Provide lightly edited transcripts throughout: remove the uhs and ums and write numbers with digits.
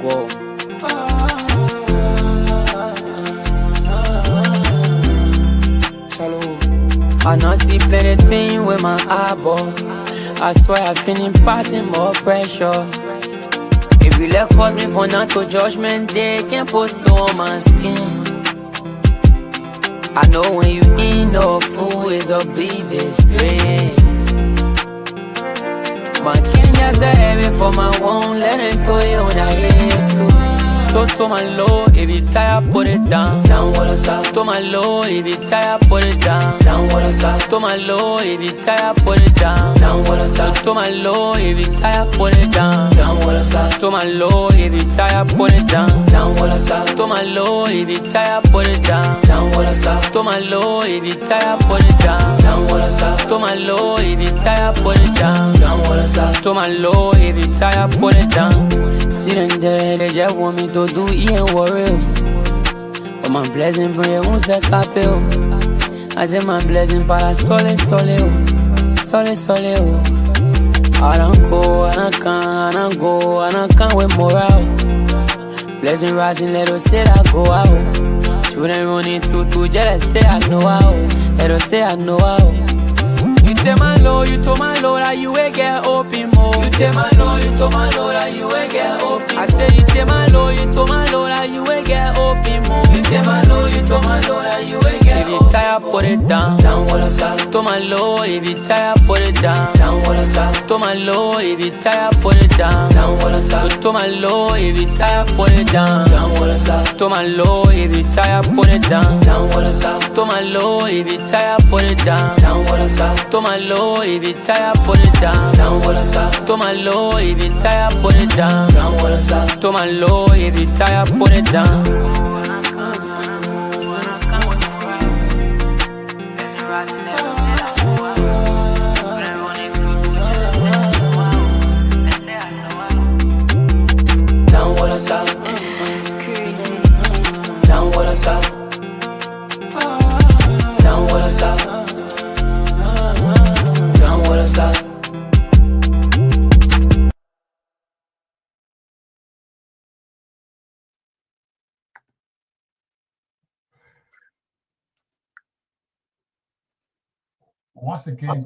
go. I not see plenty things with my eyeball. I swear I feeling passing more pressure. If you let cause me for not to judgment day, can't put so on my skin. I know when you in no fool is a big disgrace. My king just a heavy for my won't let him throw you when I hate too. So to my low, if you tired, put it down. Down what us up. To my low, if you tired, put it down. Down what us up. To my low, if you tired, put it down. Down what us up. To my low, if you tired, put it down. Down what us up. To my low, if you tired, put it down. Down what us up. To my low, if you tired, put it down. Down what us up. To my low, if you tired, put it down. Down what us up. To my low, if you tired, put it down. Down what us up. To my low, if you tired, put it down. See them there, they just want me to do it and worry. But my blessing bring won't set capel. I say my blessing para sole, sole, sole, sole. I don't go, I don't go, I don't come with morale. Blessing rising, let us say I go out. Children running to jealous, say I know how. Let us say I know how. You tell my Lord, you told my Lord that you will get open more. You tell my Lord, you told my Lord that you will get open. I say you tell my Lord, you told my Lord that you will get open more. You tell my Lord, you told my Lord that you will get open. If you tired, put it down. Down what us up. To my Lord, if you tired, put it down. Down what us up. To my Lord, if you tired, put it down. Down what us up. To my Lord, if you tired, put it down. Down what us up. To my Lord, if you tired, put it down. Down what us up. To my Lord, if you tired, put it down. Down what us up. To my low, if you tired, put it down. Down what us up. To my low, if you tired, put it down. Down what us up. To my low, if you tired, put it down. Down what us up. Down what us up. Down what us up. What's up? Once again,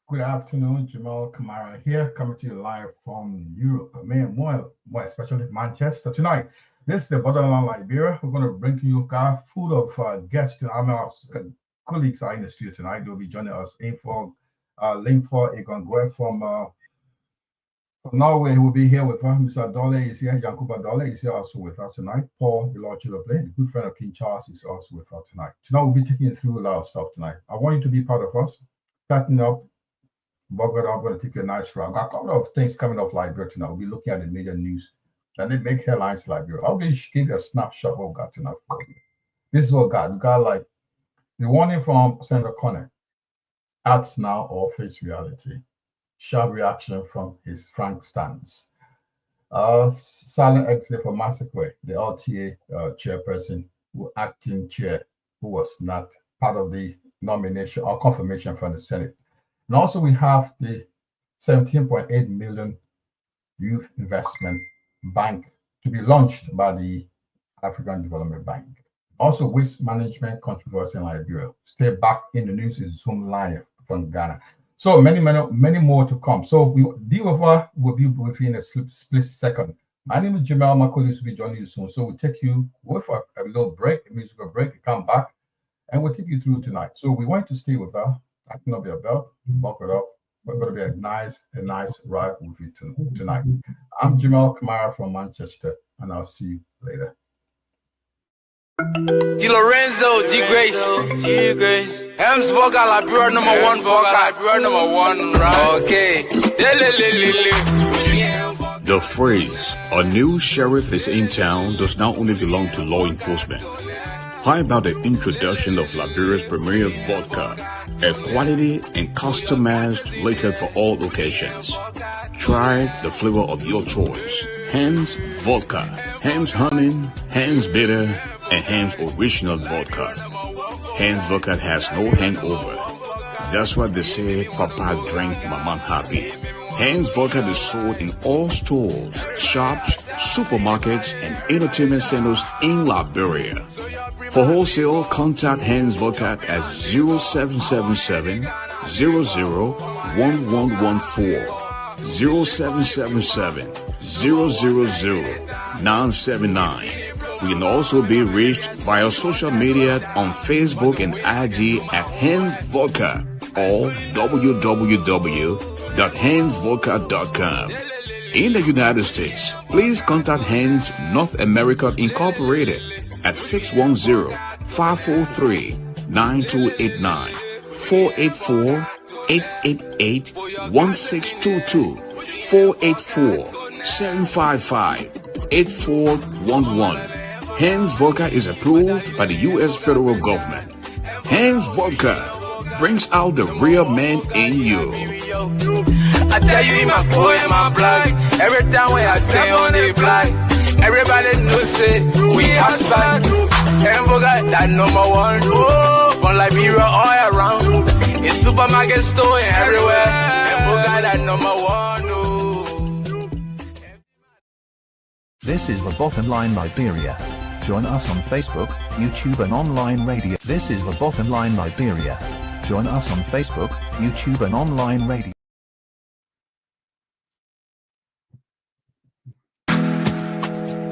good afternoon. Jamal Kamara here, coming to you live from Europe, more especially Manchester tonight. This is the Borderland Liberia. We're going to bring you a full of guests. Our colleagues are in the studio tonight. They'll be joining us link for Egongwe from Norway, who will be here with us. Mr. Dole is here. Yankuba Dole is here also with us tonight. Paul, the Lord Chilople, the good friend of King Charles, is also with us tonight. Tonight, we'll be taking you through a lot of stuff tonight. I want you to be part of us. Starting up, buckled up, going to take a nice ride. Got a couple of things coming up Liberia tonight. We'll be looking at the major news. And they make headlines Liberia. I'll give you a snapshot of what we got tonight for you. This is what we got. We got like the warning from Senator Connor. Acts now or face reality. Sharp reaction from his frank stance. Silent exit for Massacre, the LTA chairperson, acting chair, who was not part of the nomination or confirmation from the Senate. And also we have the 17.8 million youth investment bank to be launched by the African Development Bank. Also, waste management controversy in Liberia. Stay back in the news is Zoom Live from Ghana. So many more to come. So we deal with will be within a split second. My name is Jamal. My colleagues will be joining you soon. So we'll take you with a little break, a musical break, come back, and we'll take you through tonight. So we want you to stay with us. I cannot be a belt, buckle up. We're going to be a nice ride with you tonight. I'm Jamal Kamara from Manchester, and I'll see you later. Di Lorenzo, G Grace, Hems vocal, Liberia number one vocal, Liberia number one, right? Okay. The phrase, a new sheriff is in town, does not only belong to law enforcement. How about the introduction of Liberia's premier vodka, a quality and customized liquor for all occasions? Try the flavor of your choice. Hems Vodka, Hems Honey, Hems Bitter, and Hems Original Vodka. Hems Vodka has no hangover. That's why they say Papa drank Mama happy. Hems Vodka is sold in all stores, shops, supermarkets, and entertainment centers in Liberia. For wholesale, contact Hans Vodka at 0777 001114, 0777 000 We can also be reached via social media on Facebook and IG at Hans Vodka or www.hansvodka.com. In the United States, please contact Hans North America Incorporated at 610-543-9289, 484-888-1622, 484-755-8411. Hans Vodka is approved by the U.S. federal government. Hans Vodka brings out the real man in you. I tell you, in my boy, in my blood. Every time when I stay on the block, everybody knows it. We are stand. And forgot that number one. Oh, from Liberia all around. In supermarket store and everywhere. And forgot that number one. Oh. This is the Bottom Line Liberia. Join us on Facebook, YouTube and online radio. This is the Bottom Line Liberia. Join us on Facebook, YouTube and online radio.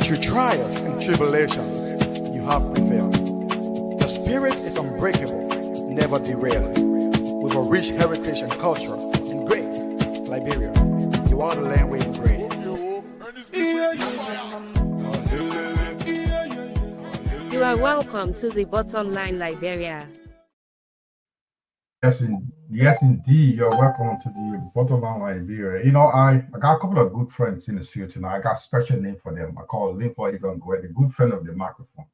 Through trials and tribulations, you have prevailed. The spirit is unbreakable, never derailed. With a rich heritage and culture and grace, Liberia, you are the land we embrace. You are welcome to the Bottom Line Liberia. Yes, indeed. You're welcome to the Bottom Line Liberia. You know, I got a couple of good friends in the studio tonight. I got a special name for them. I call Limpo Igongwe, the good friend of the microphone.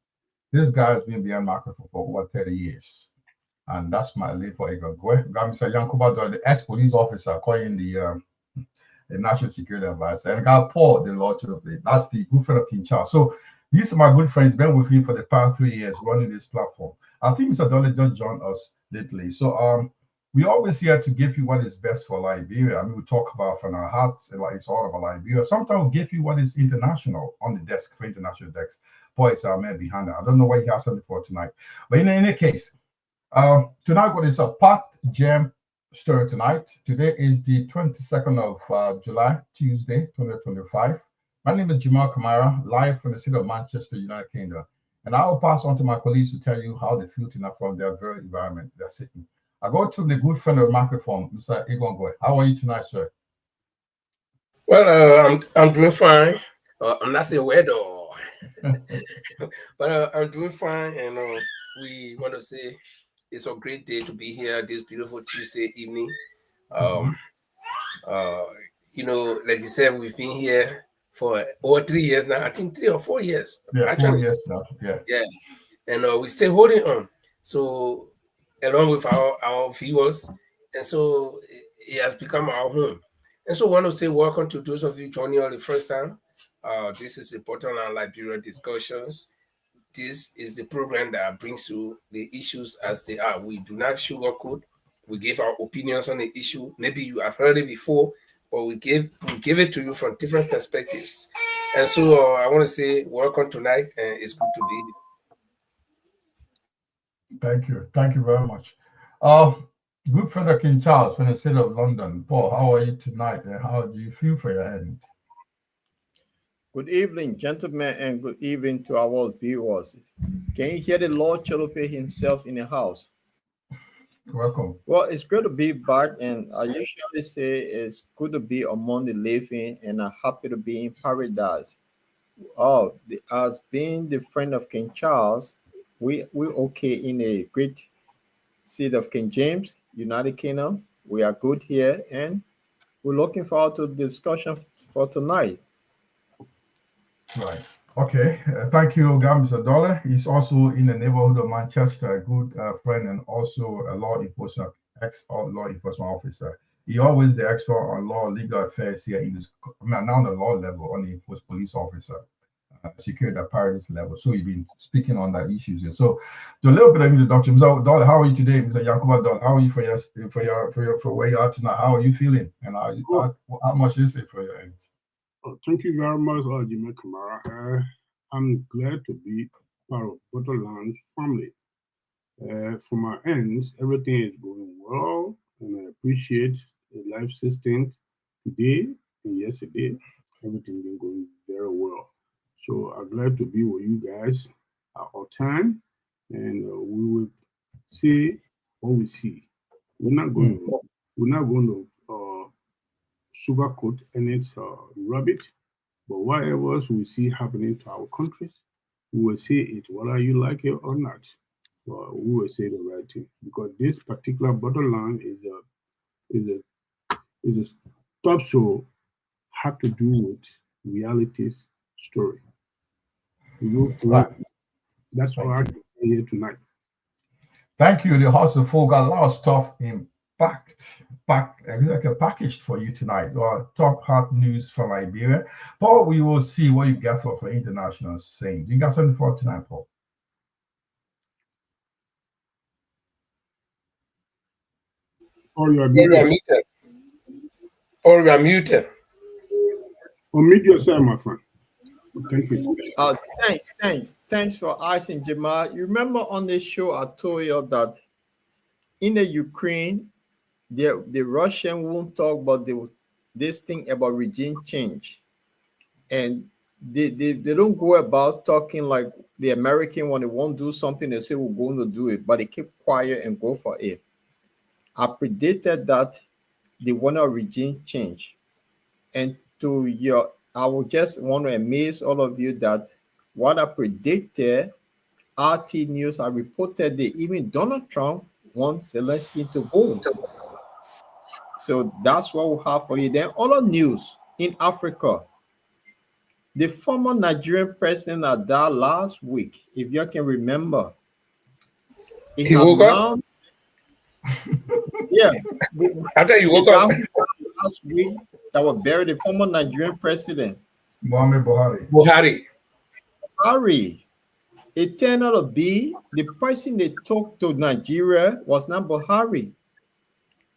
This guy has been behind microphone for over 30 years. And that's my Limpo Igongwe. We got Mr. Yankuba, the ex-police officer, calling the National Security Advisor. And I got Paul, the Lord to the plate. That's the good friend of King Charles. So these are my good friends, been with me for the past 3 years running this platform. I think Mr. Dolly just joined us lately. So we always here to give you what is best for Liberia. I mean, we talk about from our hearts, and like it's all about Liberia. Sometimes we give you what is international on the desk for international desks. Boy, it's our man behind that. I don't know what you have something for tonight. But in any case, tonight what is a packed jam story tonight. Today is the 22nd of July, Tuesday, 2025. My name is Jamal Kamara, live from the city of Manchester, United Kingdom. And I will pass on to my colleagues to tell you how they feel tonight from their very environment they're sitting. I go to the good friend of the microphone, Mr. Igongwe. How are you tonight, sir? Well, I'm doing fine. I'm not saying where though, but I'm doing fine. And we want to say it's a great day to be here this beautiful Tuesday evening. You know, like you said, we've been here for over 3 years now. I think 3 or 4 years. Yeah, actually. 4 years now. Yeah. And we're still holding on. So along with our viewers, and so it has become our home. And so I want to say welcome to those of you joining us the first time. This is the Bottom Line Liberia Discussions. This is the program that brings you the issues as they are. We do not sugarcoat. We give our opinions on the issue. Maybe you have heard it before, but we give it to you from different perspectives. And so I want to say welcome tonight, and it's good to be here. Thank you very much. Good friend of King Charles from the city of London. Paul, how are you tonight, and how do you feel for your end? Good evening, gentlemen, and good evening to our viewers. Can you hear the Lord Chalope himself in the house? Welcome. Well, it's good to be back, and I usually say it's good to be among the living, and I'm happy to be in paradise. As being the friend of King Charles, we're okay in a great seat of King James, United Kingdom. We are good here, and we're looking forward to the discussion for tonight. Right. Okay. Thank you, Mr. Dollar. He's also in the neighborhood of Manchester, a good friend, and also a law enforcement officer. He always the expert on law, legal affairs here in this, now on the law level, on the police officer, security apparatus level. So he's been speaking on that issues here. So, to a little bit of introduction, Mr. Dollar, how are you today, Mr. Yankuba Dollar? How are you for where you are tonight? How are you feeling? And how much is it for your end? Thank you very much, Jimmy Kamara. I'm glad to be part of Butterland's family. From my end, everything is going well, and I appreciate the life system today and yesterday. Everything been going very well. So I'm glad to be with you guys at all time, and we will see what we see. We're not going to sugarcoat any rubbish, but whatever we see happening to our countries, we will say it, whether you like it or not. But we will say the right thing, because this particular Borderland is a top show have to do with reality's story. That's what I can say here tonight. Thank you. The Hustle Full got a lot of stuff packaged for you tonight. Top hot news from Liberia. Paul, we will see what you get for international scene. You got something for tonight, Paul? Or you are muted. Or you are muted. Unmute yourself, my friend. Thank you. Thanks for asking, Jamal. You remember on this show I told you that in the Ukraine, the Russian won't talk about this thing about regime change, and they don't go about talking like the American when they won't do something. They say we're going to do it, but they keep quiet and go for it. I predicted that they want a regime change, and I would just want to amaze all of you that what I predicted, RT News, I reported that even Donald Trump wants Zelensky to go. So that's what we have for you. Then other news in Africa. The former Nigerian president that died last week, if you can remember. He woke up? Yeah. After you woke up last week, that was buried, the former Nigerian president. Muhammad Buhari. It turned out to be the person they took to Nigeria was not Buhari.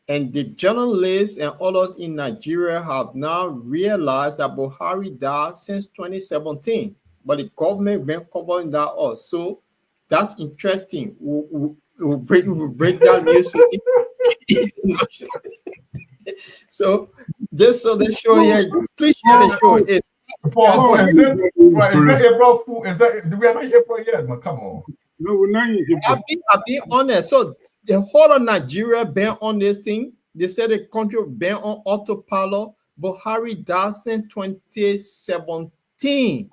And the journalists and others in Nigeria have now realized that Buhari died since 2017. But the government been covering that up. So that's interesting. We'll break that news. So this they show here. Please share the show. Is that April Fool? Do we have an April yet? Man, come on. No, we're not in April. I'll be honest. So the whole of Nigeria been on this thing. They said the country been on autopilot. Buhari died in 2017.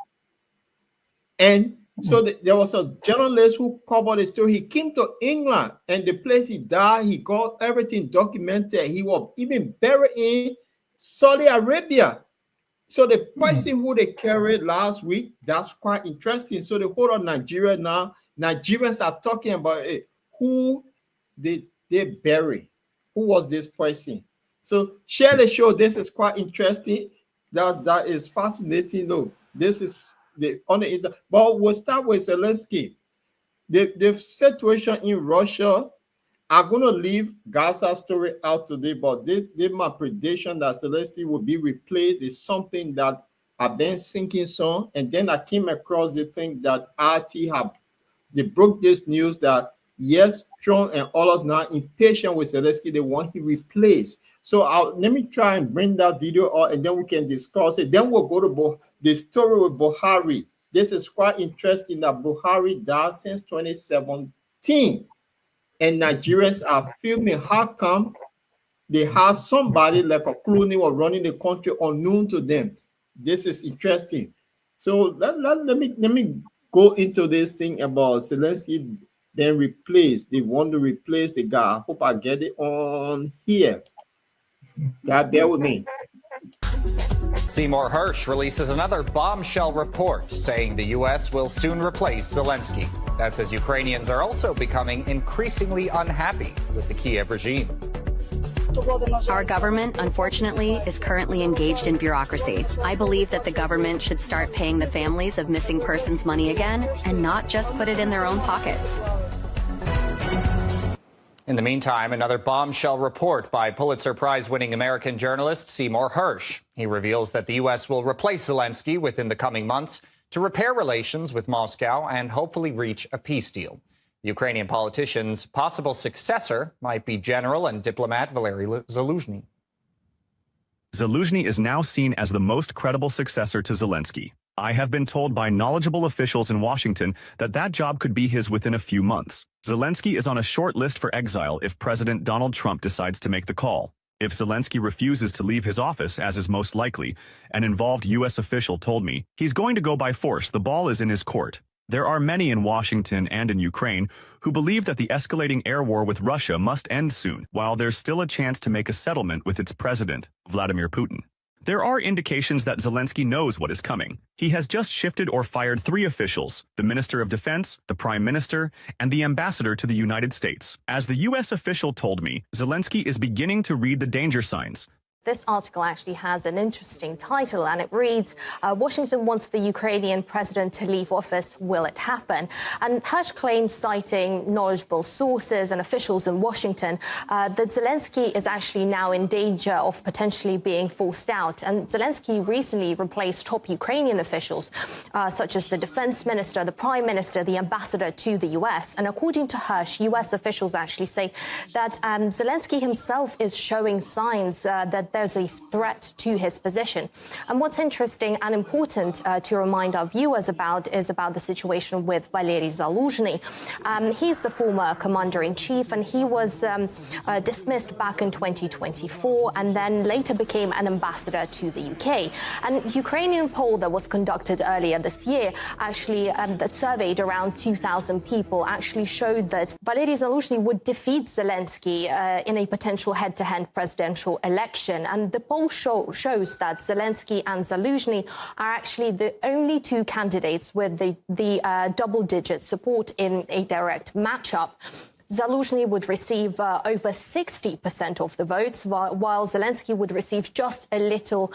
And so there was a journalist who covered the story. He came to England, and the place he died, he got everything documented. He was even buried in Saudi Arabia. So the person who they carried last week, that's quite interesting. So the whole of Nigeria now, Nigerians are talking about who did they bury? Who was this person? So share the show. This is quite interesting. That is fascinating. No, this is on the internet. But we'll start with Zelensky. The situation in Russia. I'm going to leave Gaza story out today, but this my prediction that Zelensky will be replaced is something that I've been thinking so. And then I came across the thing that they broke this news that yes, Trump and others now impatient with Zelensky. They want him replaced. So let me try and bring that video out, and then we can discuss it. Then we'll go to the story with Buhari. This is quite interesting that Buhari died since 2017. And Nigerians are filming how come they have somebody like a Clooney or running the country unknown to them. This is interesting. So let me go into this thing about Zelensky being replaced. They want to replace the guy. I hope I get it on here. God, bear with me. Seymour Hersh releases another bombshell report saying the U.S. will soon replace Zelensky. That's as Ukrainians are also becoming increasingly unhappy with the Kiev regime. Our government, unfortunately, is currently engaged in bureaucracy. I believe that the government should start paying the families of missing persons money again and not just put it in their own pockets. In the meantime, another bombshell report by Pulitzer Prize-winning American journalist Seymour Hersh. He reveals that the U.S. will replace Zelensky within the coming months to repair relations with Moscow and hopefully reach a peace deal. The Ukrainian politician's possible successor might be General and diplomat Valery Zaluzhny. Zaluzhny is now seen as the most credible successor to Zelensky. I have been told by knowledgeable officials in Washington that that job could be his within a few months. Zelensky is on a short list for exile if President Donald Trump decides to make the call. If Zelensky refuses to leave his office, as is most likely, an involved U.S. official told me, he's going to go by force. The ball is in his court. There are many in Washington and in Ukraine who believe that the escalating air war with Russia must end soon, while there's still a chance to make a settlement with its president, Vladimir Putin. There are indications that Zelensky knows what is coming. He has just shifted or fired 3 officials, the Minister of Defense, the Prime Minister, and the Ambassador to the United States. As the U.S. official told me, Zelensky is beginning to read the danger signs. This article actually has an interesting title, and it reads, Washington wants the Ukrainian president to leave office. Will it happen? And Hersh claims, citing knowledgeable sources and officials in Washington, that Zelensky is actually now in danger of potentially being forced out. And Zelensky recently replaced top Ukrainian officials, such as the defense minister, the prime minister, the ambassador to the U.S. And according to Hersh, U.S. officials actually say that Zelensky himself is showing signs that there's a threat to his position. And what's interesting and important to remind our viewers about is about the situation with Valery Zaluzhny. He's the former commander-in-chief, and he was dismissed back in 2024 and then later became an ambassador to the UK. And Ukrainian poll that was conducted earlier this year actually that surveyed around 2,000 people actually showed that Valery Zaluzhny would defeat Zelensky in a potential head-to-head presidential election. And the poll shows that Zelensky and Zaluzhny are actually the only 2 candidates with the double-digit support in a direct matchup. Zaluzhny would receive over 60% of the votes, while Zelensky would receive just a little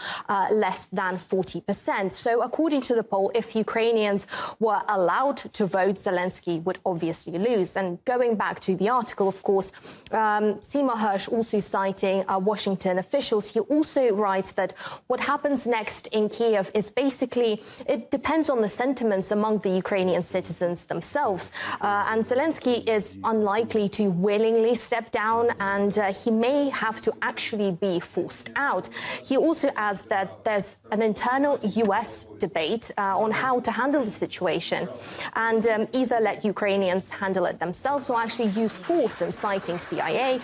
less than 40%. So according to the poll, if Ukrainians were allowed to vote, Zelensky would obviously lose. And going back to the article, of course, Seymour Hersh also citing Washington officials, he also writes that what happens next in Kiev is basically, it depends on the sentiments among the Ukrainian citizens themselves. And Zelensky is unlikely to willingly step down, and he may have to actually be forced out. He also adds that there's an internal U.S. debate on how to handle the situation, and either let Ukrainians handle it themselves or actually use force, inciting CIA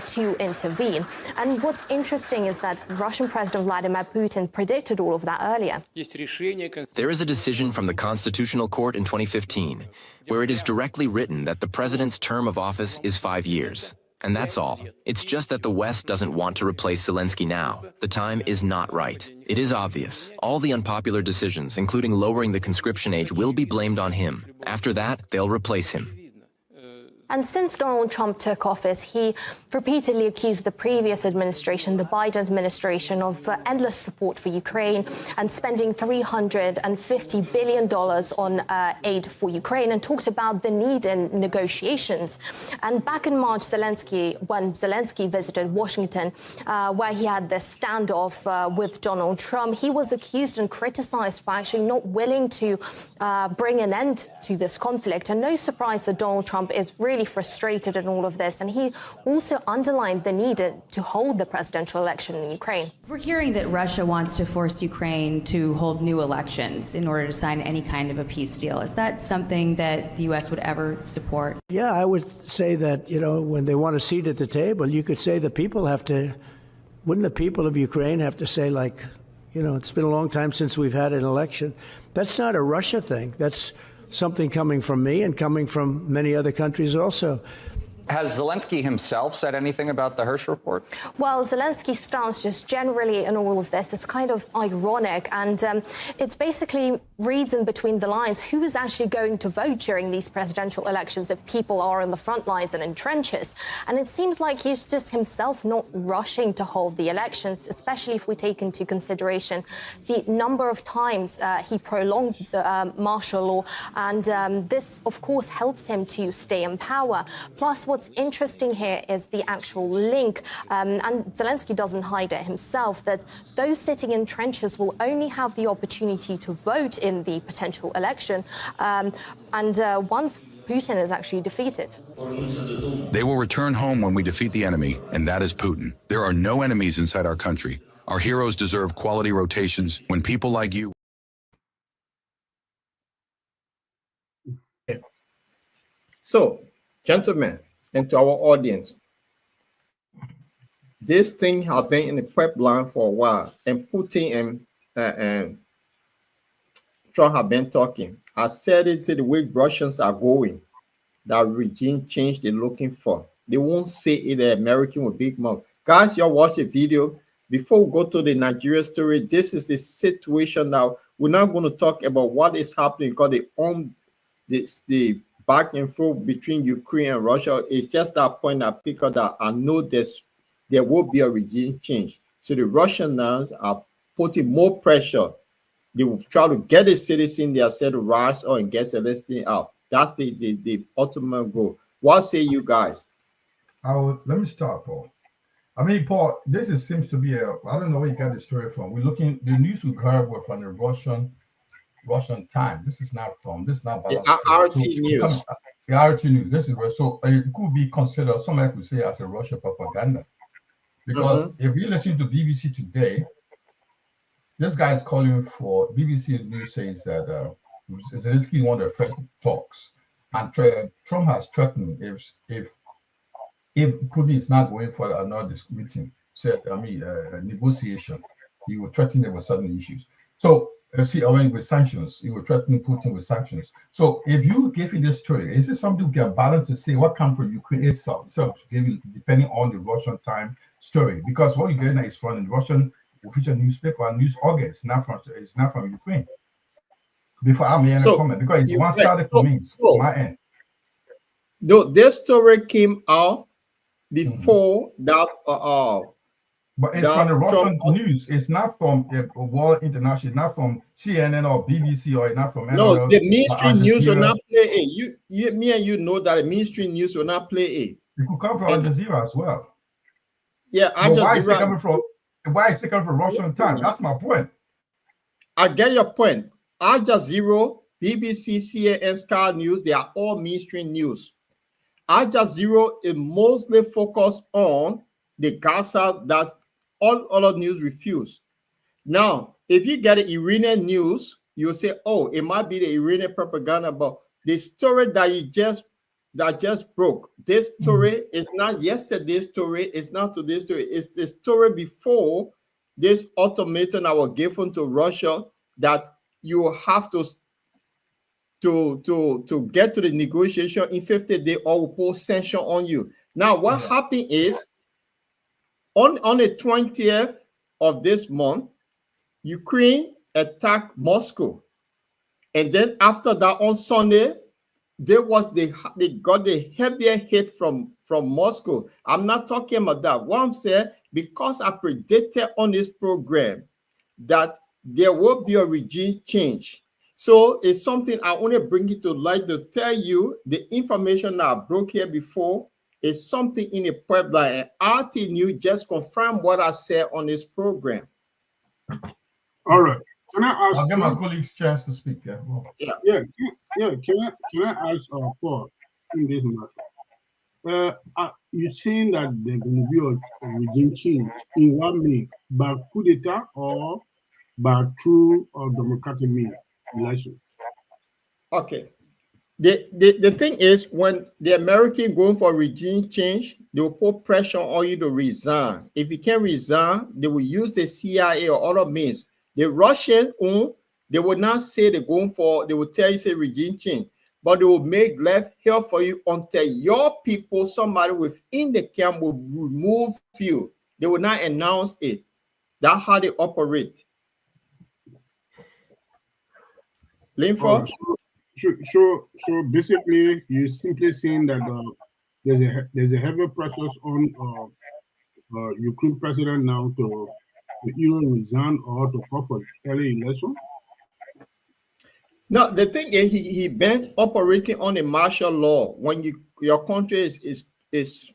to intervene. And what's interesting is that Russian President Vladimir Putin predicted all of that earlier. There is a decision from the Constitutional Court in 2015 where it is directly written that the president's term of office is 5 years. And that's all. It's just that the West doesn't want to replace Zelensky now. The time is not right. It is obvious. All the unpopular decisions, including lowering the conscription age, will be blamed on him. After that, they'll replace him. And since Donald Trump took office, he repeatedly accused the previous administration, the Biden administration, of endless support for Ukraine and spending $350 billion on aid for Ukraine, and talked about the need in negotiations. And back in March, when Zelensky visited Washington, where he had this standoff with Donald Trump, he was accused and criticized for actually not willing to bring an end to this conflict. And no surprise that Donald Trump is really frustrated in all of this, and he also underlined the need to hold the presidential election in Ukraine. We're hearing that Russia wants to force Ukraine to hold new elections in order to sign any kind of a peace deal. Is that something that the U.S. would ever support? Yeah, I would say that, when they want a seat at the table, you could say the people have to, wouldn't the people of Ukraine have to say, it's been a long time since we've had an election. That's not a Russia thing. That's something coming from me and coming from many other countries also. Has Zelensky himself said anything about the Hersh report? Well, Zelensky's stance just generally in all of this is kind of ironic, and it's basically reads in between the lines who is actually going to vote during these presidential elections if people are in the front lines and in trenches. And it seems like he's just himself not rushing to hold the elections, especially if we take into consideration the number of times he prolonged the martial law. And this, of course, helps him to stay in power. Plus, what's interesting here is the actual link, and Zelensky doesn't hide it himself, that those sitting in trenches will only have the opportunity to vote in the potential election, once Putin is actually defeated. They will return home when we defeat the enemy, and that is Putin. There are no enemies inside our country. Our heroes deserve quality rotations when people like you. So, gentlemen, and to our audience, this thing has been in the pipeline for a while, and Putin and Trump have been talking. I said it to the way Russians are going, that regime change they're looking for. They won't say it, the American with big mouth. Guys, y'all watch the video. Before we go to the Nigeria story, this is the situation now. We're not going to talk about what is happening because the back and forth between Ukraine and Russia. It's just that point I pick up that I know there will be a regime change. So the Russians now are putting more pressure. They will try to get a citizen they are said to rise or and get Zelensky out. That's the ultimate goal. What say you guys? Let me start, Paul. I mean, Paul, seems to be I don't know where you got the story from. We're looking, the news we heard were from the Russian time. This is not RT News. The RT News. This is where, so it could be considered, some might say, as a Russian propaganda. Because if you listen to BBC today, this guy is calling for, BBC News says that Zelensky won the first talks, and Trump has threatened if Putin is not going for another meeting, negotiation, he will threaten them with certain issues. So with sanctions, he will threaten Putin with sanctions. So if you give him this story, is this something we can balance to say what comes from Ukraine itself, depending on the Russian time story? Because what you're getting is from the Russian official newspaper and news organs, it's not from Ukraine. Before I may comment, because it's one-sided for me, on my end. Though this story came out before that, but it's from the Russian news. It's not from World International. It's not from CNN or BBC, or it's not from no. The mainstream news will not play it. Me and you know that the mainstream news will not play it. It could come from Al Jazeera as well. Yeah, Al Jazeera. Why is it coming from Russian time? That's my point. I get your point. Al Jazeera, BBC, CNN, Sky News, they are all mainstream news. Al Jazeera is mostly focused on the Gaza that all other news refuse. Now, if you get the Iranian news, you'll say, oh, it might be the Iranian propaganda, but the story that just broke, this story is not yesterday's story, it's not today's story, it's the story before this ultimatum that was given to Russia that you have to get to the negotiation in 50 days or will put sanction on you. Now, what happened is on the 20th of this month, Ukraine attacked Moscow. And then after that, on Sunday, they got the heavier hit from Moscow. I'm not talking about that. What I'm saying, because I predicted on this program that there will be a regime change. So it's something I only bring it to light to tell you the information that I broke here before is something in a pipeline. And RT News just confirmed what I said on this program. All right. Can I ask? I'll give my colleagues a chance to speak. Yeah. Can I ask Paul in this matter? You're saying that there's going to be a regime change in what means? By coup d'etat or by true or democratic means? Election. Okay. The thing is, when the American going for regime change, they will put pressure on you to resign. If you can't resign, they will use the CIA or other means. The Russian, they will not say they're going for, they will tell you say regime change, but they will make life hell for you until your people, somebody within the camp will remove you. They will not announce it. That's how they operate. Linford? So basically, you're simply saying that there's a heavy pressure on Ukraine president now to either resign or to call for early election. No, the thing is, he been operating on a martial law. When your country is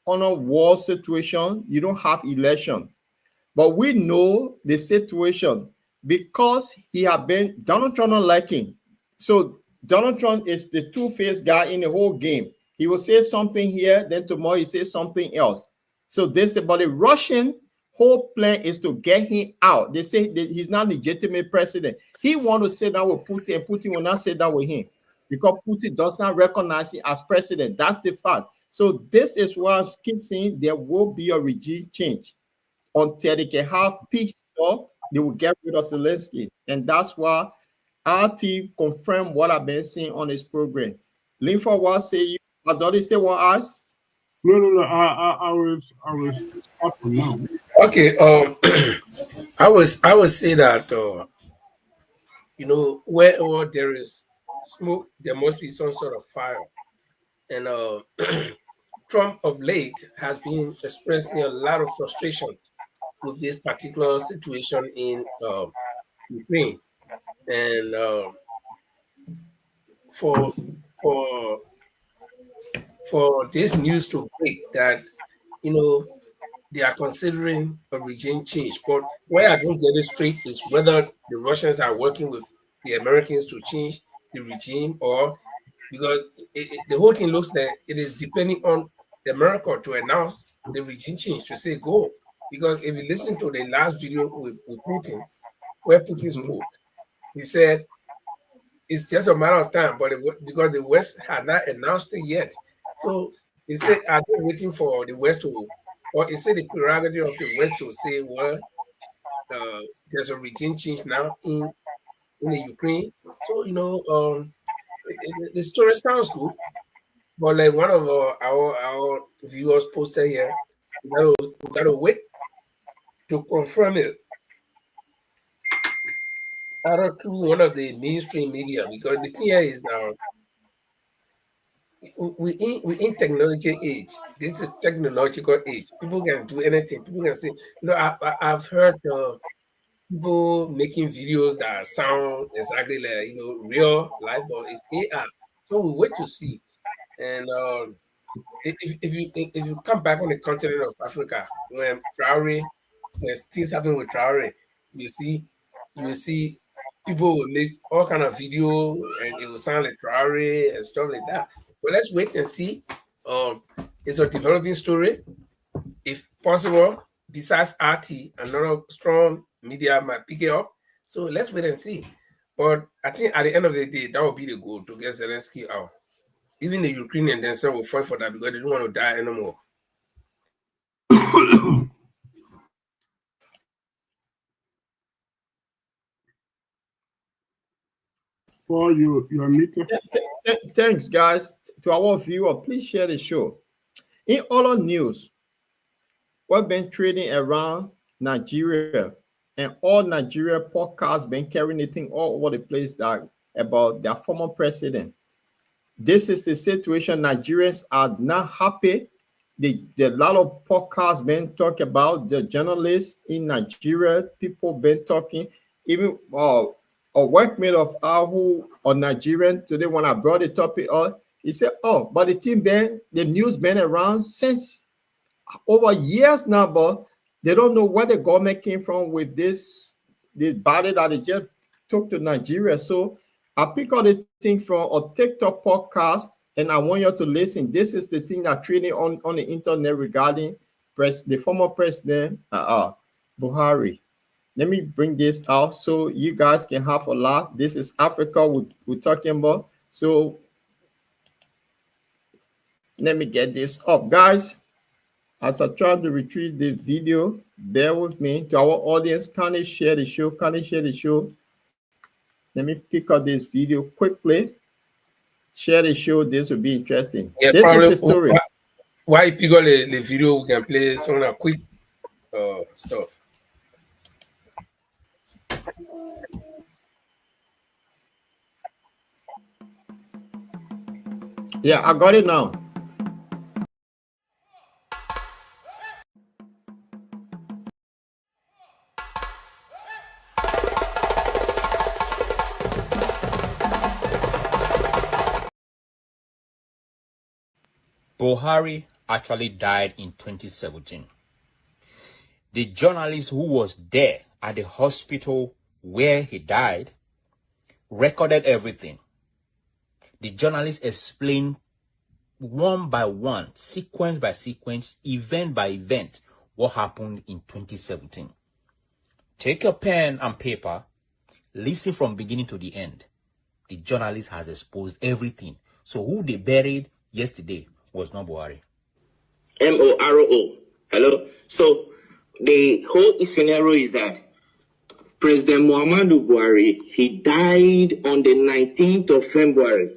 on a war situation, you don't have election. But we know the situation because he have been Donald Trump not liking. So Donald Trump is the two-faced guy in the whole game. He will say something here, then tomorrow he says something else. So this about the Russian whole plan is to get him out. They say that he's not legitimate president. He want to sit down with Putin, and Putin will not sit down with him because Putin does not recognize him as president. That's the fact. So this is why I keep saying there will be a regime change until they can have peace talk. They will get rid of Zelensky, and that's why our team confirmed what I've been seeing on this program. Linford, what say you? Adori say what ask? No. I was up for now. Okay. I would say that where there is smoke, there must be some sort of fire, and Trump of late has been expressing a lot of frustration with this particular situation in Ukraine, and for this news to break that they are considering a regime change. But where I don't get it straight is whether the Russians are working with the Americans to change the regime, or because the whole thing looks like it is depending on America to announce the regime change, to say go. Because if you listen to the last video with Putin, where Putin spoke, he said it's just a matter of time, but because the West had not announced it yet. So he said, are they waiting for the West to, or is it the prerogative of the West to say, well, there's a regime change now in the Ukraine? So, the story sounds good, but like one of our viewers posted here, we gotta wait to confirm it either through one of the mainstream media, because the thing here is now we in technology age. This is technological age. People can do anything. People can say, I've heard people making videos that sound exactly like real life, but it's AI. So we wait to see. And if you come back on the continent of Africa, when things happen with Traore, you see people will make all kind of video and it will sound like Traore and stuff like that. But let's wait and see. It's a developing story. If possible, besides RT, another strong media might pick it up. So let's wait and see. But I think at the end of the day, that will be the goal, to get Zelensky out. Even the Ukrainians themselves will fight for that because they don't want to die anymore. Paul, you are muted. Thanks, guys. To our viewer, please share the show. In other news, we've been trading around Nigeria, and all Nigeria podcasts been carrying anything all over the place that about their former president. This is the situation. Nigerians are not happy. A lot of podcasts been talking about the journalists in Nigeria. People been talking. Even a workmate of ours who are Nigerian today, when I brought the topic up, he said, "Oh, but the news been around since over years now, but they don't know where the government came from with this body that they just took to Nigeria." So I pick up the thing from a TikTok podcast, and I want you to listen. This is the thing that trending on the internet regarding the former president Buhari. Let me bring this out so you guys can have a laugh. This is Africa we're talking about. So let me get this up, guys. As I try to retrieve the video, bear with me. To our audience, can you share the show? Can you share the show? Let me pick up this video quickly. Share the show. This will be interesting. Yeah, this is the story. Why pick up the video? We can play some quick stuff. Yeah, I got it now. Buhari actually died in 2017. The journalist who was there at the hospital where he died recorded everything. The journalist explained one by one, sequence by sequence, event by event, what happened in 2017. Take your pen and paper, listen from beginning to the end. The journalist has exposed everything. So who they buried yesterday was not Buhari. M-O-R-O. Hello? So the whole scenario is that President Muhammadu Buhari, he died on the 19th of February.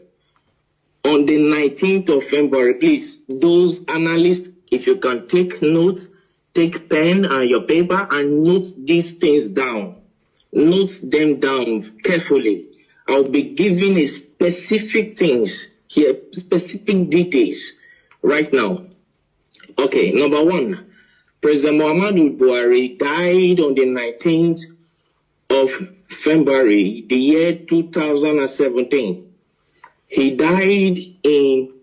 On the 19th of February, please, those analysts, if you can take notes, take pen and your paper and note these things down. Note them down carefully. I'll be giving a specific things here, specific details right now. Okay, number one, President Muhammadu Buhari died on the 19th of February, the year 2017. He died in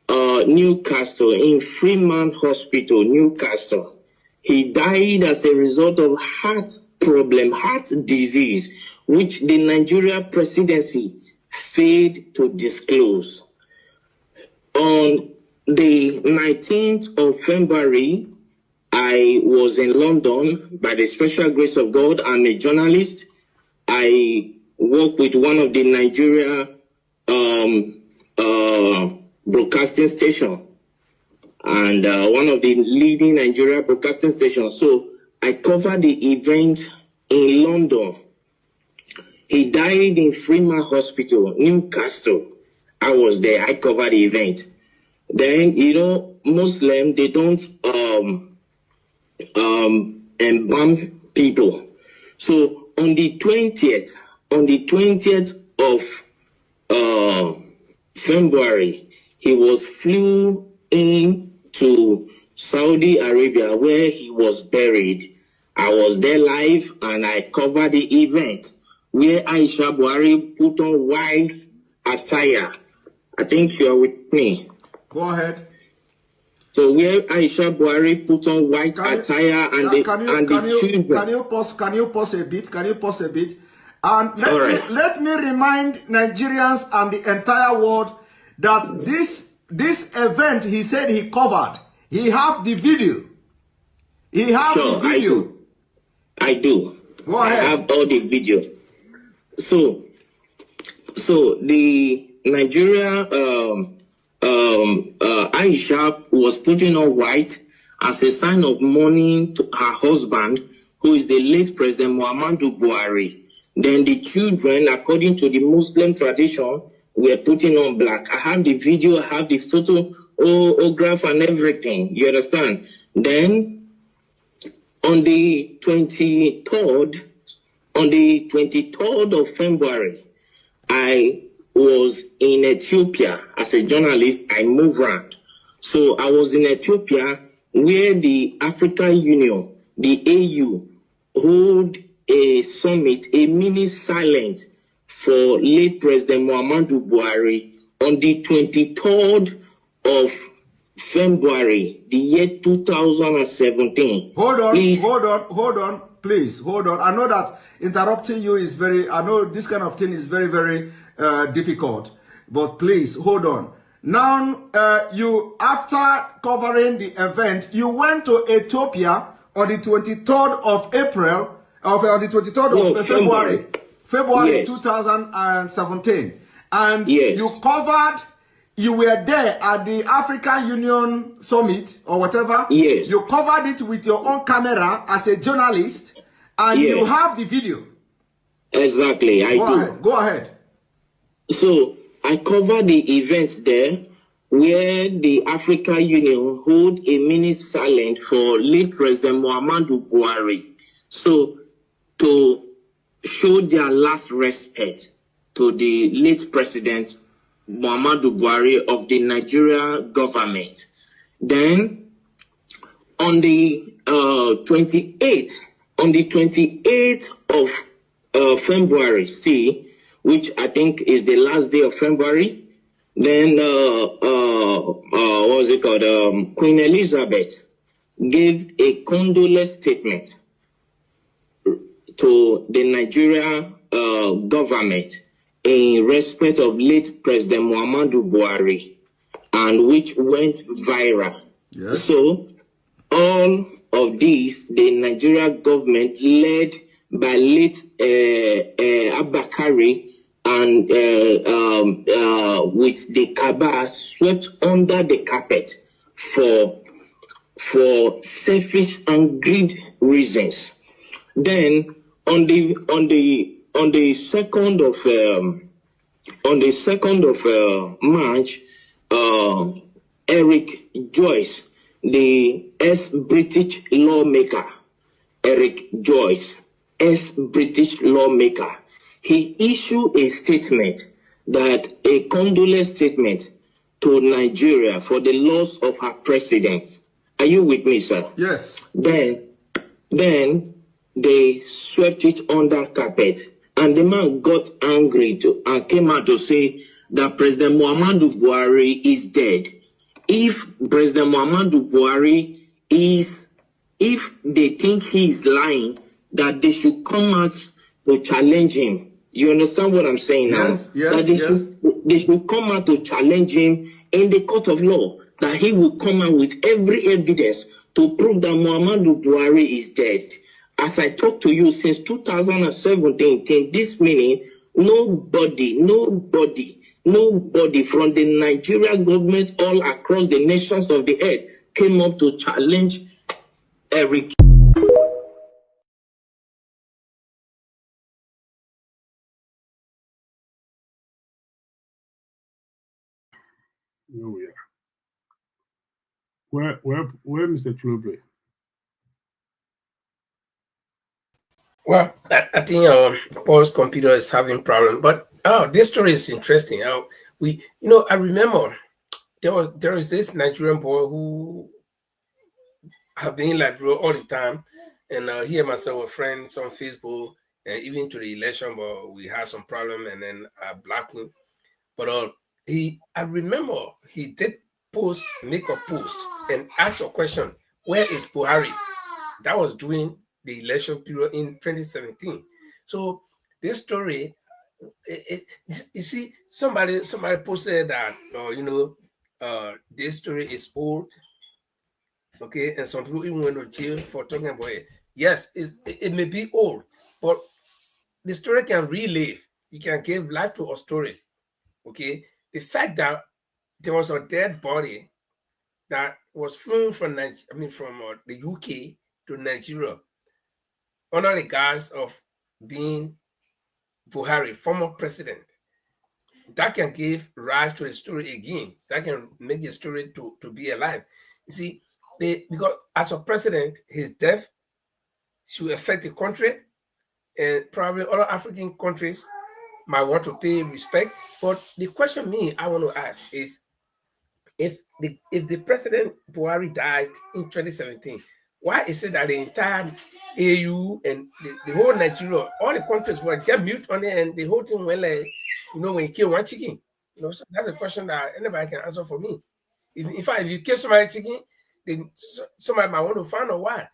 Newcastle, in Freeman Hospital, Newcastle. He died as a result of heart problem, heart disease, which the Nigeria presidency failed to disclose. On the 19th of February, I was in London by the special grace of God. I'm a journalist. I work with one of the Nigeria broadcasting station and one of the leading Nigeria broadcasting stations. So I covered the event in London. He died in Freeman Hospital, Newcastle. I was there. I covered the event. Then, you know, Muslim, they don't embalm people. So on the 20th of February, he was flew in to Saudi Arabia where he was buried. I was there live and I covered the event where Aisha Buhari put on white attire. I think you are with me. Go ahead. So where Aisha Buhari put on white attire and the children. Can you pause a bit? Can you pause a bit? And let me remind Nigerians and the entire world that this event he said he covered, he have the video. He have the video. I do. Go ahead. I have all the video. So the Nigeria Aisha was putting on white as a sign of mourning to her husband, who is the late President Muhammadu Buhari. Then the children, according to the Muslim tradition, were putting on black. I have the video, I have the photograph and everything. You understand? Then on the 23rd of February, I was in Ethiopia as a journalist. I moved around. So I was in Ethiopia where the African Union, the AU, hold a summit, a mini silence for late President Muhammadu Buhari on the 23rd of February, the year 2017. Hold on, please, hold on. I know that interrupting you is I know this kind of thing is very, very difficult, but please, hold on. Now, you, after covering the event, you went to Ethiopia on the 23rd of April, on the 23rd of February yes. 2017. And yes. You were there at the African Union Summit or whatever. Yes. You covered it with your own camera as a journalist, and yes. you have the video. Exactly, I do. Go ahead. So I covered the events there where the African Union hold a mini silent for late President Muhammadu Buhari. So to show their last respect to the late President Muhammadu Buhari of the Nigeria government. Then on the 28th of February, still, which I think is the last day of February, then what was it called? Queen Elizabeth gave a condolence statement to the Nigeria government in respect of late President Muhammadu Buhari, and which went viral. Yes. So all of these, the Nigeria government led by late Abakari and with the Kaaba swept under the carpet for selfish and greed reasons. Then on the 2nd of March, Eric Joyce, the ex-British lawmaker, Eric Joyce, ex-British lawmaker, he issued a statement, that a condolence statement to Nigeria for the loss of her president. Are you with me, sir? Yes. Then they swept it under carpet, and the man got angry and came out to say that President Muhammadu Buhari is dead. If President Muhammadu Buhari if they think he is lying, that they should come out to challenge him. You understand what I'm saying now? Yes, that they should come out to challenge him in the court of law, that he will come out with every evidence to prove that Muhammadu Buhari is dead. As I talk to you, since 2017, till this minute, nobody from the Nigeria government all across the nations of the earth came up to challenge Eric. Oh, yeah. Where Mr. Chloe? Well, I think Paul's computer is having problem, but this story is interesting. I remember there is this Nigerian boy who have been like bro all the time, and he and myself were friends on Facebook, and even to the election, but we had some problem, and then I blocked him. But I remember he did make a post and ask a question: where is Buhari? That was during the election period in 2017. So this story, you see, somebody posted that this story is old. Okay, and some people even went to jail for talking about it. Yes, it may be old, but the story can relive. You can give life to a story. Okay, the fact that there was a dead body that was flown from the UK to Nigeria under the guise of being Buhari, former president, that can give rise to a story again. That can make a story to be alive. You see, because as a president, his death should affect the country, and probably other African countries might want to pay respect. But the question I want to ask is, if the president Buhari died in 2017, why is it that the entire AU and the whole Nigeria, all the countries were just mute on it, and the whole thing went like, when you kill one chicken? So that's a question that anybody can answer for me. If you kill somebody chicken, then somebody might want to find out why.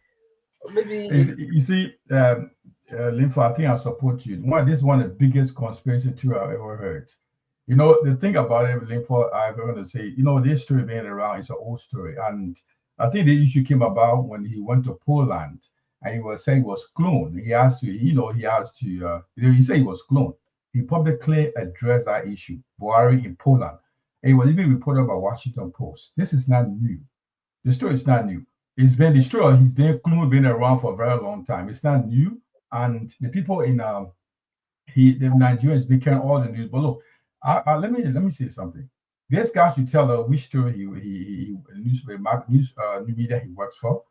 Or maybe you see, Linfo, I think I support you. This is one of the biggest conspiracy theories I've ever heard. The thing about it, Linfo, I'm going to say, this story being around is an old story. And I think the issue came about when he went to Poland and he was saying he was cloned. He said he was cloned. He publicly addressed that issue, Buhari in Poland. And it was even reported by Washington Post. This is not new. The story is not new. It's been destroyed. He's been cloned, been around for a very long time. It's not new. And the people in the Nigerians became all the news. But look, let me say something. This guy should tell her which story he news media he works for,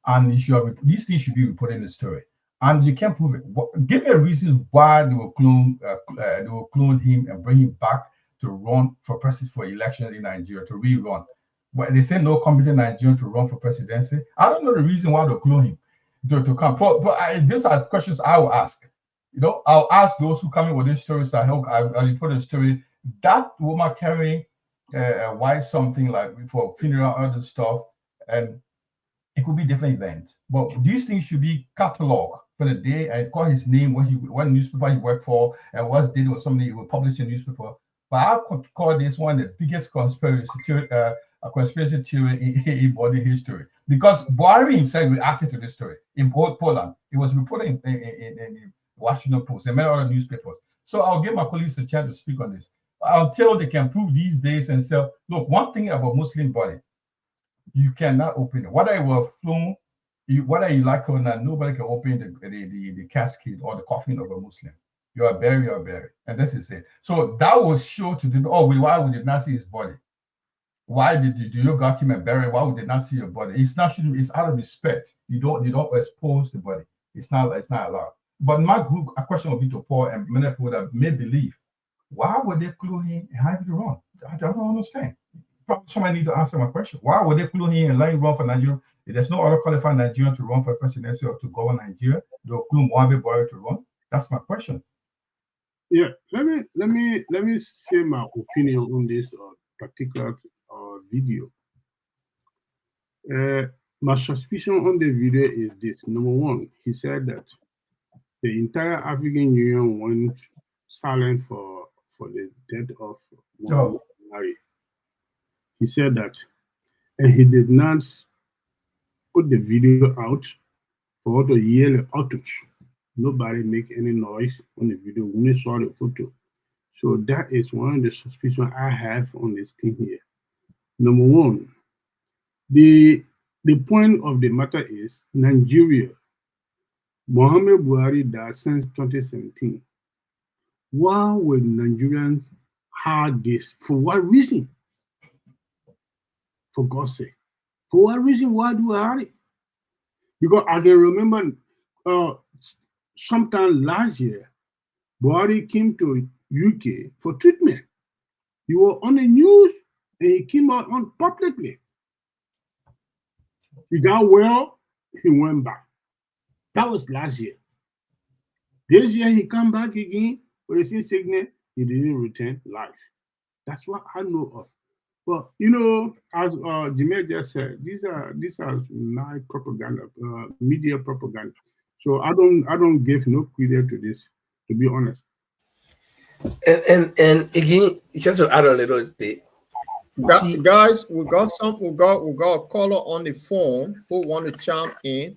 and these things should be reported in the story. And you can't prove it. Give me a reason why they will clone him and bring him back to run for president for election in Nigeria, to rerun. But they say no competent Nigerian to run for presidency. I don't know the reason why they clone him to come. But these are questions I will ask. I'll ask those who come in with these stories. I report a story. That woman carrying a white something like for funeral, other stuff, and it could be different events. But these things should be cataloged for the day and call his name, what newspaper he worked for, and what's did with somebody he will publish in newspaper. But I could call this one the biggest conspiracy theory in body history, because Buhari himself reacted to this story in Poland. It was reported in Washington Post and many other newspapers. So I'll give my colleagues a chance to speak on this until they can prove these days and say, look, one thing about Muslim body, you cannot open it. Whether it was flown, whether you like it or not, nobody can open the casket or the coffin of a Muslim. You are buried, and this is it. So that was show to them. Oh, why would they not see his body? Why did you document bury? Why would they not see your body? It's not. It's out of respect. You don't expose the body. It's not allowed. But my group, a question will be to Paul and many people that may believe, why would they clue him and have you run? I don't understand. Probably somebody need to answer my question. Why would they clue him and let him run for Nigeria? If there's no other qualified Nigerian to run for presidency or to govern Nigeria, they'll clue Mohammed Buhari to run. That's my question. Yeah, let me say my opinion on this particular video. My suspicion on the video is this. Number one, he said that the entire African Union went silent for the death of Buhari. He said that, and he did not put the video out for the yearly outage. Nobody make any noise on the video when they saw the photo. So that is one of the suspicions I have on this thing here. Number one, the point of the matter is Nigeria. Muhammad Buhari died since 2017. Why would Nigerians hide this? For what reason? For God's sake. For what reason? Why do I hide it? Because I can remember sometime last year, Buhari came to UK for treatment. He was on the news and he came out on publicly. He got well, he went back. That was last year. This year he come back again for the same sickness, he didn't return life. That's what I know of. But as Jimmy just said, these are nice propaganda, media propaganda. So I don't give no credit to this, to be honest. And again, just to add a little bit. Guys, we got a caller on the phone who want to chime in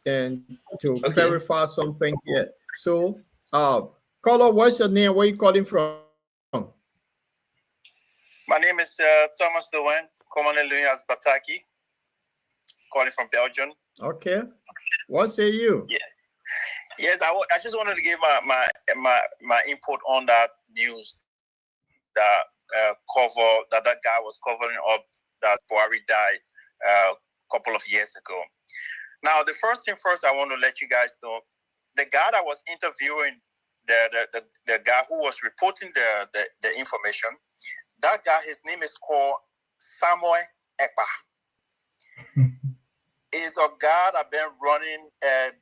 and to clarify something here. So, caller, what's your name? Where are you calling from? My name is Thomas Dewen, commonly known as Bataki, calling from Belgium. Okay. What say you? Yeah. Yes, I just wanted to give my input on that news that that guy was covering up that Buhari died a couple of years ago. Now, the first thing first, I want to let you guys know, the guy that was interviewing the guy who was reporting the information, that guy, his name is called Samuel Ekpa. Is a guy that been running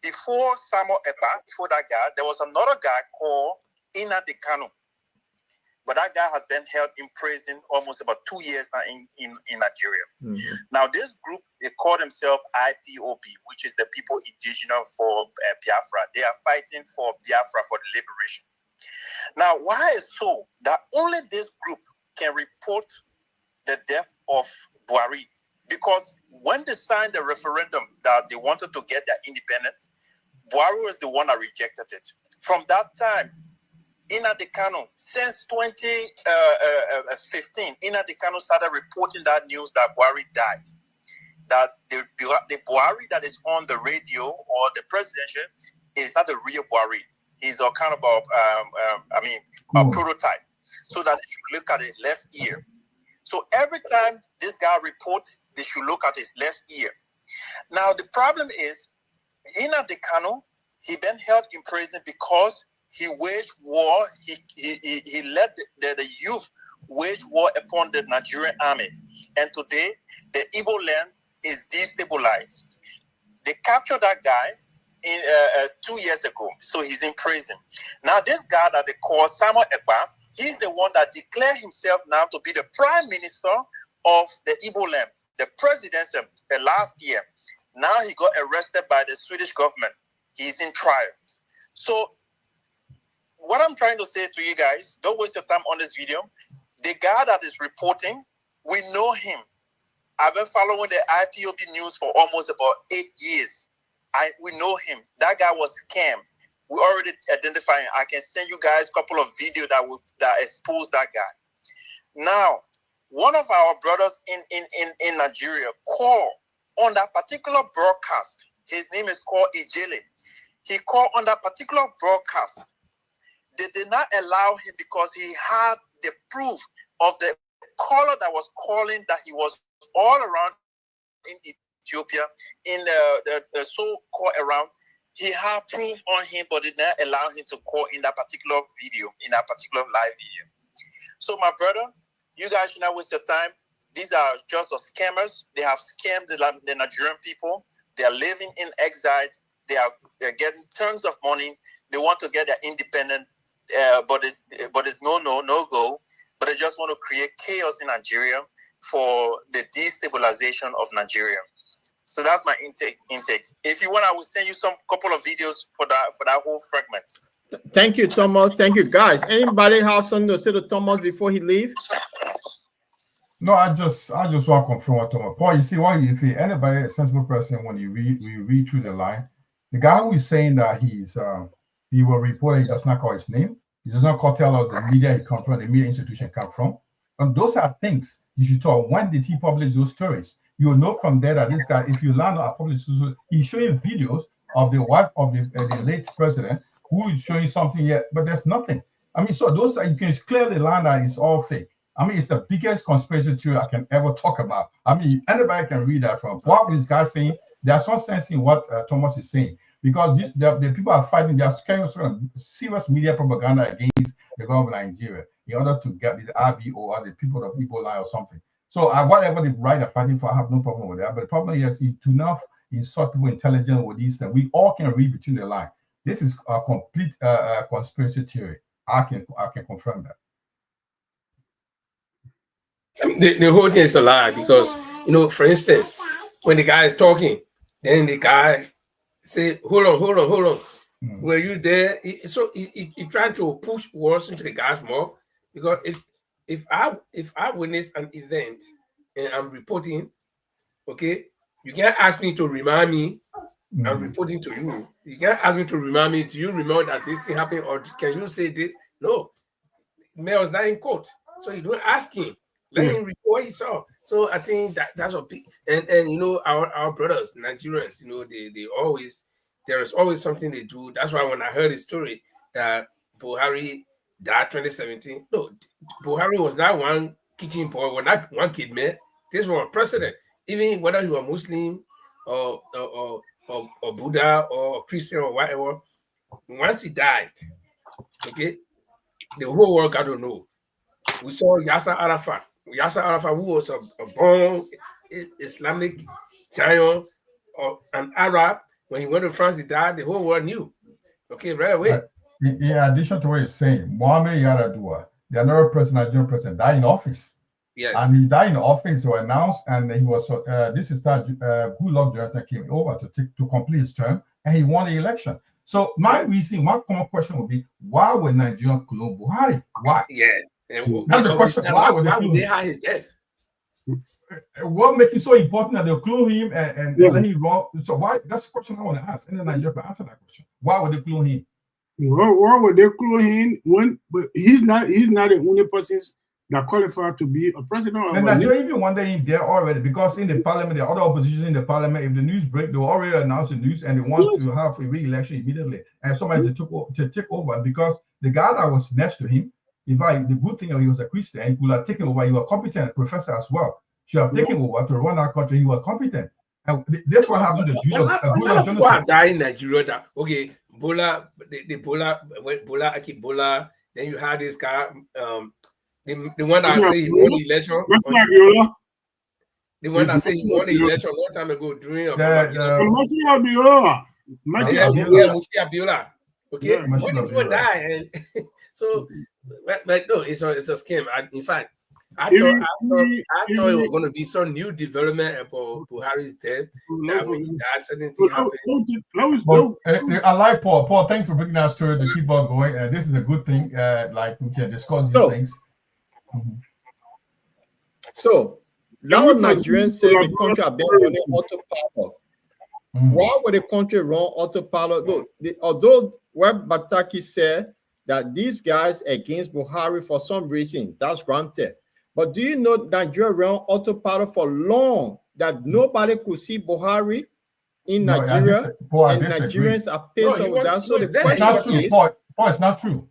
before Samuel Ekpa, before that guy, there was another guy called Ina Dekano. But that guy has been held in prison almost about 2 years now in Nigeria. Mm-hmm. Now, this group, they call themselves IPOB, which is the People Indigenous for Biafra. They are fighting for Biafra, for the liberation. Now, why is so that only this group can report the death of Buhari? Because when they signed the referendum that they wanted to get their independence, Buhari was the one that rejected it. From that time, Ina Dekano, since 2015, Ina Dekano started reporting that news that Buhari died. That the Buhari that is on the radio or the presidential is not the real Buhari. He's a kind of a prototype. So that they should look at his left ear. So every time this guy reports, they should look at his left ear. Now, the problem is, Ina Dekano, he been held in prison because he waged war. He led the youth waged war upon the Nigerian army. And today, the Igbo land is destabilized. They captured that guy in 2 years ago, so he's in prison. Now, this guy that they call Samuel Ekpa, he's the one that declared himself now to be the prime minister of the Igbo land, the presidency last year. Now he got arrested by the Swedish government. He's in trial. So what I'm trying to say to you guys, don't waste your time on this video. The guy that is reporting, we know him. I've been following the IPOB news for almost about 8 years. We know him. That guy was scammed. We already identified him. I can send you guys a couple of videos that expose that guy. Now, one of our brothers in Nigeria called on that particular broadcast. His name is called Ijele. He called on that particular broadcast. They did not allow him because he had the proof of the caller that was calling that he was all around in Ethiopia, in the so-called around. He had proof on him, but did not allow him to call in that particular video, in that particular live video. So, my brother, you guys should not waste your time. These are just scammers. They have scammed the Nigerian people. They are living in exile. They're getting tons of money. They want to get their independence, but it's no go. But they just want to create chaos in Nigeria for the destabilization of Nigeria. So that's my intake. If you want, I will send you some couple of videos for that whole fragment. Thank you, Thomas. Thank you, guys. Anybody have something to say to Thomas before he leaves? No, I just want to confirm what Thomas. Paul, you see, if anybody, a sensible person, when you read through the line, the guy who is saying that he will report, he does not call his name. He does not tell us the media he comes from, the media institution come from. And those are things you should talk. When did he publish those stories? You will know from there that this guy, if you learn a published, he's showing videos of the wife of the late president who is showing something yet, but there's nothing. I mean, so those you can clearly learn that it's all fake. I mean, it's the biggest conspiracy theory I can ever talk about. I mean, anybody can read that from. What this guy saying, there's some sense in what Thomas is saying, because the people are fighting, they are carrying serious media propaganda against the government of Nigeria in order to get the RBO or the people of people lie or something. So whatever the right are fighting for, I have no problem with that. But the problem is, you do not insult people intelligent with these things. We all can read between the lines. This is a complete conspiracy theory. I can confirm that. The whole thing is a lie because, for instance, when the guy is talking, then the guy say, hold on. Were you there? So he trying to push words into the guy's mouth, because if I witness an event and I'm reporting, okay, you can't ask me to remind me. I'm reporting to you. You can't ask me to remind me. Do you remember that this thing happened, or can you say this? No, Mayor was not in court, so you don't ask him. Let him report what he saw. So I think that's what and our brothers, Nigerians, they always, there is always something they do. That's why when I heard the story that Buhari died 2017, no, Buhari was not one kitchen boy, was not one kid man. This was a president. Even whether you were Muslim or Buddha or Christian or whatever, once he died, okay, the whole world got to know. We saw Yasser Arafat, who was a born Islamic giant or an Arab. When he went to France, he died. The whole world knew. Okay, right away. In addition to what you're saying, Mohamed Yaradua, the another Nigerian president, died in office. Yes. And he died in office, so announced, and he was this is that Goodluck Jonathan came over to complete his term, and he won the election. So my common question would be, why would Nigeria clone Buhari? Why? Yeah. That's the question. Why would they hide his death? What makes it so important that they'll clone him and let him run? So why? That's the question I want to ask. And then Nigeria can answer that question. Why would they clone him? Why would they clone him but he's not the only person that qualified to be a president? And Nigeria even one day in there already, because in the parliament, the other opposition in the parliament, if the news break, they will already announce the news and they want to have a re-election immediately. And somebody to take over, because the guy that was next to him, the good thing, he was a Christian, he could have taken over. He was competent, professor as well. Should have taken over to run our country. He was competent. And this what happened to Goodluck Jonathan. People died in Nigeria. That okay, Bola. Then you had this guy, The one that say he won the election. The one that say he won the election a long time ago during Mushi Abiola. Okay, Yeah, when the people die, and so but no, it's a scam. In fact, I thought it was going to be some new development about Buhari's death. That when he died, certain thing happened. But, I like Paul. Paul, thanks for bringing that story to keep on going. This is a good thing. Like we can discuss these things. So now Nigerians say the country have been running autopilot. Why would the country run autopilot? Look, although Web Bataki said that these guys against Buhari for some reason, that's granted. But do you know Nigeria ran autopilot for long, that nobody could see Buhari in Nigeria? And Nigerians are pissed off with that. So the question is, Paul, it's not true.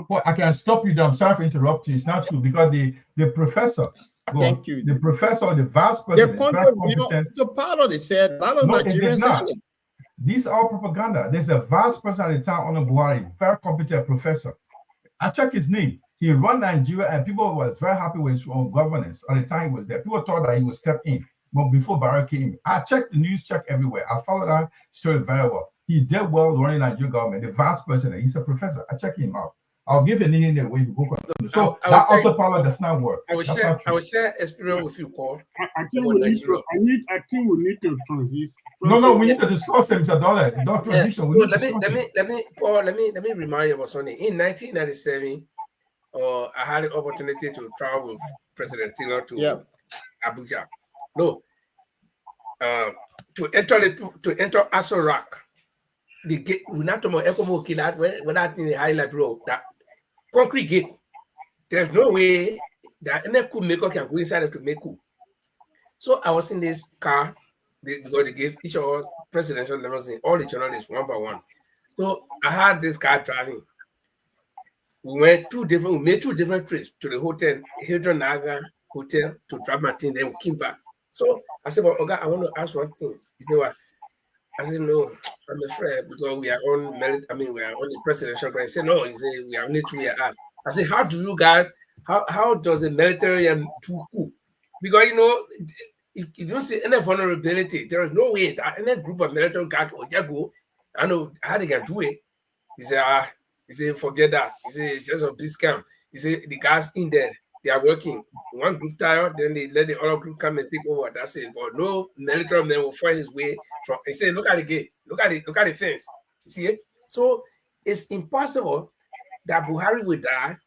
Paul, I can stop you there. I'm sorry for interrupting. It's not true because the professor. Thank you. The professor, the vice president, autopilot, they said. A lot of Nigerians said it. These are propaganda. There's a vice president at the time on Buhari, very competent professor. I checked his name. He run Nigeria, and people were very happy with his own governance at the time he was there. People thought that he would step in, but before Buhari came, I checked the news, check everywhere. I followed that story very well. He did well running Nigerian government. The vice president, he's a professor. I checked him out. I'll give you a name that way to go. So that autopilot does not work. I will share experience with you, Paul. I think we need to transition. No, we need to discuss it, Mr. Dollar. Don't transition. Let me remind you about something. In 1997, I had the opportunity to travel with President Taylor to Abuja. No, to enter Aso Rock. The gate, we not talking about Ecomo Kilat when that in the highlight road, that concrete gate. There's no way that any cool maker can go inside to make cool. So I was in this car because they gave each of us presidential limousine, all the journalists one by one. So I had this car driving. We made two different trips to the hotel, Hilton Naga Hotel, to drop my thing, then we came back. So I said, well, okay, I want to ask one thing. He said, what? I said, no, I'm afraid because we are on the presidential grant. He said, no, he said, we are only 2 years asked. I said, how do you guys, how does the military do coup? Because, you don't see any vulnerability. There is no way that any group of military guys or go, I know how they can do it. He said, forget that. He said, it's just a big scam. He said, the guys in there, they are working. One group tired, then they let the other group come and take over. That's it. But no military man will find his way from. He said, look at the gate, look at the fence. You see it? So it's impossible that Buhari will die,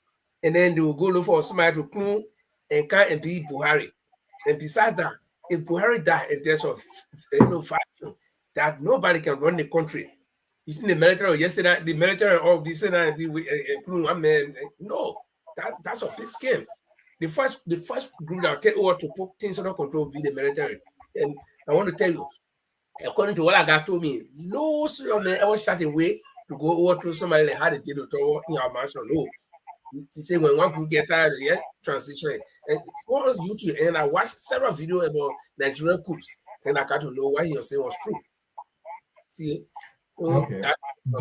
and then they will go look for somebody to come and come and be Buhari. And besides that, if Buhari dies, if there's a faction that nobody can run the country. You see the military yesterday, the military of this and that, including one man. No, that's a big scam. The first group that will take over to put things under control will be the military. And I want to tell you, according to what I got told me, no serious man ever sat away to go over to somebody that had a deal to in our mansion. No. He said when one group get tired, they transition. And what was YouTube? And I watched several videos about Nigerian coups. Then I got to know what he was saying was true. See? Okay.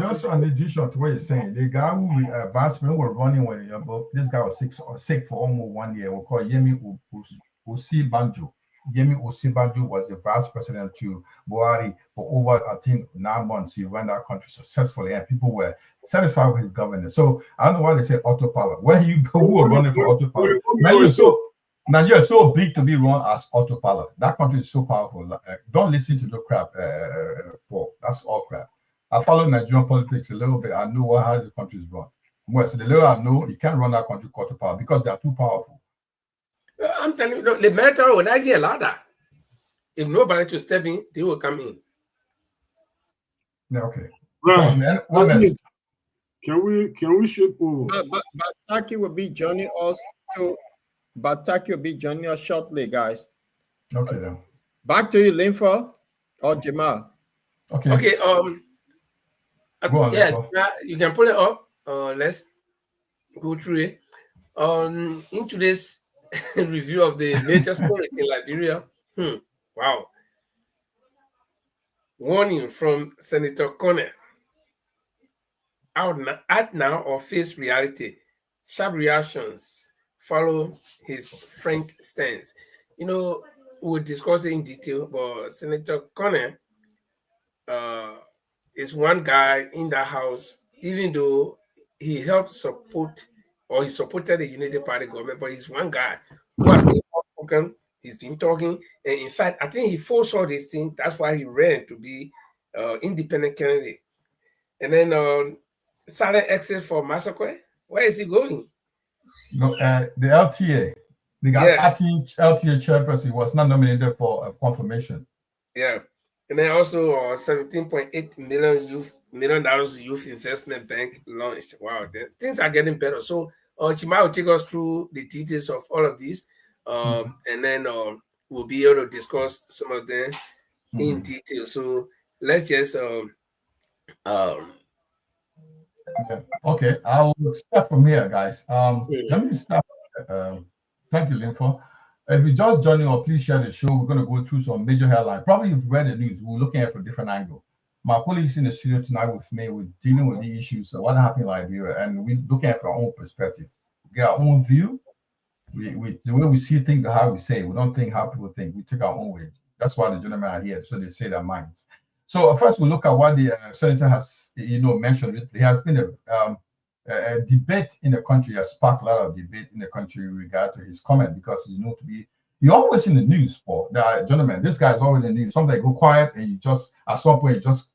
Just in addition to what you're saying, the guy who advancement were running when this guy was sick for almost 1 year. We call Yemi Osibanjo. Yemi Osibanjo was the vice president to Buhari for over, I think, 9 months. He ran that country successfully, and people were satisfied with his governance. So I don't know why they say autopilot. Who were running for autopilot? Nigeria is so big to be run as autopilot. That country is so powerful. Don't listen to the crap, Paul. That's all crap. I follow Nigerian politics a little bit. I know how the country is run. Well, so the little I know, you can't run that country autopilot because they are too powerful. I'm telling you, the military will not get ladder. If nobody to step in, they will come in. Yeah, okay. Right. Can we shift over? Bataki will be joining us to. Bataki will be joining us shortly, guys. Okay, then. Back to you, Linfa or Jamal. Okay. Go on, you can pull it up. Let's go through it. In today's review of the major stories in Liberia. Wow. Warning from Senator Connell. Out now or face reality. Sharp reactions follow his frank stance. You know, we'll discuss it in detail, but Senator Connor is one guy in the House, even though he helped support or he supported the Unity Party government, but he's one guy who has been outspoken, he's been talking, and in fact, I think he foresaw this thing. That's why he ran to be independent candidate. And then silent exit for Massacre. Where is he going? No, the LTA, the LTA chairperson was not nominated for confirmation. Yeah. And then also $17.8 million youth investment bank launched. Wow, things are getting better. So Chima will take us through the details of all of these. And then we'll be able to discuss some of them in detail. So let's just Okay, I'll start from here, guys. Let me start. Thank you, Linfo. If you just joining or please share the show. We're going to go through some major headlines. Probably you've read the news. We're looking at it from a different angle. My colleagues in the studio tonight with me, we're dealing with the issues. So what happened in Liberia, and we're looking at it from our own perspective. We get our own view. We the way we see things, how we say it. We don't think how people think. We take our own way. That's why the gentlemen are here, so they say their minds. So first, we look at what the senator has, mentioned. There has been a debate in the country, has sparked a lot of debate in the country in regard to his comment, because he's known to be, you're always in the news, Paul. Gentlemen, this guy is always in the news. Sometimes go quiet and you just, at some point, just,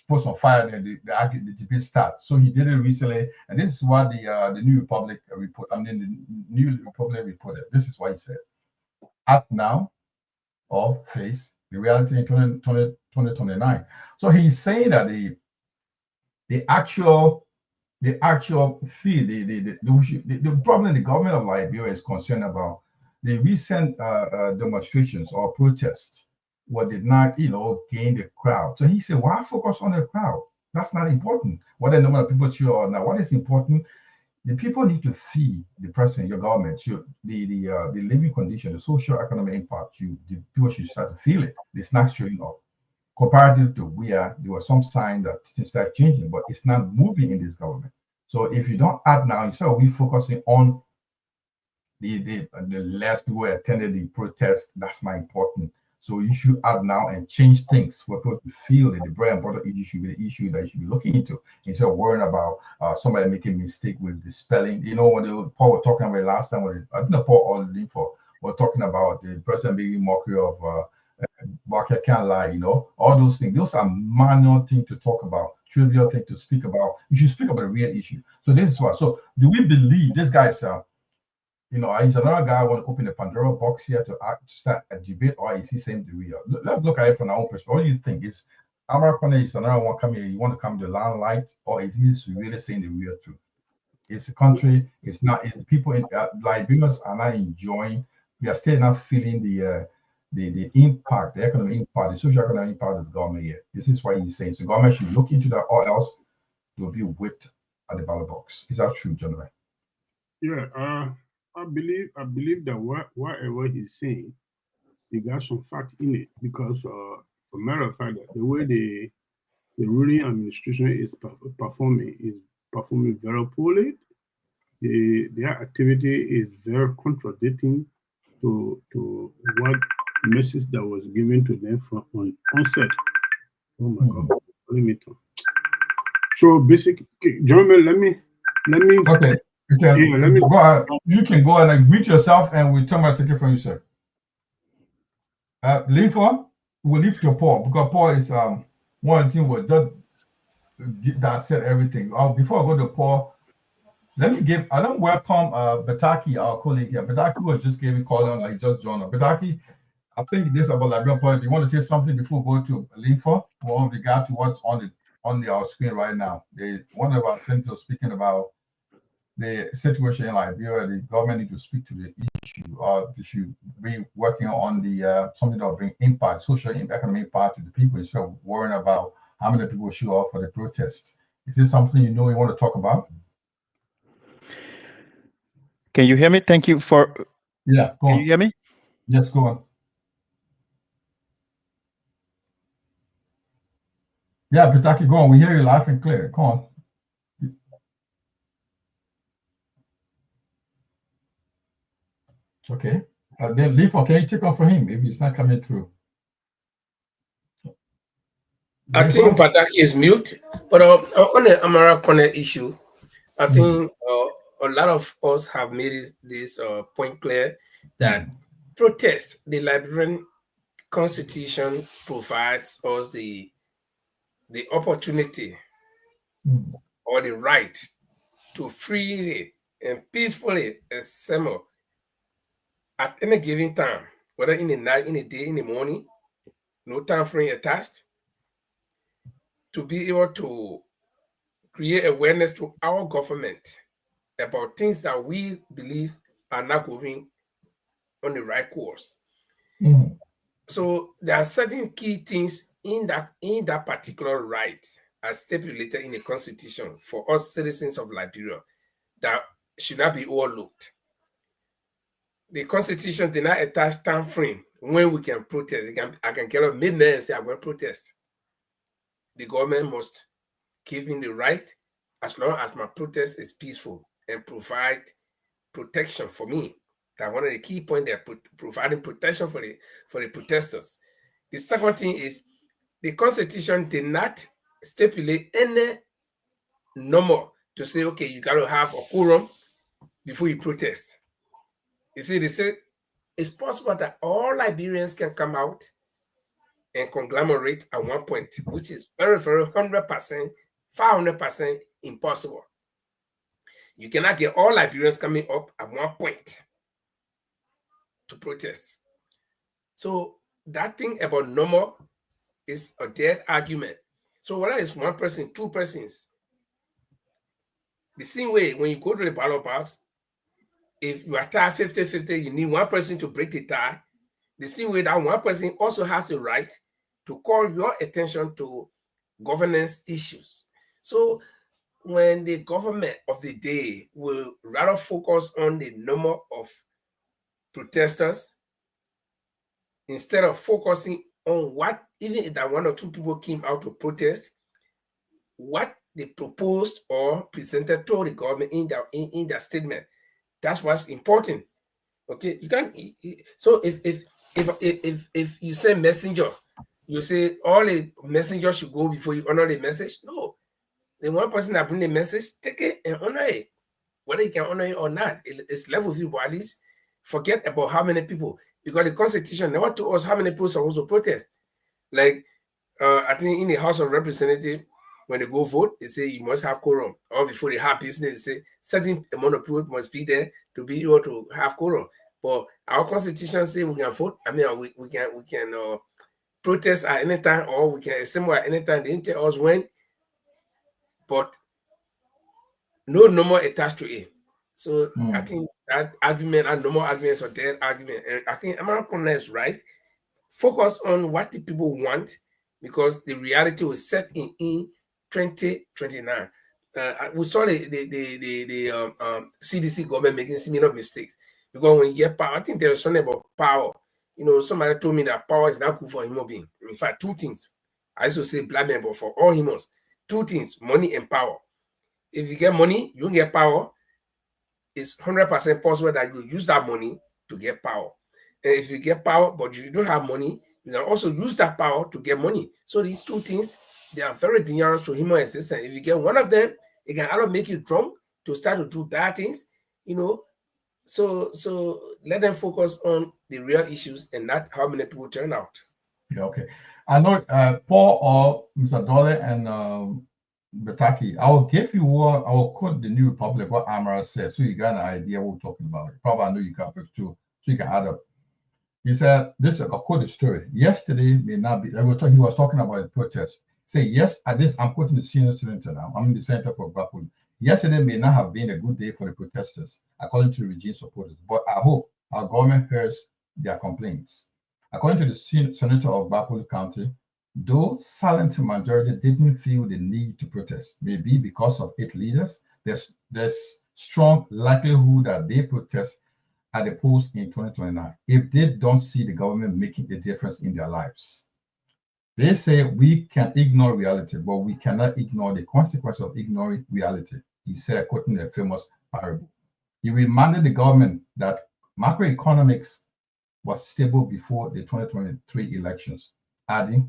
post on fire and the debate starts. So he did it recently, and this is what the New Republic report, the New Republic reported. This is what he said. Act now or face the reality in 2029. So he's saying that the actual fee, the problem the government of Liberia is concerned about, the recent demonstrations or protests, what did not, gain the crowd. So he said, why focus on the crowd? That's not important. What the number of people cheer or not. What is important? The people need to feel the person, your government, the living condition, the social economic impact. The people should start to feel it. It's not showing up. Comparative to where there was some sign that things start changing, but it's not moving in this government. So if you don't act now, instead of we focusing on the less people who attended the protest, that's not important. So you should act now and change things for people to feel that the bread and butter issue should be the issue that you should be looking into, instead of worrying about somebody making a mistake with the spelling. When Paul was talking about last time, I think Paul or Linfo were talking about the president being mockery of Barker can't lie, all those things. Those are minor things to talk about, trivial things to speak about. You should speak about the real issue. So this is what. So do we believe this guy is he's another guy want to open the Pandora box here to start a debate, or is he saying the real? Let's look at it from our own perspective. What do you think? Is Amara Kone is another one coming here? You want to come to the limelight, or is he really saying the real truth? It's the country. It's not. It's the people in Liberians are not enjoying. They are still not feeling the impact, the economic impact, the social economic impact of the government here. This is why he's saying so. Government should look into that, or else they'll be whipped at the ballot box. Is that true, gentlemen? Yeah, I believe that whatever he's saying, he got some fact in it, because for a matter of fact, the way the ruling administration is performing very poorly. Their activity is very contradicting to what message that was given to them from onset. Oh my God, let me talk. So basically, gentlemen, let me. Okay. Yeah, let me go ahead. You can go and mute yourself, and we'll take it from you, sir. We'll leave to Paul, because Paul is one thing that said everything. Before I go to Paul, I don't welcome Bataki, our colleague here. Bataki was just giving call on, like just joined us. Bataki, I think this about Liberian politics. You want to say something before we go to Linfo? Well, with regard to what's on our screen right now. One of our senators speaking about the situation in Liberia. The government need to speak to the issue, or they should be working on the something that will bring impact, social and economic impact to the people, instead of worrying about how many people show up for the protest. Is this something you want to talk about? Can you hear me? Thank you for. Yeah, go on. Can you hear me? Yes, go on. Yeah, Bataki, go on. We hear you loud and clear. Go on. Okay. Then Leaf, can you take off for him if he's not coming through? I think Pataki is mute, but on the Amara Corner issue, I think a lot of us have made this point clear that protest, the Liberian Constitution provides us the opportunity or the right to freely and peacefully assemble at any given time, whether in the night, in the day, in the morning, no time frame attached, to be able to create awareness to our government about things that we believe are not going on the right course. So there are certain key things in that particular right as stipulated in the Constitution for us citizens of Liberia that should not be overlooked. The Constitution did not attach time frame when we can protest. I can get up midnight and say I'm going to protest. The government must give me the right as long as my protest is peaceful and provide protection for me. That's one of the key points there, providing protection for the protesters. The second thing is the Constitution did not stipulate any number to say, okay, you got to have a quorum before you protest. You see, they say it's possible that all Liberians can come out and conglomerate at one point, which is very, very 100%, 500% impossible. You cannot get all Liberians coming up at one point to protest. So that thing about number is a dead argument. So whether it's one person, two persons, the same way when you go to the ballot box, if you are tied 50-50, you need one person to break the tie. The same way that one person also has the right to call your attention to governance issues. So when the government of the day will rather focus on the number of protesters instead of focusing on what, even if that one or two people came out to protest, what they proposed or presented to the government in their statement. That's what's important. Okay, you can't. So if you say messenger, you say all the messengers should go before you honor the message. No, the one person that bring the message, take it and honor it. Whether you can honor it or not, it's left with you. But at least forget about how many people, because the Constitution never told us how many people are supposed to protest. Like I think in the House of Representatives, when they go vote, they say you must have quorum. Or before they have business, they say certain amount of people must be there to be able to have quorum. But our Constitution says we can vote. I mean, we can protest at any time, or we can assemble at any time. They didn't tell us when, but no number attached to it. So I think that argument and no more arguments are dead argument. And I think American is right. Focus on what the people want, because the reality was set in 2029. We saw the CDC government making similar mistakes, because when you get power, I think there was something about power. You know, somebody told me that power is not good for a human being. In fact, two things. I used to say black men, but for all humans, two things: money and power. If you get money, you get power. It's 100% possible that you use that money to get power. And if you get power, but you don't have money, you can also use that power to get money. So these two things, they are very dangerous to human existence. If you get one of them, it can either make you drunk to start to do bad things, you know. So let them focus on the real issues and not how many people turn out. Yeah, okay. I know Paul or Mr. Dole and Bataki, I'll give you what I'll quote the New Republic, what Amara said, so you got an idea what we're talking about. Probably I know you got it too, so you can add up. He said, this, I'll quote the story. Yesterday may not be, he was talking about the protest. Say, yes, at this, I'm quoting the senior senator now. I'm in the center for Bakul. Yesterday may not have been a good day for the protesters, according to the regime supporters, but I hope our government hears their complaints. According to the senator of Bakul County, though silent majority didn't feel the need to protest, maybe because of its leaders, there's strong likelihood that they protest at the polls in 2029 if they don't see the government making a difference in their lives. They say we can ignore reality, but we cannot ignore the consequence of ignoring reality, he said, quoting a famous parable. He reminded the government that Macroeconomics was stable before the 2023 elections, adding,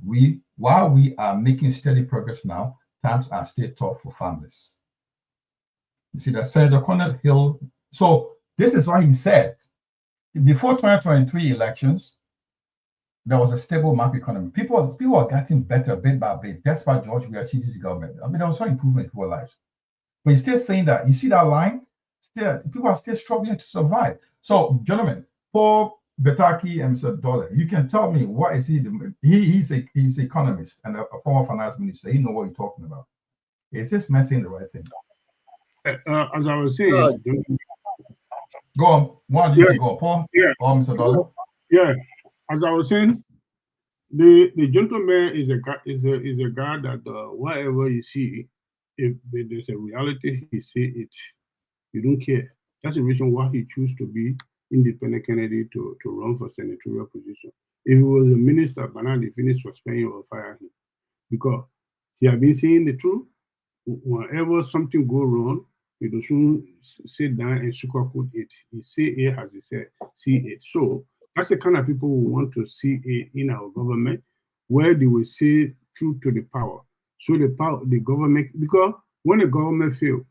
while we are making steady progress now, times are still tough for families. You see that Senator Cornell Hill. So this is why he said, before 2023 elections, there was a stable macroeconomy. People are getting better bit by bit. That's why George Weah's government. I mean, there was some improvement in people's lives. But he's still saying that, you see that line? Still, people are still struggling to survive. So, gentlemen, Paul Betaki and Mr. Dollar, you can tell me what is he? He's an economist and a former finance minister. He knows what he's talking about. Is this man saying the right thing? As I was saying, go on. One, you can go, Paul. Yeah. Or Mr. Dollar. Yeah. As I was saying, the gentleman is a guy that whatever you see, if there's a reality, he say it. You don't care. That's the reason why he chose to be independent candidate to run for senatorial position. If he was a minister, by now they finish suspending or fire him, because he has been saying the truth. Whenever something go wrong, he doesn't sit down and sugarcoat it. He say it as he said, see it. So that's the kind of people who want to see it in our government, where they will say truth to the power. So the government, because when the government fails,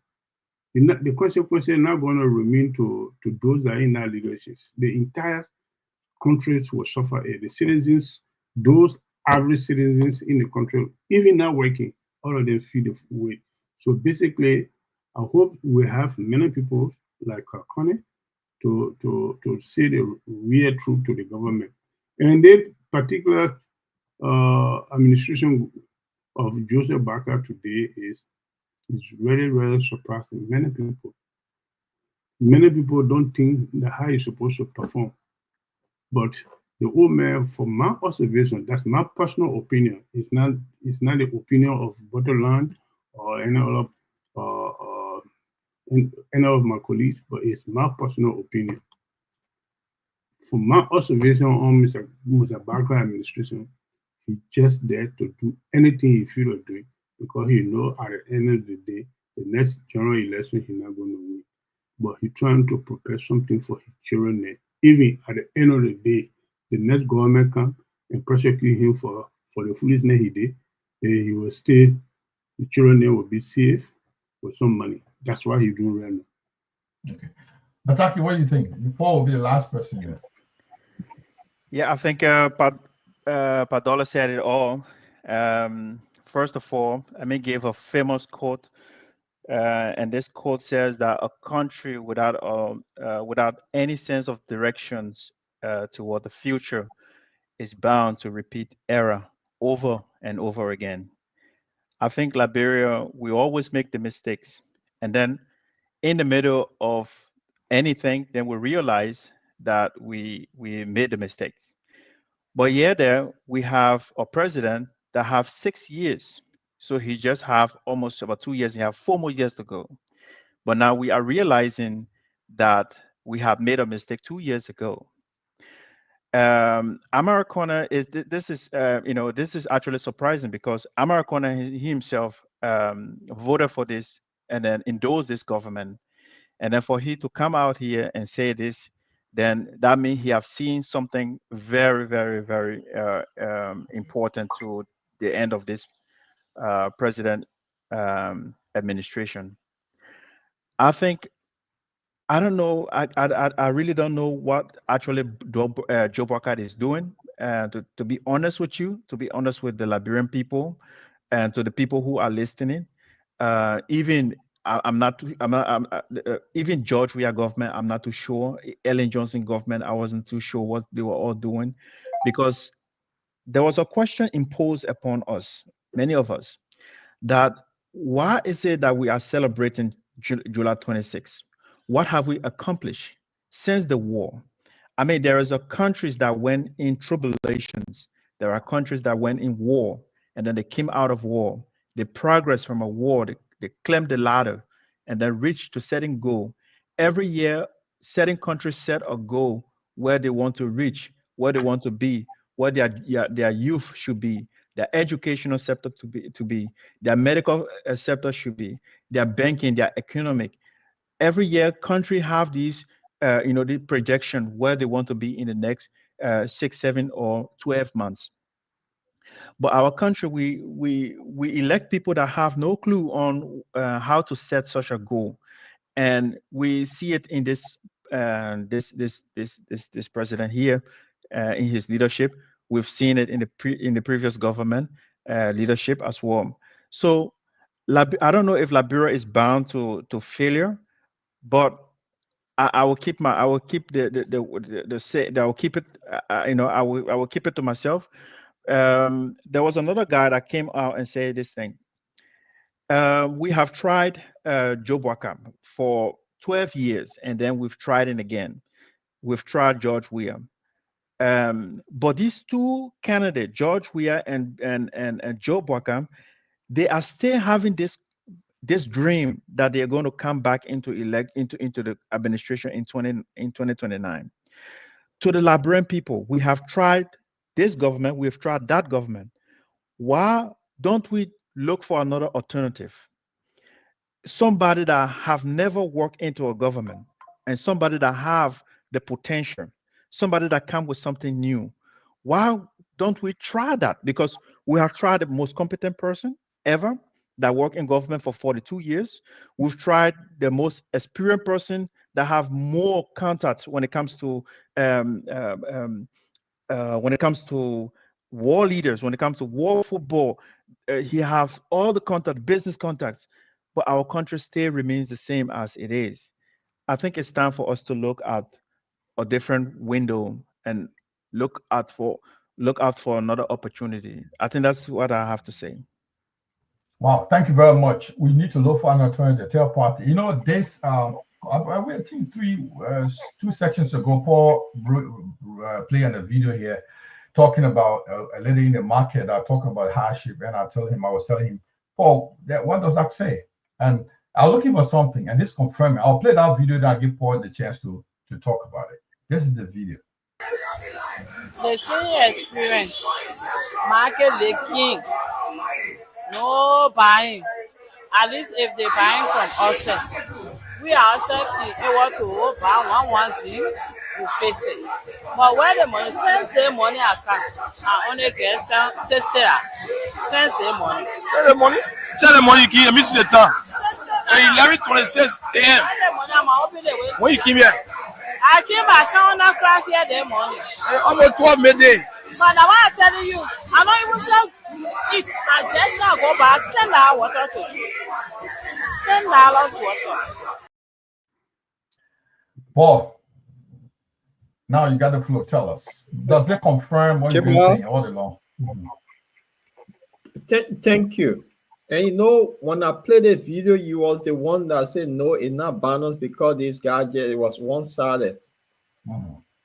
the consequences are not going to remain to those that are in that leadership. The entire countries will suffer it. The citizens, those average citizens in the country, even not working, all of them feel the weight. So basically, I hope we have many people like Connie to say the real truth to the government. And the particular administration of Joseph Barker today is very, very surprising. Many people don't think that how he's supposed to perform. But the old man, from my observation, that's my personal opinion. It's not the opinion of Butterland or any of my colleagues, but it's my personal opinion. From my observation on Mr. Barker administration, he's just there to do anything he feels like doing, because he knows at the end of the day, the next general election he's not going to win. But he's trying to prepare something for his children there. Even at the end of the day, the next government come and prosecute him for the foolishness he did, and he will stay, the children there will be safe with some money. That's why he's doing right now. Okay. Bataki, what do you think? Paul will be the last person here. Yeah, I think Padola said it all. First of all, I may give a famous quote, and this quote says that a country without any sense of directions toward the future is bound to repeat error over and over again. I think Liberia, we always make the mistakes, and then in the middle of anything, then we realize that we made the mistakes. But yeah, there we have a president that have 6 years. So he just have almost about 2 years. He have 4 more years to go. But now we are realizing that we have made a mistake 2 years ago. Amaracona is this is this is actually surprising, because Amaracona himself voted for this and then endorsed this government, and then for he to come out here and say this, then that means he have seen something very, very, very important to the end of this president administration. I think I don't know. I really don't know what actually Joe Burkhardt is doing. To be honest with you, to be honest with the Liberian people, and to the people who are listening, even I'm not. Even George Weah government, I'm not too sure. Ellen Johnson government, I wasn't too sure what they were all doing, because there was a question imposed upon us, many of us, that why is it that we are celebrating July 26th? What have we accomplished since the war? I mean, there is a countries that went in tribulations. There are countries that went in war, and then they came out of war. They progressed from a war. They climbed the ladder, and then reached to setting goal. Every year, setting countries set a goal where they want to reach, where they want to be, where their youth should be, their educational sector to be, their medical sector should be, their banking, their economic. Every year, country have these the projection where they want to be in the next 6, 7, or 12 months. But our country, we elect people that have no clue on how to set such a goal, and we see it in this president here, in his leadership. We've seen it in the previous government leadership as well. So I don't know if Liberia is bound to failure, but I will keep I will keep it. I will keep it to myself. There was another guy that came out and said this thing. We have tried Joe Walker for 12 years, and then we've tried it again. We've tried George Weah. But these two candidates, George Weah and Joe Walker, they are still having this dream that they are going to come back into the administration in 2029. To the Liberian people, we have tried this government, we've tried that government. Why don't we look for another alternative? Somebody that have never worked into a government, and somebody that have the potential, somebody that come with something new. Why don't we try that? Because we have tried the most competent person ever that worked in government for 42 years. We've tried the most experienced person that have more contacts when it comes to war leaders, when it comes to war football. He has all the contact, business contacts, but our country still remains the same as it is. I think it's time for us to look at a different window and look out for another opportunity. I think that's what I have to say. Wow, thank you very much. We need to look for an alternative third party. This I think 2 sections ago, Paul playing a video here talking about a lady in the market that talking about hardship, and I was telling him, Paul, what does that say? And I was looking for something, and this confirmed me. I'll play that video that give Paul the chance to talk about it. This is the video. The same experience, market leaking, no buying. At least if they buying from us, we are also able to buy one thing, we face it. But when the money, since the money account, I only get 60. Since the money. Send the money, you miss the time. 11:26 a.m. When you came here? I came by 7 o'clock here the morning. Almost 12 midday. But I want to tell you, I'm not even saying it. I just now go back $10 water to drink. $10 water. Paul, now you got the floor. Tell us. Does it confirm what you've been saying all along? Thank you. And when I played the video, you was the one that said no, it's not balanced because this guy just was one-sided.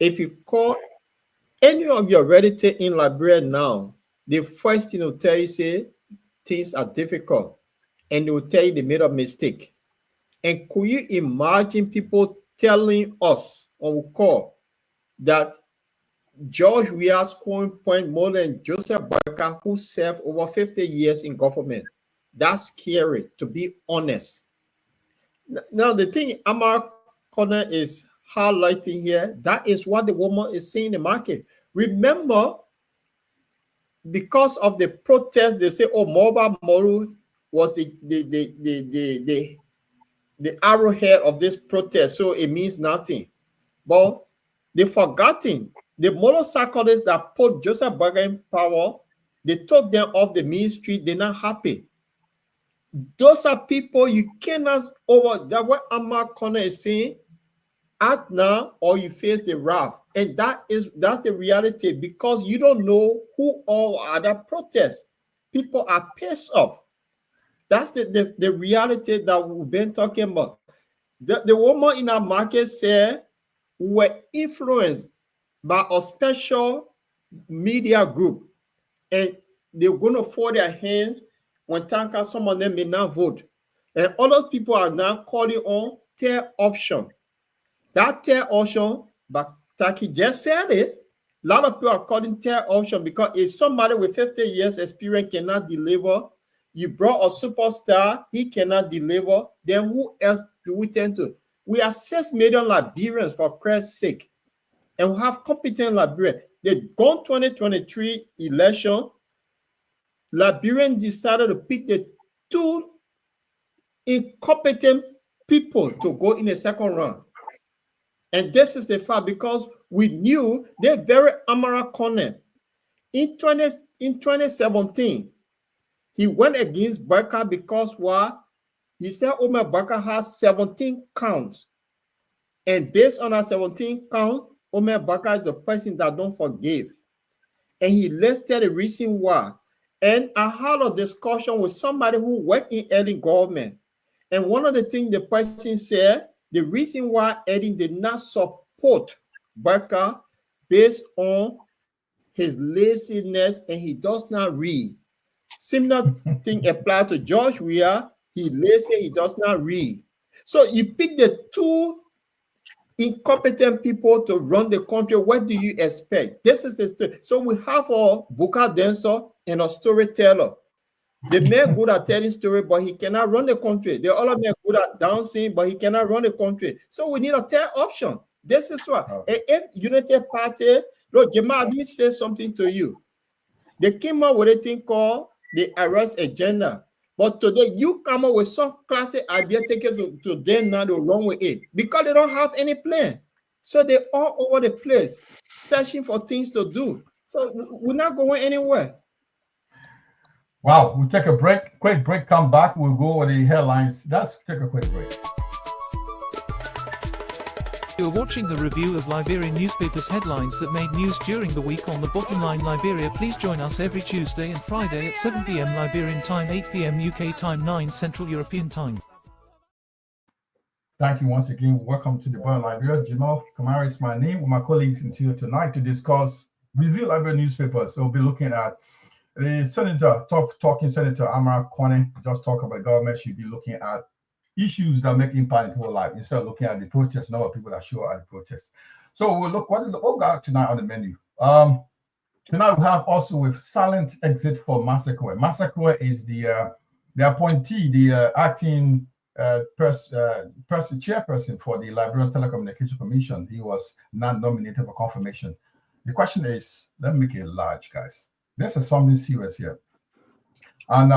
If you call any of your relatives in Liberia now, the first thing will tell you, say, things are difficult. And they will tell you they made a mistake. And could you imagine people telling us on call that George Weah scoring point more than Joseph Boyka, who served over 50 years in government? That's scary, to be honest. Now, the thing Amar Connor is highlighting here, that is what the woman is saying in the market. Remember, because of the protest, they say, Mobile Moru was the arrowhead of this protest, so it means nothing. But they've forgotten the motorcyclists that put Joseph Boyka in power, they took them off the main street, they're not happy. Those are people you cannot that what Amar Connor is saying, act now or you face the wrath. And that's the reality, because you don't know who all are the protests. People are pissed off. That's the reality that we've been talking about. The woman in our market said we were influenced by a special media group, and they're going to fold their hands when some of them may not vote. And all those people are now calling on third option. That third option, but Taki just said it, a lot of people are calling third option because if somebody with 50 years experience cannot deliver, you brought a superstar, he cannot deliver, then who else do we tend to? We are 6 million Liberians, for Christ's sake, and we have competent Liberians. The gone 2023 election, Liberians decided to pick the 2 incompetent people to go in the second round. And this is the fact, because we knew they're very Amara Kone. In 2017, he went against Barker because why? He said Omar Barker has 17 counts. And based on that 17 count, Omar Barker is the person that don't forgive. And he listed the reason why. And I had a discussion with somebody who worked in early government. And one of the things the person said, the reason why Eddie did not support Barker based on his laziness and he does not read. Similar thing applies to George Weah. He lazy, he does not read. So you pick the 2 incompetent people to run the country. What do you expect? This is the story. So we have a Buka dancer and a storyteller. The man good at telling story, but he cannot run the country. The other man good at dancing, but he cannot run the country. So we need a third option. This is what. If United Party, look, Jamal, let me say something to you. They came up with a thing called the arrest agenda. But today, you come up with some classic idea, take it to them now to run with it. Because they don't have any plan. So they're all over the place, searching for things to do. So we're not going anywhere. Wow, we'll take a break, quick break, come back, we'll go over the headlines. Let's take a quick break. You're watching the review of Liberian newspapers' headlines that made news during the week on the Bottom Line Liberia. Please join us every Tuesday and Friday at 7 p.m. Liberian time, 8 p.m. UK time, 9 Central European time. Thank you once again. Welcome to the Bottom Line Liberia. Jamal Kamara is my name, with my colleagues until tonight to discuss review Liberian newspapers. So we'll be looking at the Senator, talking Senator Amara Kone, just talk about government should be looking at issues that make impact in people's life instead of looking at the protests, not people that show at the protests. So we'll look what got tonight on the menu. Tonight we have also with silent exit for Massacre. Massacre is the appointee, the acting chairperson for the Liberian Telecommunication Commission. He was not nominated for confirmation. The question is, let me make it large, guys. This is something serious here. And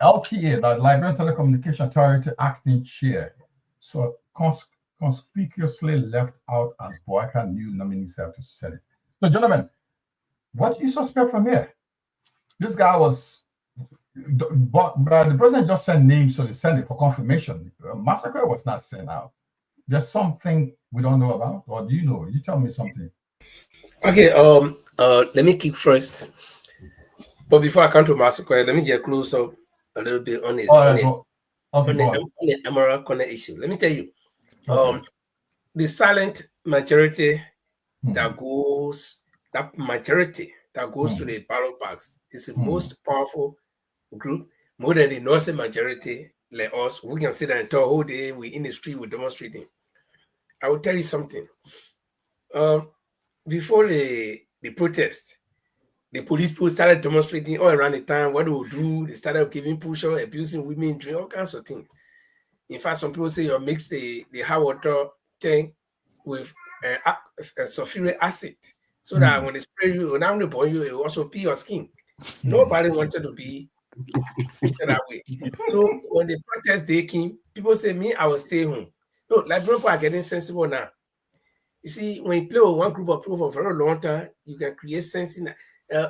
LTA, the Liberian Telecommunication Authority acting chair, so conspicuously left out as Boyka new nominees have to Senate. So, gentlemen, what do you suspect from here? This guy was, but the president just sent names to the Senate for confirmation. Massacre was not sent out. There's something we don't know about, or do you know? You tell me something. Okay, let me kick first. But before I come to Massacre, let me get close up a little bit on the Amara Kone issue. Let me tell you, the silent majority that goes to the ballot box is the most powerful group, more than the Northern majority, like us. We can sit there and talk all day, we in the street, we're demonstrating. I will tell you something. Before the protest, the police people started demonstrating all around the town what they would do. They started giving push-up, abusing women, doing all kinds of things. In fact, some people say you mix the hot water tank with sulfuric acid so that when they spray you, when they burn you, it will also peel your skin. Nobody wanted to be treated that way. So when the protest day came, people say, me, I will stay home. No, like people are getting sensible now. You see, when you play with one group of people for a very long time, you can create sense in that.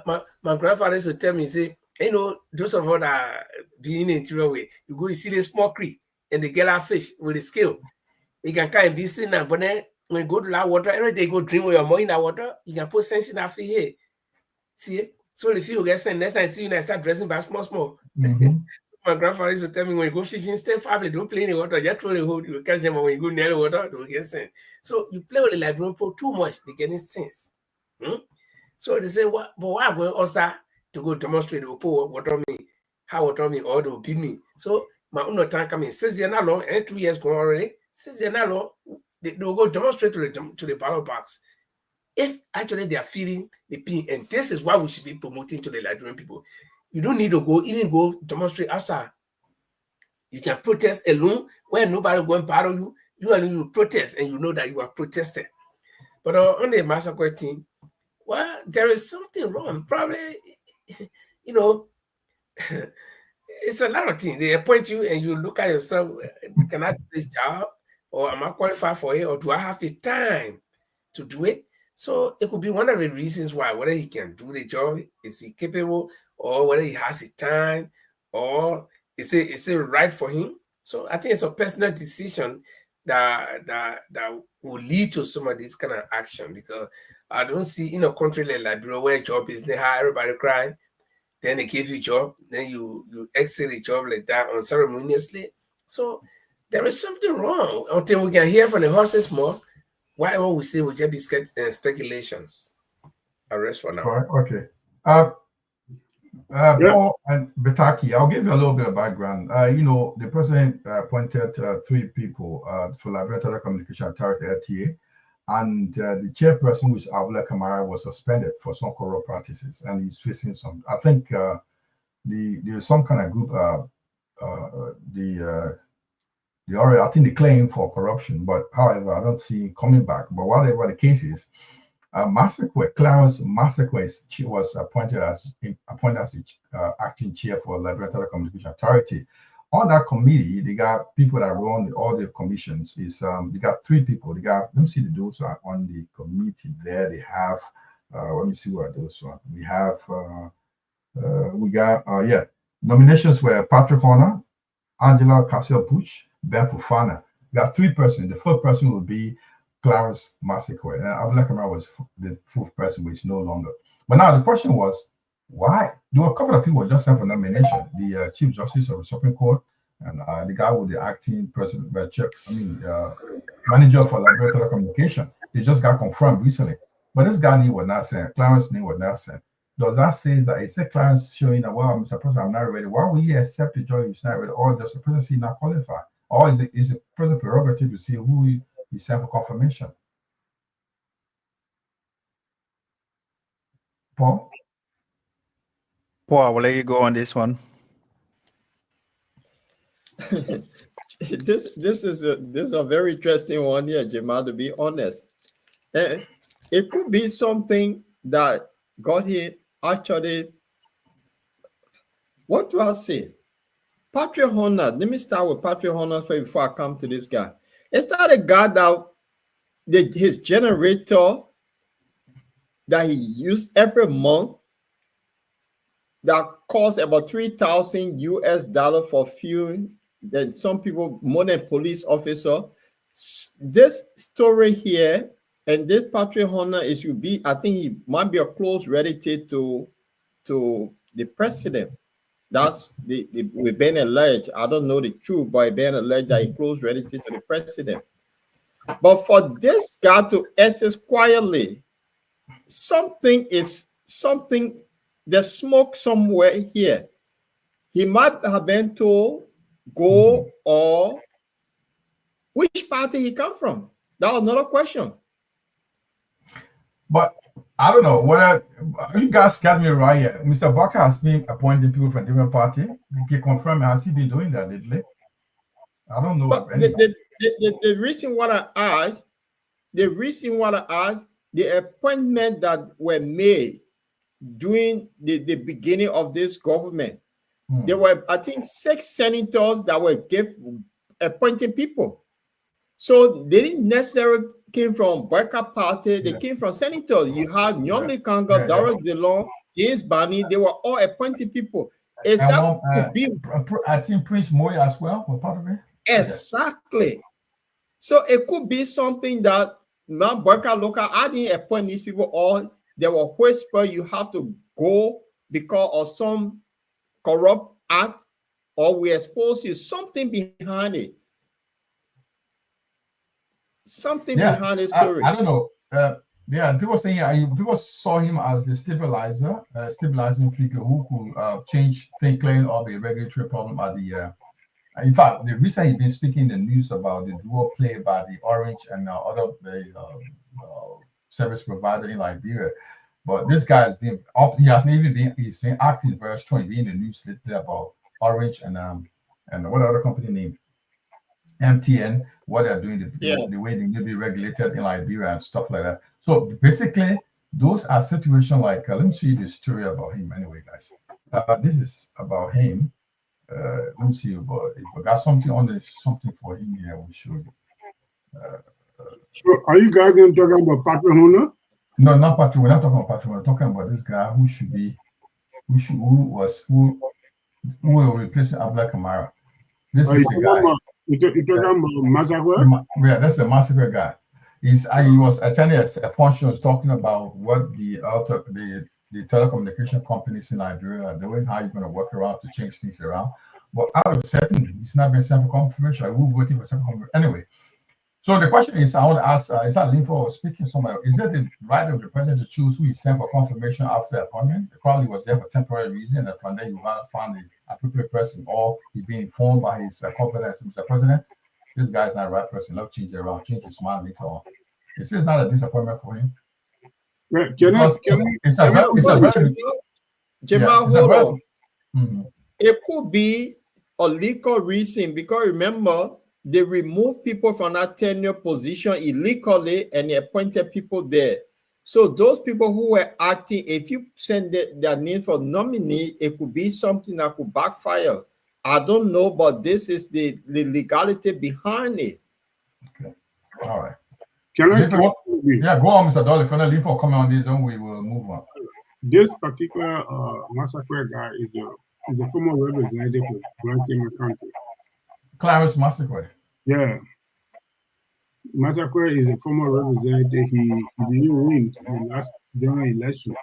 My grandfather used to tell me, say, you know, those of us that be in the interior way, you go, you see the small creek and they get our fish with the scale. You can kind of be sitting there, but then when you go to that water, every day you go drink with your money in that water, you can put sense in that fish here. See, so the fish will get sense. Next time I see you, I start dressing back small. My grandfather used to tell me, when you go fishing, stay family, don't play in the water, just throw the hold, you catch them, when you go near the water, they will get sense. So you play with the Liberian for too much, they get sense. So they say, what? But why go also to go demonstrate the water me, how water me, or they will beat me. So my own time coming 6 years not long, and 2 years gone already. 6 years not long, they will go demonstrate to the ballot box. If actually they are feeling the pain, and this is what we should be promoting to the Liberian people. You don't need to go demonstrate outside. You can protest alone where nobody going to battle you. You protest, and you know that you are protested. But on the massacre thing, well, there is something wrong. Probably, you know, it's a lot of things. They appoint you, and you look at yourself. Can I do this job, or am I qualified for it, or do I have the time to do it? So it could be one of the reasons why, whether he can do the job, is he capable, or whether he has the time, or is it right for him? So I think it's a personal decision that will lead to some of this kind of action, because I don't see in a country like Liberia where job is high, everybody crying, then they give you a job, then you exit a job like that unceremoniously. So there is something wrong. Until we can hear from the horse's mouth, whatever we say will just be speculations. I'll rest for now. All right, okay. Paul and Betaki, I'll give you a little bit of background. The president appointed 3 people for Liberian Telecommunication Authority, LTA, and the chairperson, which Abula Kamara, was suspended for some corrupt practices, and he's facing some. I think there's some kind of group, I think they claim for corruption, but however, I don't see it coming back. But whatever the case is, Clarence Massacre was appointed as the acting chair for Liberian Telecommunication Authority. On that committee, they got people that run all the commissions. They got 3 people. Let me see those who are on the committee there. They have, let me see what those are. We have, nominations were Patrick Horner, Angela Cassio-Bush, Ben Fufana. We got 3 persons. The 4th person will be Clarence Massacre. And Abdullah Kamara was the 4th person, which no longer. But now the question was, why? There were a couple of people just sent for nomination. The Chief Justice of the Supreme Court and the guy with the acting president, manager for Liberian Telecommunication. They just got confirmed recently. But this guy name was not sent. Clarence's name was not sent. Does that say that it said Clarence showing that, well, Mr. President, I'm not ready? Why will he accept the job if he's not ready? Or does the presidency not qualify? Or is it president prerogative to see who he sent for confirmation? Paul, I will let you go on this one. This is a very interesting one here, Jamal, to be honest. And it could be something that got him actually. What do I say? Patrick Horner. Let me start with Patrick Horner before I come to this guy. It's not a guy that his generator that he used every month that costs about $3,000 for fuel. Then some people more than police officer. This story here and this Patrick Horner is will be. I think he might be a close relative to the president. That's we've been alleged. I don't know the truth, but it's been alleged that he close relative to the president. But for this guy to access quietly, there's smoke somewhere here. He might have been told go or which party he come from. That was another question. But I don't know whether you guys got me right here. Mr. Barker has been appointing people from different party. You can confirm, has he been doing that lately? I don't know. But the reason what I asked, the appointment that were made during the beginning of this government, there were, I think, 6 senators that were appointing people. So they didn't necessarily came from Barker party. They came from senators. You had Nyomli Kanga, Doris DeLong, James Barney. They were all appointed people. Is that could be? I think Prince Moya as well was part of it. Exactly. So it could be something that now Barker local. I didn't appoint these people. Or there were whisper you have to go because of some corrupt act, or we expose you something behind it. Something behind the story. I don't know. People saying people saw him as the stabilizing figure who could change clearing up a regulatory problem at the. In fact, the reason he's been speaking in the news about the dual play by the Orange and other service provider in Liberia, but this guy has been up. He's been acting very strong, being in the news lately about Orange and what other company name? MTN, what they're doing, the way they may be regulated in Liberia and stuff like that. So basically, those are situations like, let me see the story about him anyway, guys. This is about him. Let me see if I got something on this, something for him here. We'll show you. So, are you guys going to talk about Patrick Huna? No, not Patrick. We're not talking about Patrick. We're talking about this guy who will replace Abdullah Kamara. This is the guy. You're talking about Massacre? Yeah, that's the Massacre guy. He was attending a function talking about what the telecommunication companies in Nigeria are doing, how you're going to work around to change things around. But out of certainty, he's not been sent for confirmation. I will be waiting for some confirmation. Anyway, so the question is, I want to ask, is that Linfo speaking somewhere? Is it the right of the president to choose who he sent for confirmation after the appointment? He probably was there for temporary reason, and from there you found the appropriate person, or he being informed by his confidence, Mr. President, this guy's not the right person. Let's change it around, change his mind later on. This is not a disappointment for him. Right. Jamal, hold on. It could be a legal reason, because remember, they removed people from that tenure position illegally and they appointed people there. So those people who were acting, if you send their name for nominee, it could be something that could backfire. I don't know, but this is the legality behind it. Okay. All right. Yeah, go on, Mr. Dolly. If you're leave for comment on this, then we will move on. This particular Massacre guy is a former representative of Grand Cayman County. Clarence Massacre. Yeah. Massacre is a former representative. He didn't win the last general election.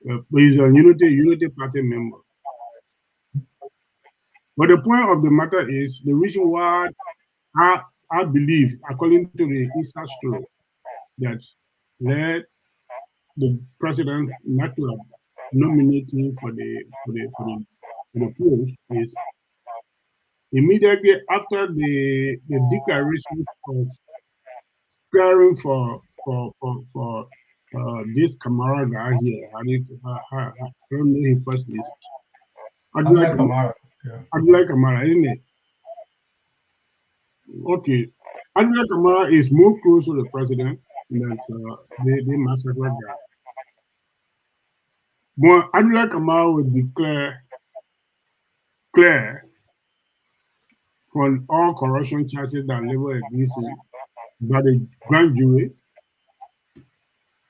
But he's a Unity Party member. But the point of the matter is, the reason why I believe, according to the Easter story, that led the president not to nominate him for the post is immediately after the declaration of caring for this Kamara guy here. I don't know his first name. Abdullah Kamara, isn't it? Okay. Abdullah Kamara is more close to the president than the Massacre guy. But Abdullah Kamara will declare clear from all corruption charges that level against him by the grand jury.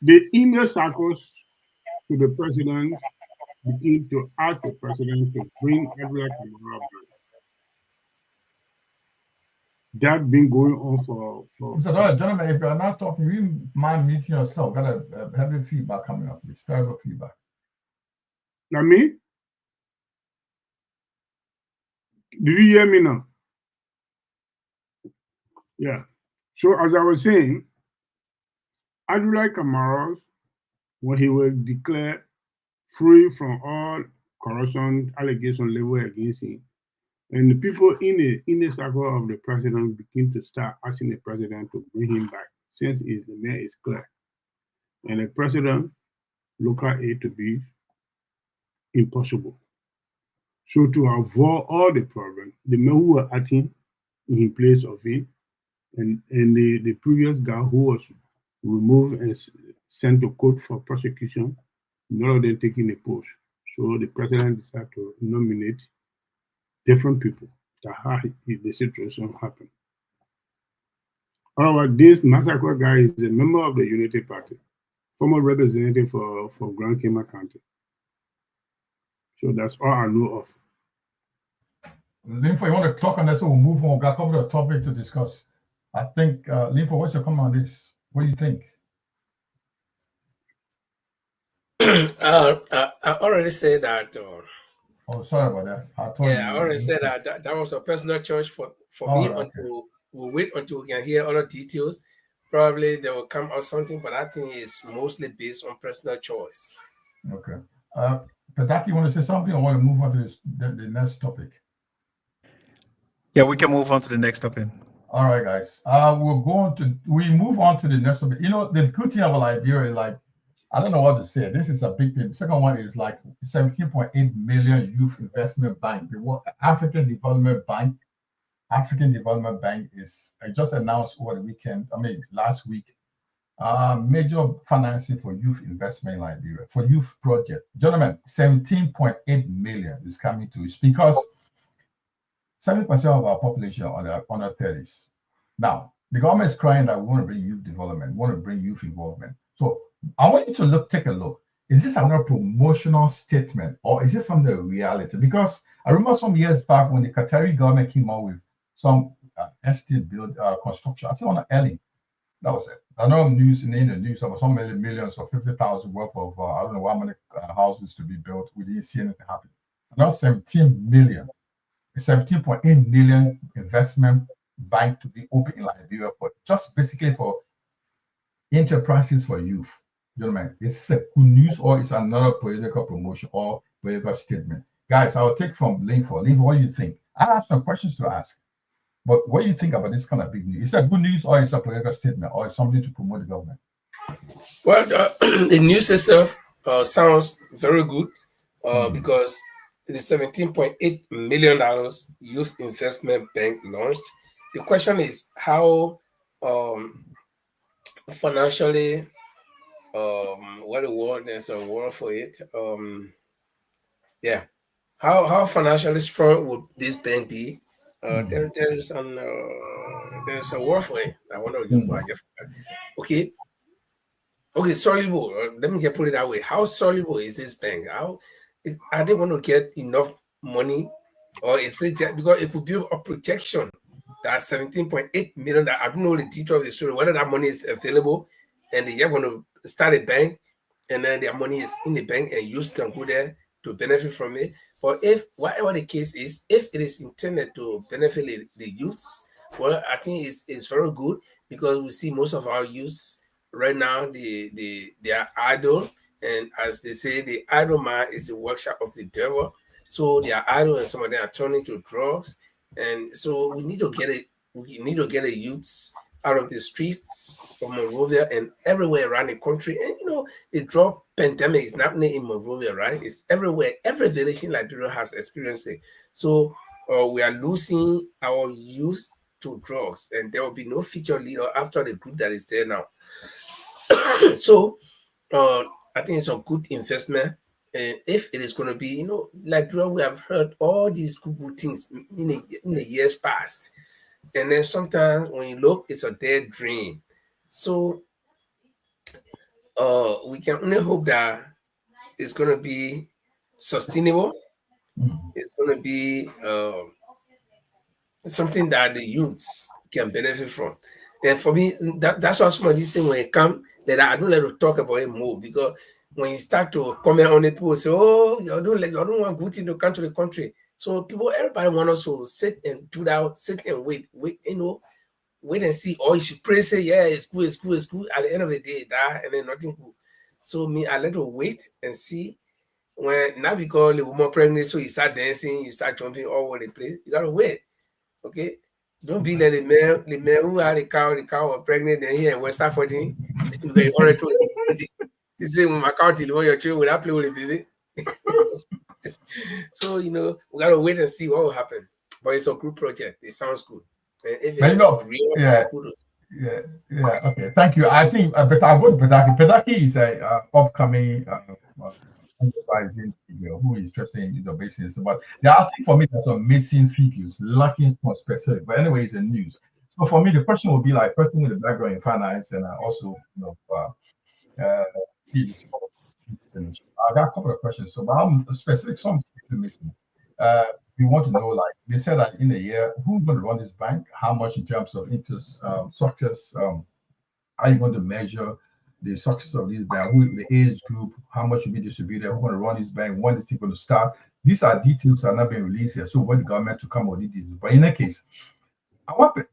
The inner circles to the president begin to ask the president to bring Abdullah Kamara back. That's been going on for Mr. Dollar, gentlemen, if you're not talking, you mind muting yourself. Got a heavy feedback coming up. It's terrible feedback. Now me? Do you hear me now? Yeah. So as I was saying, Abdullah Kamara, when he was declared free from all corruption allegation level against him, and the people in the circle of the president begin to start asking the president to bring him back, since the mayor is clear. And the president look at it to be impossible. So to avoid all the problems, the men who were acting in place of him, and the previous guy who was removed and sent to court for prosecution, none of them taking a post. So the president decided to nominate different people that how the situation happened. However, this Massacre guy is a member of the Unity Party, former representative for Grand Cayman County. So that's all I know of. Linfo, you want to talk on that, so we'll move on. We've got a couple of topics to discuss. I think, Linfo, what's your comment on this? What do you think? I already said that. Oh, sorry about that. I already said that was a personal choice for me until we wait until we can hear other details. Probably there will come out something, but I think it's mostly based on personal choice. Okay. Pataki, you want to say something, or want to move on to the next topic? Yeah, we can move on to the next topic. All right, guys. We move on to the next topic. You know, the good thing about Liberia is, like, I don't know what to say. This is a big thing. The second one is like 17.8 million youth investment bank, the African Development Bank, African Development Bank is just announced over the weekend, last week, major financing for youth investment in Liberia, for youth project. Gentlemen, 17.8 million is coming to us because 70% of our population are under 30s. Now, the government is crying that we want to bring youth development, we want to bring youth involvement. So I want you to take a look. Is this another promotional statement or is this something reality? Because I remember some years back when the Qatari government came out with some estate build construction, I think on Ellie. That was it. I know news in the news about some millions or 50,000 worth of I don't know how many houses to be built. We didn't see anything happen. Now 17 million, 17.8 million investment bank to be open in Liberia for just basically for enterprises for youth. Gentlemen, is it good news or is another political promotion or political statement? Guys, I'll take from Linford. Linford, what do you think? I have some questions to ask. But what do you think about this kind of big news? Is that good news or is it a political statement or is something to promote the government? Well, the news itself sounds very good because the $17.8 million youth investment bank launched. The question is how financially, what a word, there's a word for it. How financially strong would this bank be? There's a word for it. I wonder if okay, soluble. Let me put it that way. How soluble is this bank? Are they going to get enough money, or is it just because it could be a protection? That 17.8 million. That I don't know the detail of the story. Whether that money is available, and they're going to start a bank, and then their money is in the bank, and youth can go there to benefit from it. But if whatever the case is, if it is intended to benefit the youths, well, I think it's very good because we see most of our youths right now they are idle, and as they say, the idle man is the workshop of the devil. So they are idle, and some of them are turning to drugs, and so we need to get it. We need to get the youths out of the streets of Monrovia and everywhere around the country. And the drug pandemic is not only in Monrovia, right? It's everywhere. Every village in Liberia has experienced it. So we are losing our youth to drugs, and there will be no future leader after the group that is there now. So I think it's a good investment. And if it is going to be, Liberia, we have heard all these good things in the years past. And then sometimes when you look, it's a dead dream. So we can only hope that it's going to be sustainable. It's going to be something that the youths can benefit from. And for me, that's why some of these things when it come, that I don't like to talk about it more, because when you start to comment on it, people say, "Oh, you don't want good thing to come to the country." So everybody want us to sit and do that, sit and wait, wait and see. Or you should pray, say, "Yeah, it's good, it's good, it's good." At the end of the day, that and then nothing good. So I let to wait and see. When not because the woman pregnant, so you start dancing, you start jumping all over the place. You gotta wait, okay? Don't be like the man who had the cow was pregnant, and here in West Africa, they already told you say when my cow deliver your children, will I play with the baby? So we gotta wait and see what will happen. But it's a good project. It sounds good. And if it's real, kudos. Yeah. Okay. Thank you. I think, but I would Bedaki. Bedaki is a upcoming enterprising figure who is interested in the business. But there are things for me that are missing figures, lacking more specific. But anyway, it's in news. So for me, the question would be like person with a background in finance, and I also I got a couple of questions. So I'm specific, some missing. We want to know, like they said that in a year, who's going to run this bank? How much in terms of interest, success? Are you going to measure the success of this bank? Who the age group? How much will be distributed? Who's going to run this bank? When is it going to start? These are details that are not being released here. So when the government to come with these, but in that case, I want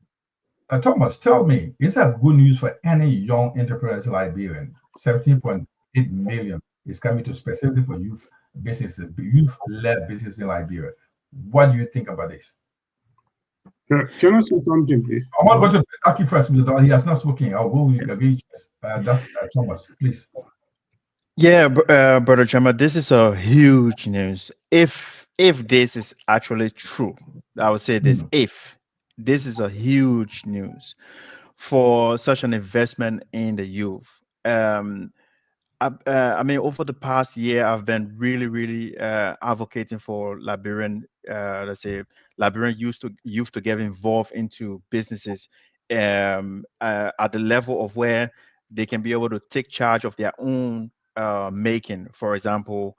Thomas, tell me, is that good news for any young entrepreneurs in Liberian? 17.8 million is coming to specifically for youth businesses, youth-led business in Liberia. What do you think about this? Can I say something, please? I'm not going to Aki first, Mr. Dollar. He has not spoken. I'll go with Gage. That's Thomas, please. Yeah, brother Chama, this is a huge news. If this is actually true, I would say this: if this is a huge news for such an investment in the youth. Um, I mean, over the past year, I've been really advocating for Liberian, let's say, Liberian youth to get involved into businesses at the level of where they can be able to take charge of their own making. For example,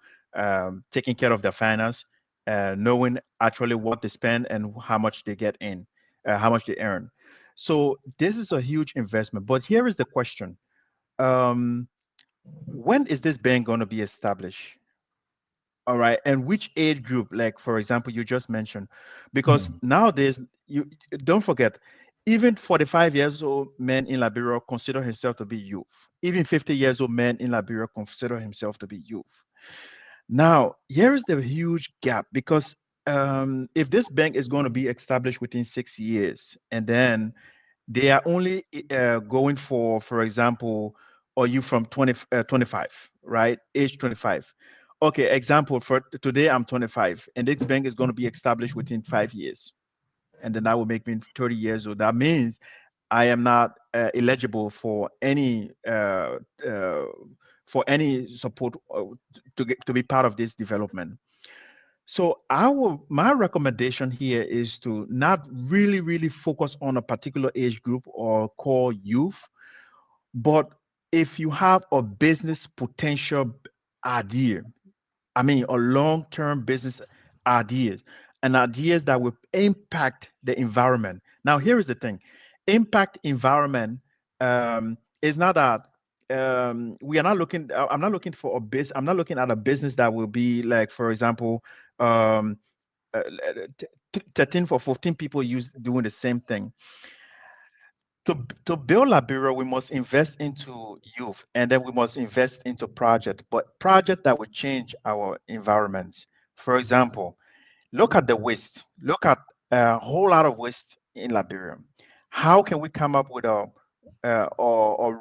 taking care of their finance, knowing actually what they spend and how much they get in, how much they earn. So this is a huge investment. But here is the question. Um, when is this bank going to be established? All right. And which age group, like for example, you just mentioned, because nowadays you don't forget, even 45 years old men in Liberia consider himself to be youth. Even 50 years old men in Liberia consider himself to be youth. Now, here is the huge gap because if this bank is going to be established within 6 years, and then they are only going for example, are you from 25, right? Age 25. Okay, example, for today I'm 25, and this bank is going to be established within 5 years. And then that will make me 30 years old. That means I am not eligible for any support to be part of this development. So my recommendation here is to not really focus on a particular age group or call youth, but if you have a business potential idea, I mean a long-term business ideas and ideas that will impact the environment. Now here is the thing. Impact environment is not that we are not looking I'm not looking for a business. I'm not looking at a business that will be like, for example, um, 13 or 14 people doing the same thing. To build Liberia, we must invest into youth, and then we must invest into project, but project that will change our environment. For example, look at the waste. Look at a whole lot of waste in Liberia. How can we come up with or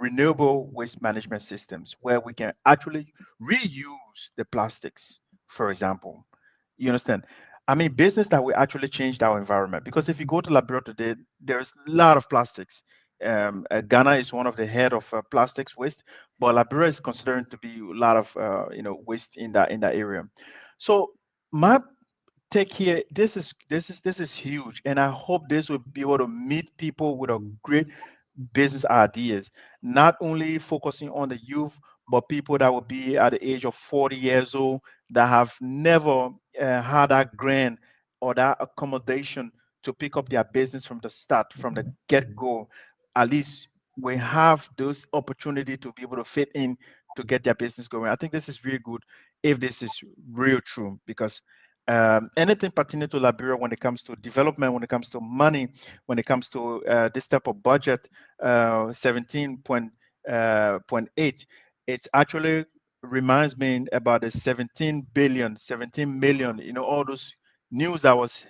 renewable waste management systems where we can actually reuse the plastics, for example? You understand? I mean, business that will actually change our environment. Because if you go to Liberia today, there's a lot of plastics. Ghana is one of the head of plastics waste, but Liberia is considering to be a lot of waste in that area. So my take here, this is huge, and I hope this will be able to meet people with a great business ideas, not only focusing on the youth, but people that will be at the age of 40 years old that have never had that grant or that accommodation to pick up their business from the start, from the get-go. At least we have those opportunity to be able to fit in to get their business going. I think this is really good if this is real true, because anything pertaining to Liberia when it comes to development, when it comes to money, when it comes to this type of budget, 17.8, it actually reminds me about the 17 billion, 17 million, all those news that was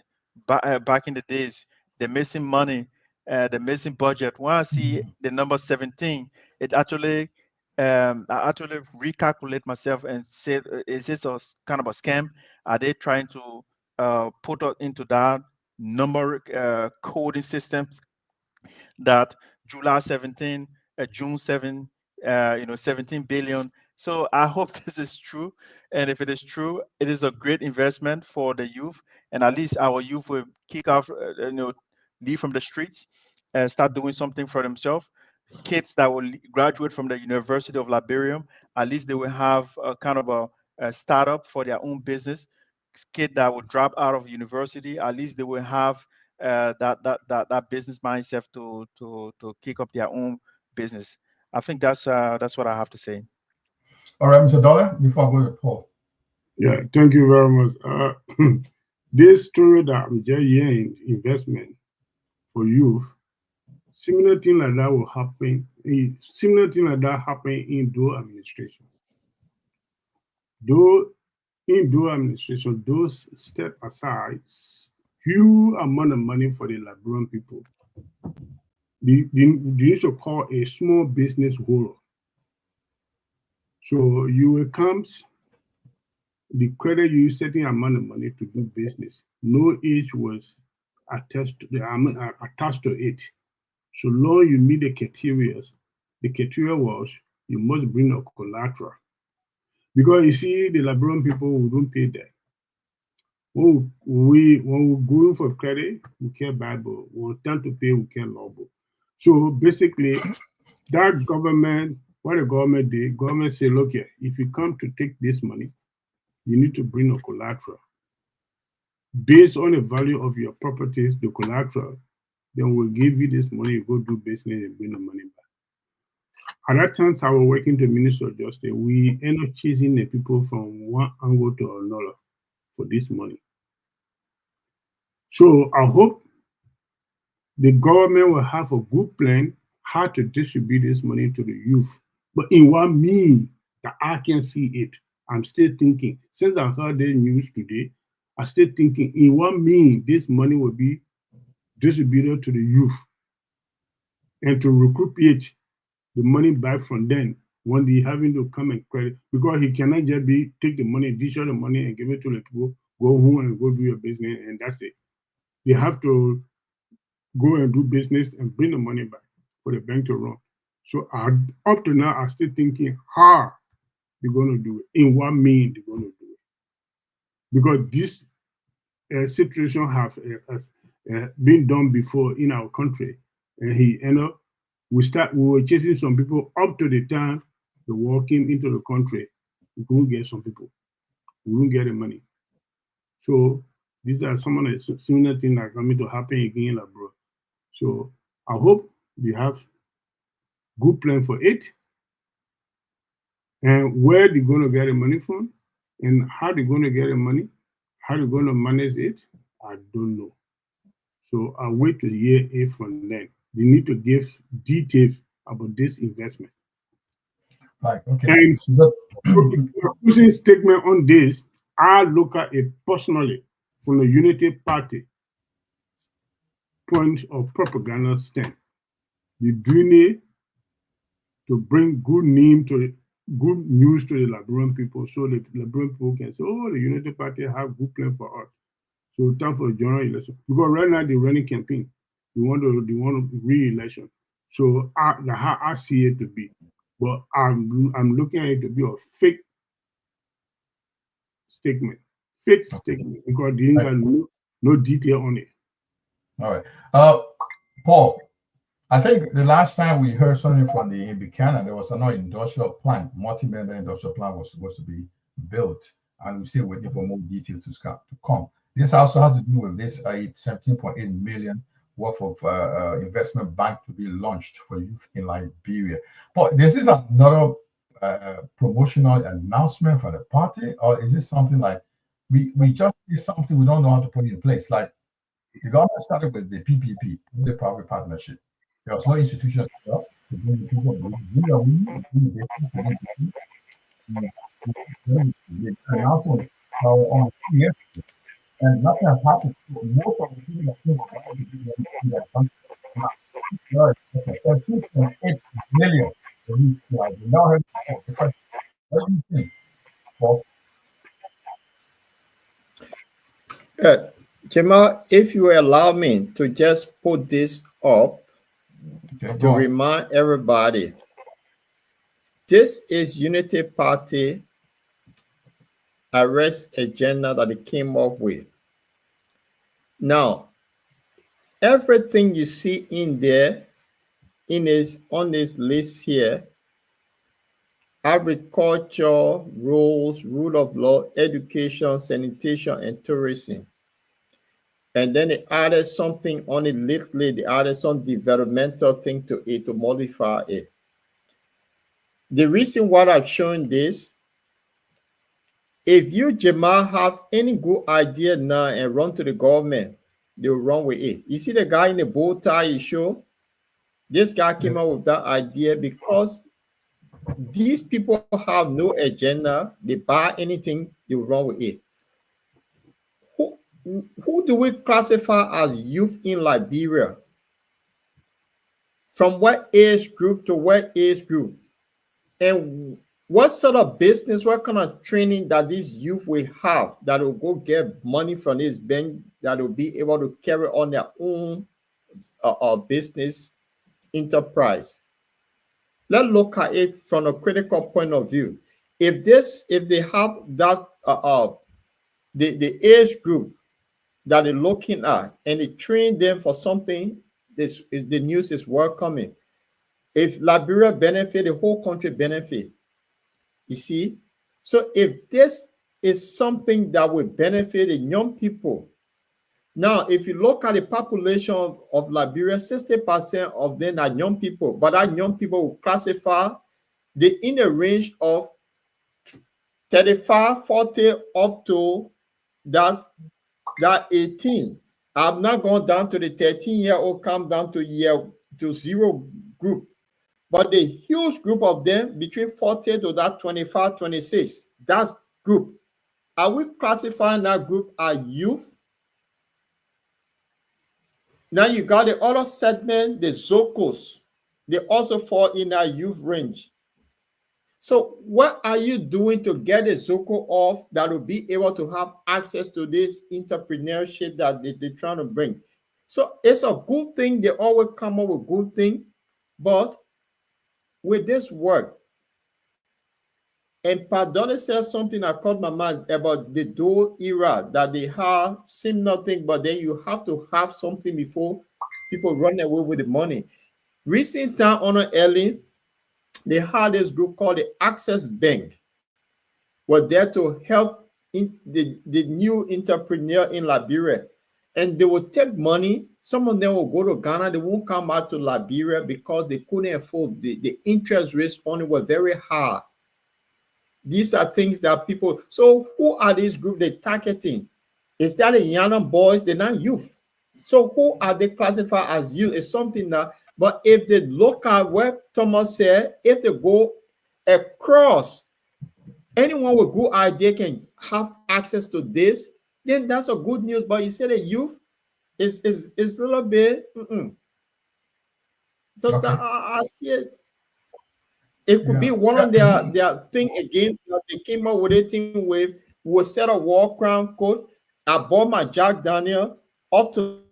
back in the days, the missing money, the missing budget. When I see the number 17, it actually I actually recalculate myself and say, is this kind of a scam? Are they trying to put us into that numeric coding systems that July 17, June 7, 17 billion. So I hope this is true. And if it is true, it is a great investment for the youth. And at least our youth will kick off, leave from the streets and start doing something for themselves. Kids that will graduate from the University of Liberium, at least they will have a kind of a startup for their own business. Kid that will drop out of university, at least they will have that business mindset to kick up their own business. I think that's what I have to say. All right, Mr. Dollar, before I go to Paul. Yeah, thank you very much. This story that I'm just hearing, investment for youth, similar thing like that will happen. Similar thing like that happen in Doe administration. Though in Doe administration, those step aside huge amount of money for the Liberian people. They used to call a small business whole. So you will come, the credit you certain amount of money to do business. No age was attached to it. So long you meet the criteria was you must bring a collateral. Because you see, the Liberian people who don't pay that. When we're going for credit, we can't Bible. When it's time to pay, we can't lawful. So basically, that government, what the government did, government say, look here, if you come to take this money, you need to bring a collateral. Based on the value of your properties, the collateral, then we'll give you this money, you go do business and bring the money back. At that time, I was working to Minister of Justice. We end up chasing the people from one angle to another for this money. So I hope the government will have a good plan how to distribute this money to the youth. But in what means that I can see it, I'm still thinking. Since I heard the news today, I'm still thinking in what means this money will be distributed to the youth and to recuperate the money back from them when they having to come and credit, because he cannot just take the money, dish out the money and give it to the people, go home and go do your business and that's it. They have to go and do business and bring the money back for the bank to run. So up to now, I'm still thinking how they're going to do it, in what means they're going to do it. Because this situation have been done before in our country, and we were chasing some people up to the time the war came into the country. We couldn't get some people. We couldn't get the money. So these are some of the similar things that are coming to happen again abroad. So I hope we have good plan for it, and where they're going to get the money from, and how they're going to get the money, how they're going to manage it, I don't know. So I wait to hear it from them. They need to give details about this investment. Right. Okay. And so, closing statement on this, I look at it personally from the Unity Party point of propaganda stand. They're doing it to bring good news to the Liberian people, so the Liberian people can say, oh, the Unity Party have good plan for us. So time for a general election. Because right now they're running campaign. They want re-election. So how I see it to be. But I'm looking at it to be a fake statement. Fake statement, because they ain't got no detail on it. All right. Paul, I think the last time we heard something from the Buchanan, there was another industrial plant, multi-million industrial plant was supposed to be built, and we're still waiting for more details to come. This also has to do with this 17.8 million worth of investment bank to be launched for youth in Liberia. But this is another promotional announcement for the party, or is this something like we just did something we don't know how to put in place? Like the government started with the PPP, the public partnership. There was no institution set up to bring the people. And also on years, and nothing has happened. Most of the people that came around to do that country now, 13.8 million. Now heard what do you think, Paul? Jamal, if you allow me to just put this up to remind everybody, this is Unity Party arrest agenda that they came up with. Now, everything you see in there, on this list here, agriculture, rules, rule of law, education, sanitation, and tourism. And then they added something on it lately. They added some developmental thing to it to modify it. The reason why I've shown this, if you, Jamal, have any good idea now and run to the government, they'll run with it. You see the guy in the bow tie you show? This guy came up with that idea because these people have no agenda. They buy anything, they run with it. Who do we classify as youth in Liberia? From what age group to what age group? And What sort of business, what kind of training that these youth will have that will go get money from this bank that will be able to carry on their own business enterprise? Let's look at it from a critical point of view. If they have that the age group that they're looking at and they train them for something, the news is welcoming. If Liberia benefit, the whole country benefit. You see? So if this is something that will benefit the young people, now if you look at the population of Liberia, 60% of them are young people, but that young people will classify in the range of 35, 40 up to that 18. I'm not going down to the 13-year-old, come down to zero group. But the huge group of them between 40 to that 25, 26, that group, are we classifying that group as youth? Now you got the other segment, the Zocos. They also fall in that youth range. So what are you doing to get a Zoco off that will be able to have access to this entrepreneurship that they're trying to bring? So it's a good thing. They always come up with good thing, but with this work, and Padone says something that caught my mind about the dual era that they have seem nothing, but then you have to have something before people run away with the money. Recent time on early, they had this group called the Access Bank. Were there to help the new entrepreneur in Liberia, and they will take money. Some of them will go to Ghana. They won't come back to Liberia because they couldn't afford the interest rates on it were very high. These are things that people. So who are these groups they're targeting? Is that the young boys? They're not youth. So who are they classified as youth? It's something that. But if they look at what Thomas said, if they go across, anyone with good idea can have access to this, then that's a good news. But you said the youth is a little bit. So Okay. I see it. It could be one of their thing again that they came up with a thing with. We'll set a war crown code. I bought my Jack Daniel up to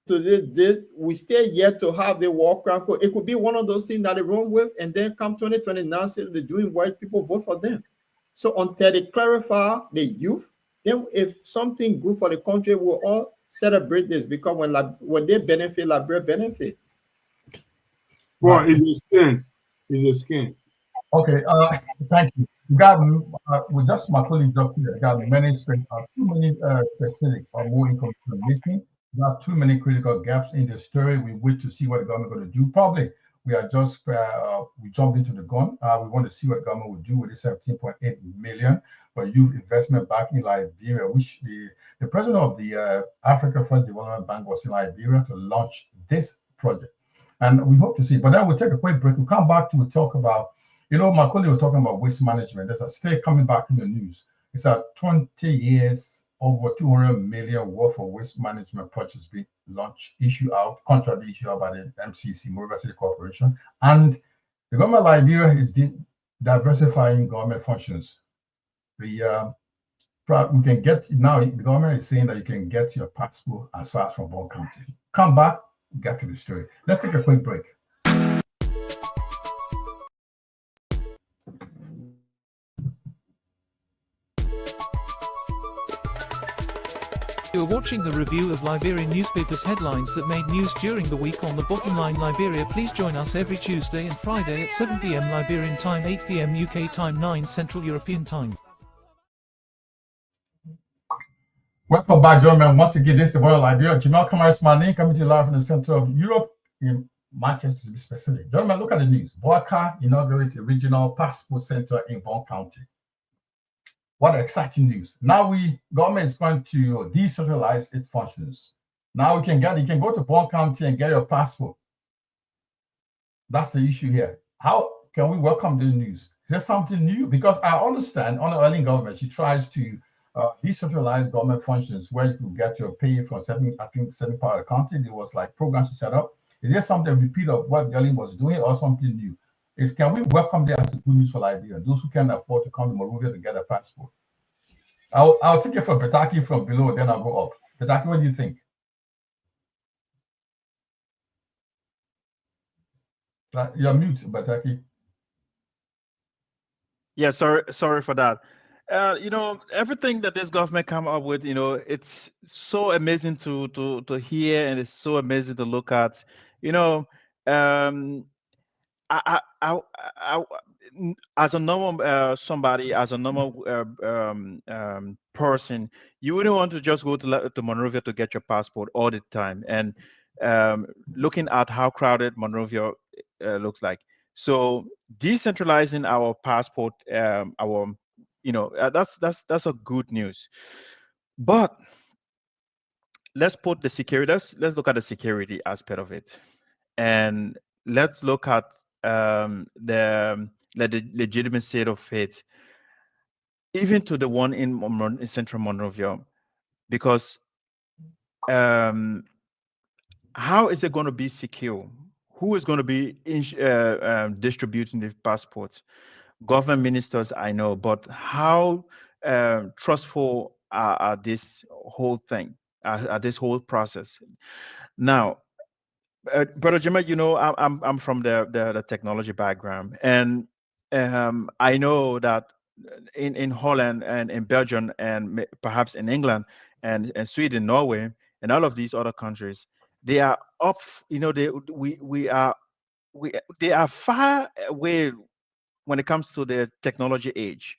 this. We stay yet to have the war crown code. It could be one of those things that they run with, and then come 2029, say they're doing white people vote for them. So until they clarify the youth, then if something good for the country, we'll all celebrate this, because when they benefit, Liberia benefit. Well, it's a scam. It's a scam. Okay, thank you. We got with just my colleague just here, got too many specific or more information missing. We got too many critical gaps in the story. We wait to see what the government going to do. Probably we are just we jumped into the gun. We want to see what the government will do with the 17.8 million for youth investment back in Liberia, which the president of the Africa First Development Bank was in Liberia to launch this project. And we hope to see. But then we'll take a quick break. We'll come back to talk about, my colleague was talking about waste management. There's a state coming back in the news. It's a 20 years, over 200 million worth of waste management projects being launched, contract issue out by the MCC, Monrovia City Corporation. And the government of Liberia is diversifying government functions. We can get, now the government is saying that you can get your passport as far as from Bond County. Come back, get to the story. Let's take a quick break. You are watching the review of Liberian newspapers' headlines that made news during the week on the Bottom Line Liberia. Please join us every Tuesday and Friday at 7 p.m. Liberian time, 8 p.m. UK time, 9 Central European time. Welcome back, gentlemen. Once again, this is the World Liberia. Jamal Kamaris Mani coming to you live from the center of Europe, in Manchester to be specific. Gentlemen, look at the news. Boaka inaugurated a regional passport center in Bond County. What exciting news. Now government is going to decentralize its functions. Now you can go to Bond County and get your passport. That's the issue here. How can we welcome the news? Is there something new? Because I understand on the early government, she tries to decentralized government functions where you could get your pay from certain part of the country. There was like programs to set up. Is there something repeat of what Delhi was doing or something new? is can we welcome them as a good news for Liberia? Those who can afford to come to Monrovia to get a passport. I'll take it from Petaki from below, then I'll go up. Petaki, what do you think? You're mute, Petaki. Yeah, sorry for that. Everything that this government come up with, it's so amazing to hear, and it's so amazing to look at. You know, um, I, as a normal somebody, as a normal person, you wouldn't want to just go to Monrovia to get your passport all the time. And looking at how crowded Monrovia looks like, so decentralizing our passport, that's a good news. But let's put the security. Let's look at the security aspect of it, and let's look at the legitimacy of it, even to the one in Central Monrovia, because how is it going to be secure? Who is going to be distributing the passports? Government ministers, I know, but how trustful are this whole thing, are this whole process? Now, Brother Jimmy, I'm from the technology background, and I know that in Holland and in Belgium and perhaps in England and Sweden, Norway, and all of these other countries, they are up. They are far away when it comes to the technology age.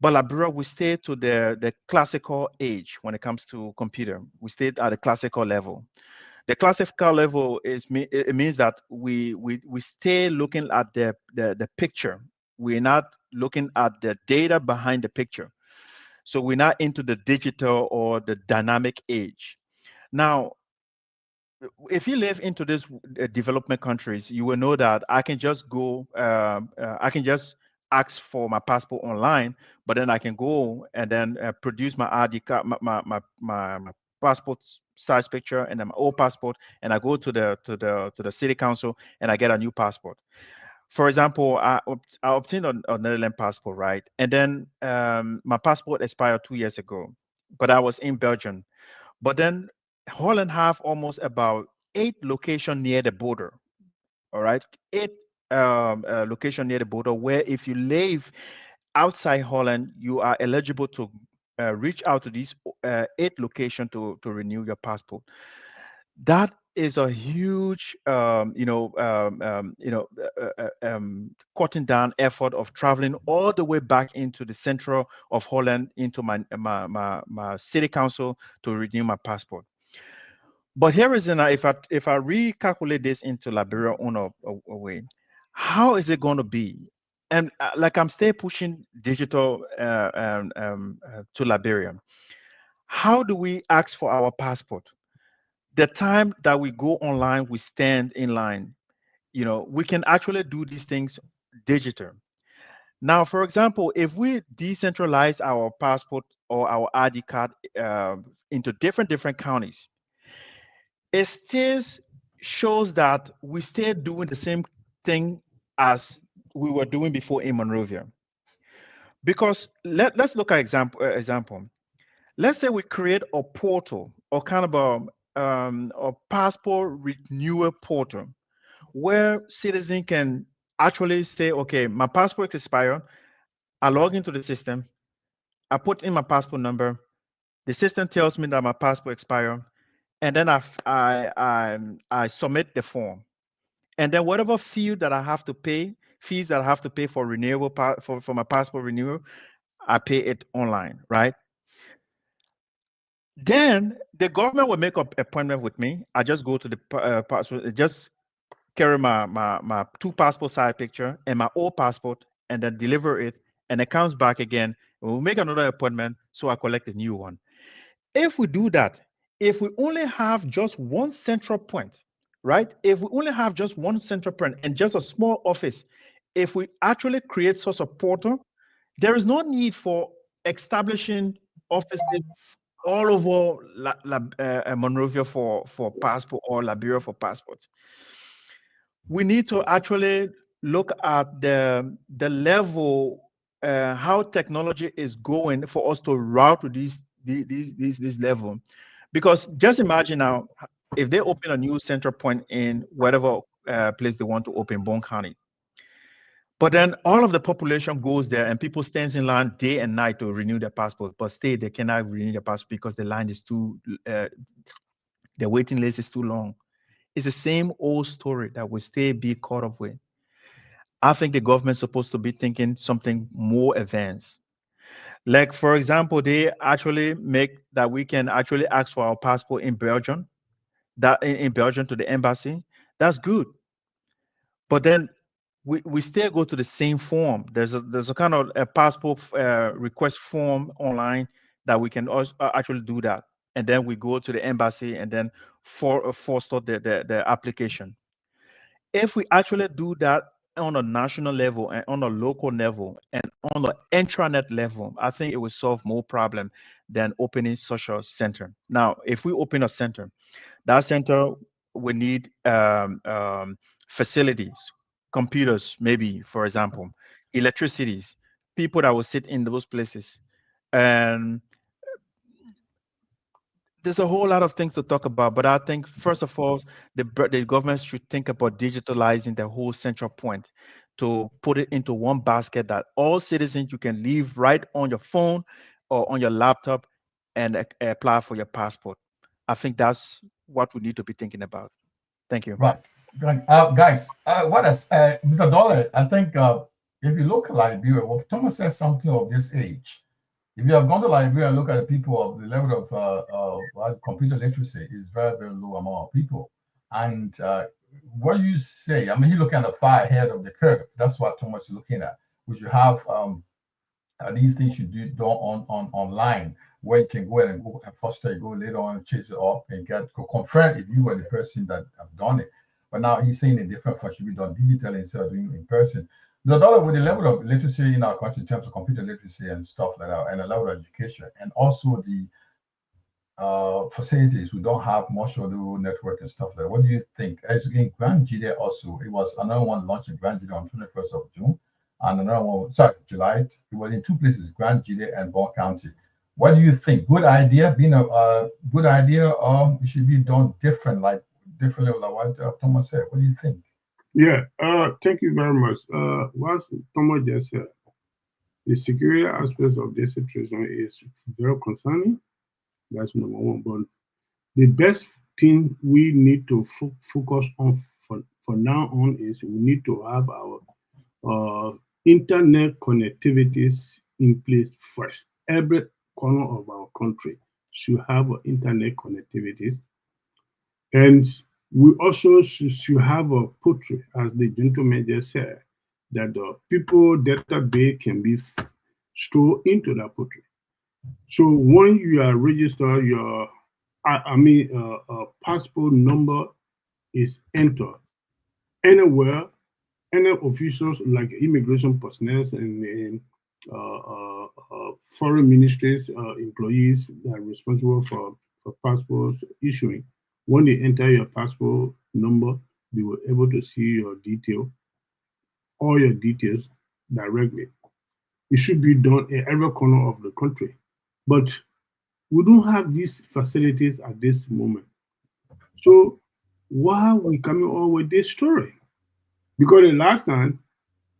But Liberia, we stay to the classical age when it comes to computer. We stay at the classical level. The classical level it means that we stay looking at the picture. We're not looking at the data behind the picture. So we're not into the digital or the dynamic age. Now, if you live into these development countries, you will know that I can just go, I can just ask for my passport online, but then I can go and then produce my ID card, my passport size picture, and then my old passport, and I go to the city council and I get a new passport. For example, I obtained a Netherlands passport, right? And then my passport expired 2 years ago, but I was in Belgium. But then Holland have almost about 8 locations near the border. All right, 8 location near the border where if you live outside Holland, you are eligible to reach out to these 8 locations to renew your passport. That is a huge, cutting down effort of traveling all the way back into the central of Holland into my city council to renew my passport. But here is if I recalculate this into Liberia on a way, how is it going to be? And like I'm still pushing digital to Liberia. How do we ask for our passport? The time that we go online, we stand in line. We can actually do these things digital. Now, for example, if we decentralize our passport or our ID card into different counties, it still shows that we still doing the same thing as we were doing before in Monrovia. Because let's look at example. Let's say we create a portal or kind of a passport renewal portal where citizens can actually say, okay, my passport expired. I log into the system. I put in my passport number. The system tells me that my passport expired, and then I submit the form. And then whatever fees that I have to pay for renewal for my passport renewal, I pay it online, right? Then the government will make an appointment with me. I just go to the passport, just carry my 2 passport size picture and my old passport, and then deliver it, and it comes back again. We'll make another appointment, so I collect a new one. If we do that, if we only have just one central point, right? If we only have just one central point and just a small office, if we actually create such a portal, there is no need for establishing offices all over Monrovia for passport or Liberia for passport. We need to actually look at the level, how technology is going for us to route to this level. Because just imagine now, if they open a new central point in whatever place they want to open, Bone County, but then all of the population goes there and people stands in line day and night to renew their passport, but still they cannot renew their passport because the line is too, the waiting list is too long. It's the same old story that we still be caught up with. I think the government's supposed to be thinking something more advanced. Like, for example, they actually make that we can actually ask for our passport in Belgium, that in Belgium to the embassy. That's good. But then we still go to the same form. There's a kind of a passport request form online that we can also actually do that. And then we go to the embassy and then forestall the application. If we actually do that on a national level and on a local level and on the intranet level, I think it will solve more problem than opening such a center. Now, if we open a center, that center will need facilities, computers, maybe, for example, electricities, people that will sit in those places. And there's a whole lot of things to talk about, but I think first of all, the government should think about digitalizing the whole central point to put it into one basket that all citizens you can leave right on your phone or on your laptop and apply for your passport. I think that's what we need to be thinking about. Thank you. Right. Guys, what is Mr. Dollar? I think if you look at Liberia, well, Thomas says something of this age. If you have gone to Liberia and look at the people of the level of computer literacy is very, very low among our people. And what you say, I mean, he's looking at far ahead of the curve. That's what Thomas is looking at. We should have these things you do on online where you can go ahead and go and foster, go later on, chase it up and confirm if you were the person that have done it. But now he's saying a different function should be done digitally instead of doing it in person. The dollar with the level of literacy in our country in terms of computer literacy and stuff like that, and the level of education, and also the facilities, we don't have much of the network and stuff like that. What do you think? As in Grand Jide also, it was another one launched in Grand Jide on 21st of June, and another one, sorry, July. It was in two places, Grand Jide and Bond County. What do you think? Good idea, being a good idea, or it should be done differently, like what Thomas said. What do you think? Yeah, thank you very much. What Thomas just said, the security aspects of this situation is very concerning. That's number one. But the best thing we need to focus on for now on is we need to have our internet connectivities in place first. Every corner of our country should have internet connectivity. And we also should have a portrait, as the gentleman just said, that the people database can be stored into that portrait. So when you are registered, your passport number is entered anywhere. Any officials like immigration personnel and foreign ministries employees that are responsible for passports issuing, when they enter your passport number, they were able to see your detail, all your details directly. It should be done in every corner of the country. But we don't have these facilities at this moment. So why are we coming on with this story? Because the last time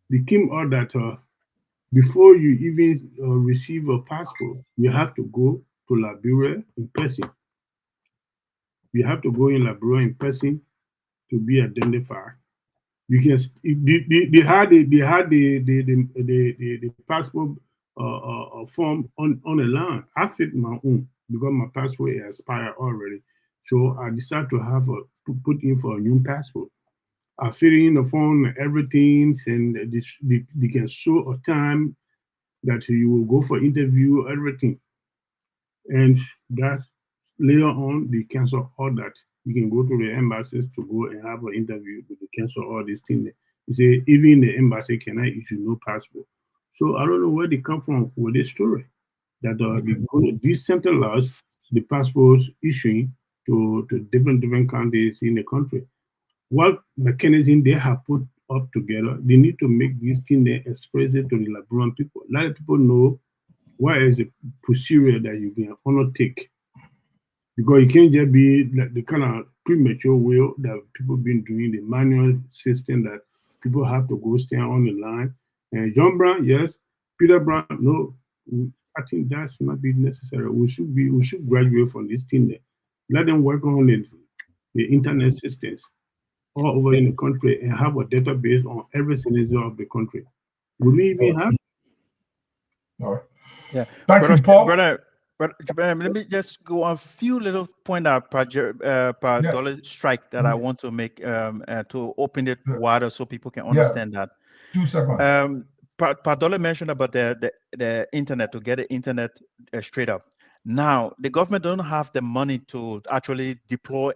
they came out that before you even receive a passport, you have to go to Liberia in person. You have to go in Liberia in person to be identified. You can they had the passport form on the line. I fit my own because my passport expired already. So I decided to have put in for a new passport. I fill in the form and everything, and they can show a time that you will go for interview, everything. And that later on, they cancel all that. You can go to the embassies to go and have an interview, but they cancel all these things. They say even the embassy cannot issue no passport. So I don't know where they come from with this story that they go to decentralize the passports issuing to different countries in the country. What mechanism they have put up together. They need to make this thing there expressive to the Liberian people. Let people know what is the procedure that you can undertake. Because it can't just be like the kind of premature way that people been doing, the manual system that people have to go stand on the line. And John Brown, yes. Peter Brown, no. I think that should not be necessary. We should graduate from this thing there. Let them work on the internet systems all over in the country and have a database on every citizen of the country. Will we even have? All right. Yeah. Thank you, Paul. Brother, let me just go on a few little point out per dollar strike that I want to make to open it wider so people can understand that. 2 seconds. Padola mentioned about the internet, to get the internet straight up. Now, the government don't have the money to actually deploy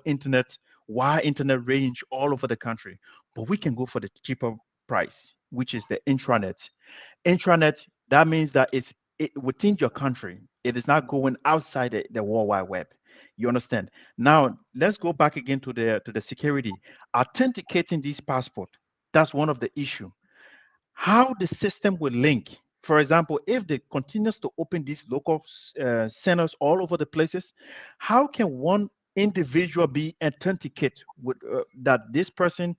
wide internet range all over the country, but we can go for the cheaper price, which is the intranet. Intranet, that means that it's within your country. It is not going outside the World Wide Web. You understand? Now, let's go back again to the security. Authenticating this passport, that's one of the issue. How the system will link. For example, if they continues to open these local centers all over the places, how can one individual be authenticated with that this person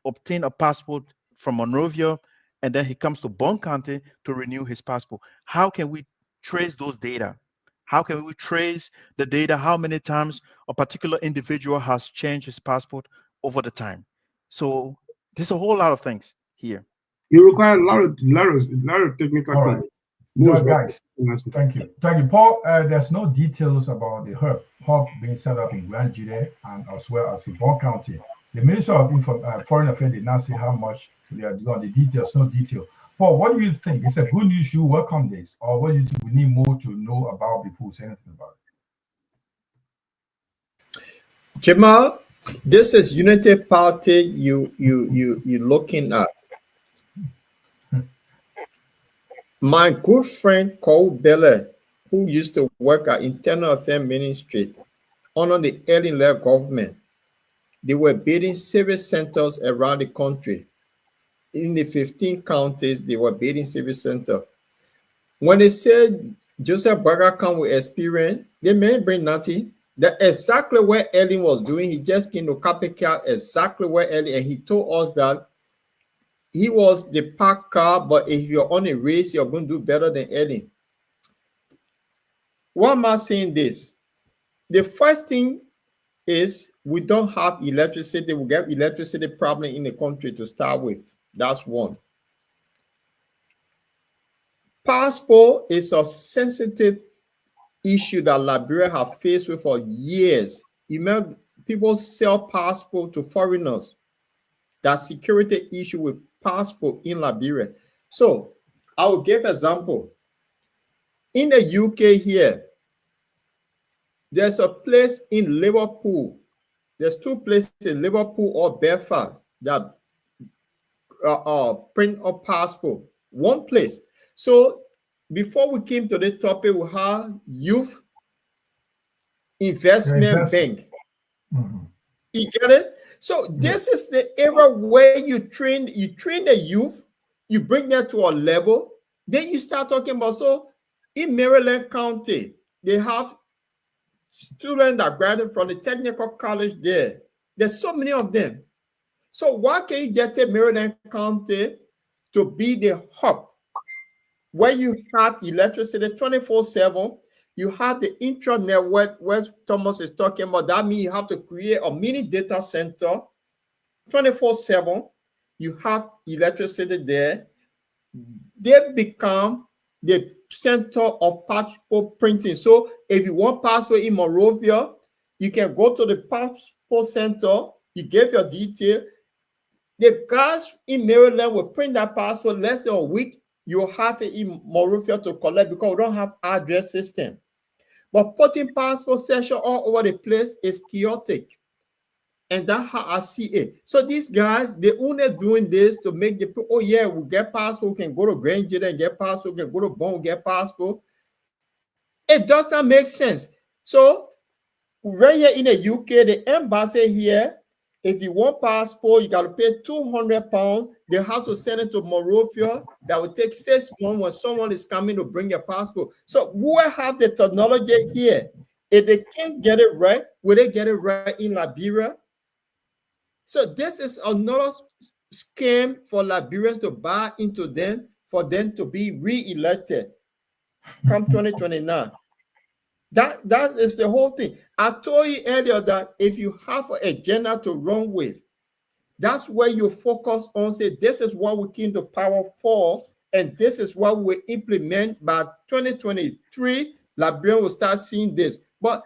obtained a passport from Monrovia and then he comes to Bon County to renew his passport? How can we trace those data? How can we trace the data? How many times a particular individual has changed his passport over the time? So there's a whole lot of things here. It requires a lot of technical All right. things. No, guys, thank you. Thank you, Paul. There's no details about the hub being set up in Grand Jide and as well as in Bon County. The Minister of Foreign Affairs did not say how much they are doing. The details, no detail. Paul, what do you think? It's a good news. You welcome this, or what do you think we need more to know about before we say anything about it? Jamal, this is Unity Party you looking at. My good friend Cole Bele, who used to work at Internal Affairs Ministry under the Ellen government, they were building service centers around the country. In the 15 counties, they were building service centers. When they said Joseph Burger come with experience, they may bring nothing. That's exactly what Ellen was doing. He just came to copycat exactly what Ellen, and he told us that he was the park car, but if you're on a race, you're going to do better than Ellen. Why am I saying this? The first thing is we don't have electricity. We get electricity problem in the country to start with. That's one. Passport is a sensitive issue that Liberia have faced with for years. You remember, people sell passport to foreigners. That security issue with passport in Liberia. So I will give example. In the UK here, there's a place in Liverpool. There's two places in Liverpool or Belfast that print a passport. One place. So before we came to the topic, we have Youth Investment Bank. Mm-hmm. You get it? So this is the era where you train the youth, you bring them to a level, then you start talking about, so in Maryland County, they have students that graduate from the technical college there. There's so many of them. So why can't you get to Maryland County to be the hub where you have electricity 24/7? You have the intranet where Thomas is talking about. That means you have to create a mini data center 24/7. You have electricity there. They become the center of passport printing. So if you want passport in Monrovia, you can go to the passport center. You give your detail. The guys in Maryland will print that passport less than a week. You have it in Monrovia to collect because we don't have address system. But putting passport session all over the place is chaotic. And that's how I see it. So these guys, they only doing this to make the people, oh yeah, we get passport, we can go to Grand Jide and get passport, we can go to Bon, get passport. It does not make sense. So right here in the UK, the embassy here, If you want passport, you got to pay 200 pounds. They have to send it to Monrovia. That will take 6 months when someone is coming to bring your passport. So we have the technology here. If they can't get it right, will they get it right in Liberia? So this is another scam for Liberians to buy into them, for them to be re-elected come 2029. That is the whole thing. I told you earlier that if you have an agenda to run with, that's where you focus on, say, this is what we came to power for, and this is what we implement by 2023. Liberian will start seeing this. But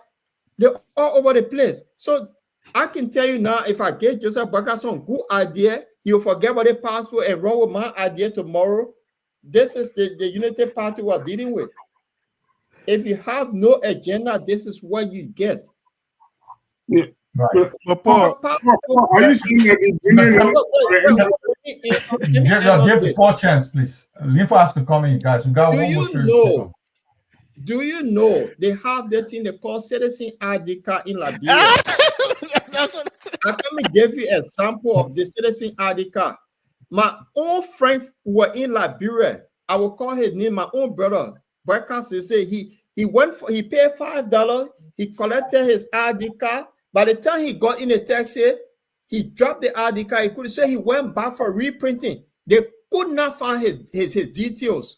they're all over the place. So I can tell you now, if I get Joseph Boakai some good idea, he'll forget about the passport and run with my idea tomorrow. This is the Unity Party we're dealing with. If you have no agenda, this is what you get. Yeah. Right. Paul, are you saying that give 4 chance, please. Linfo has to come in, guys. We got one more. Do you know they have that thing they call citizen ID card in Liberia? Let me give you an example of the citizen ID card. My own friend were in Liberia. I will call his name. My own brother. Because they say he paid $5. He collected his ID card. By the time he got in the taxi, he dropped the ID card. He couldn't say he went back for reprinting. They could not find his details.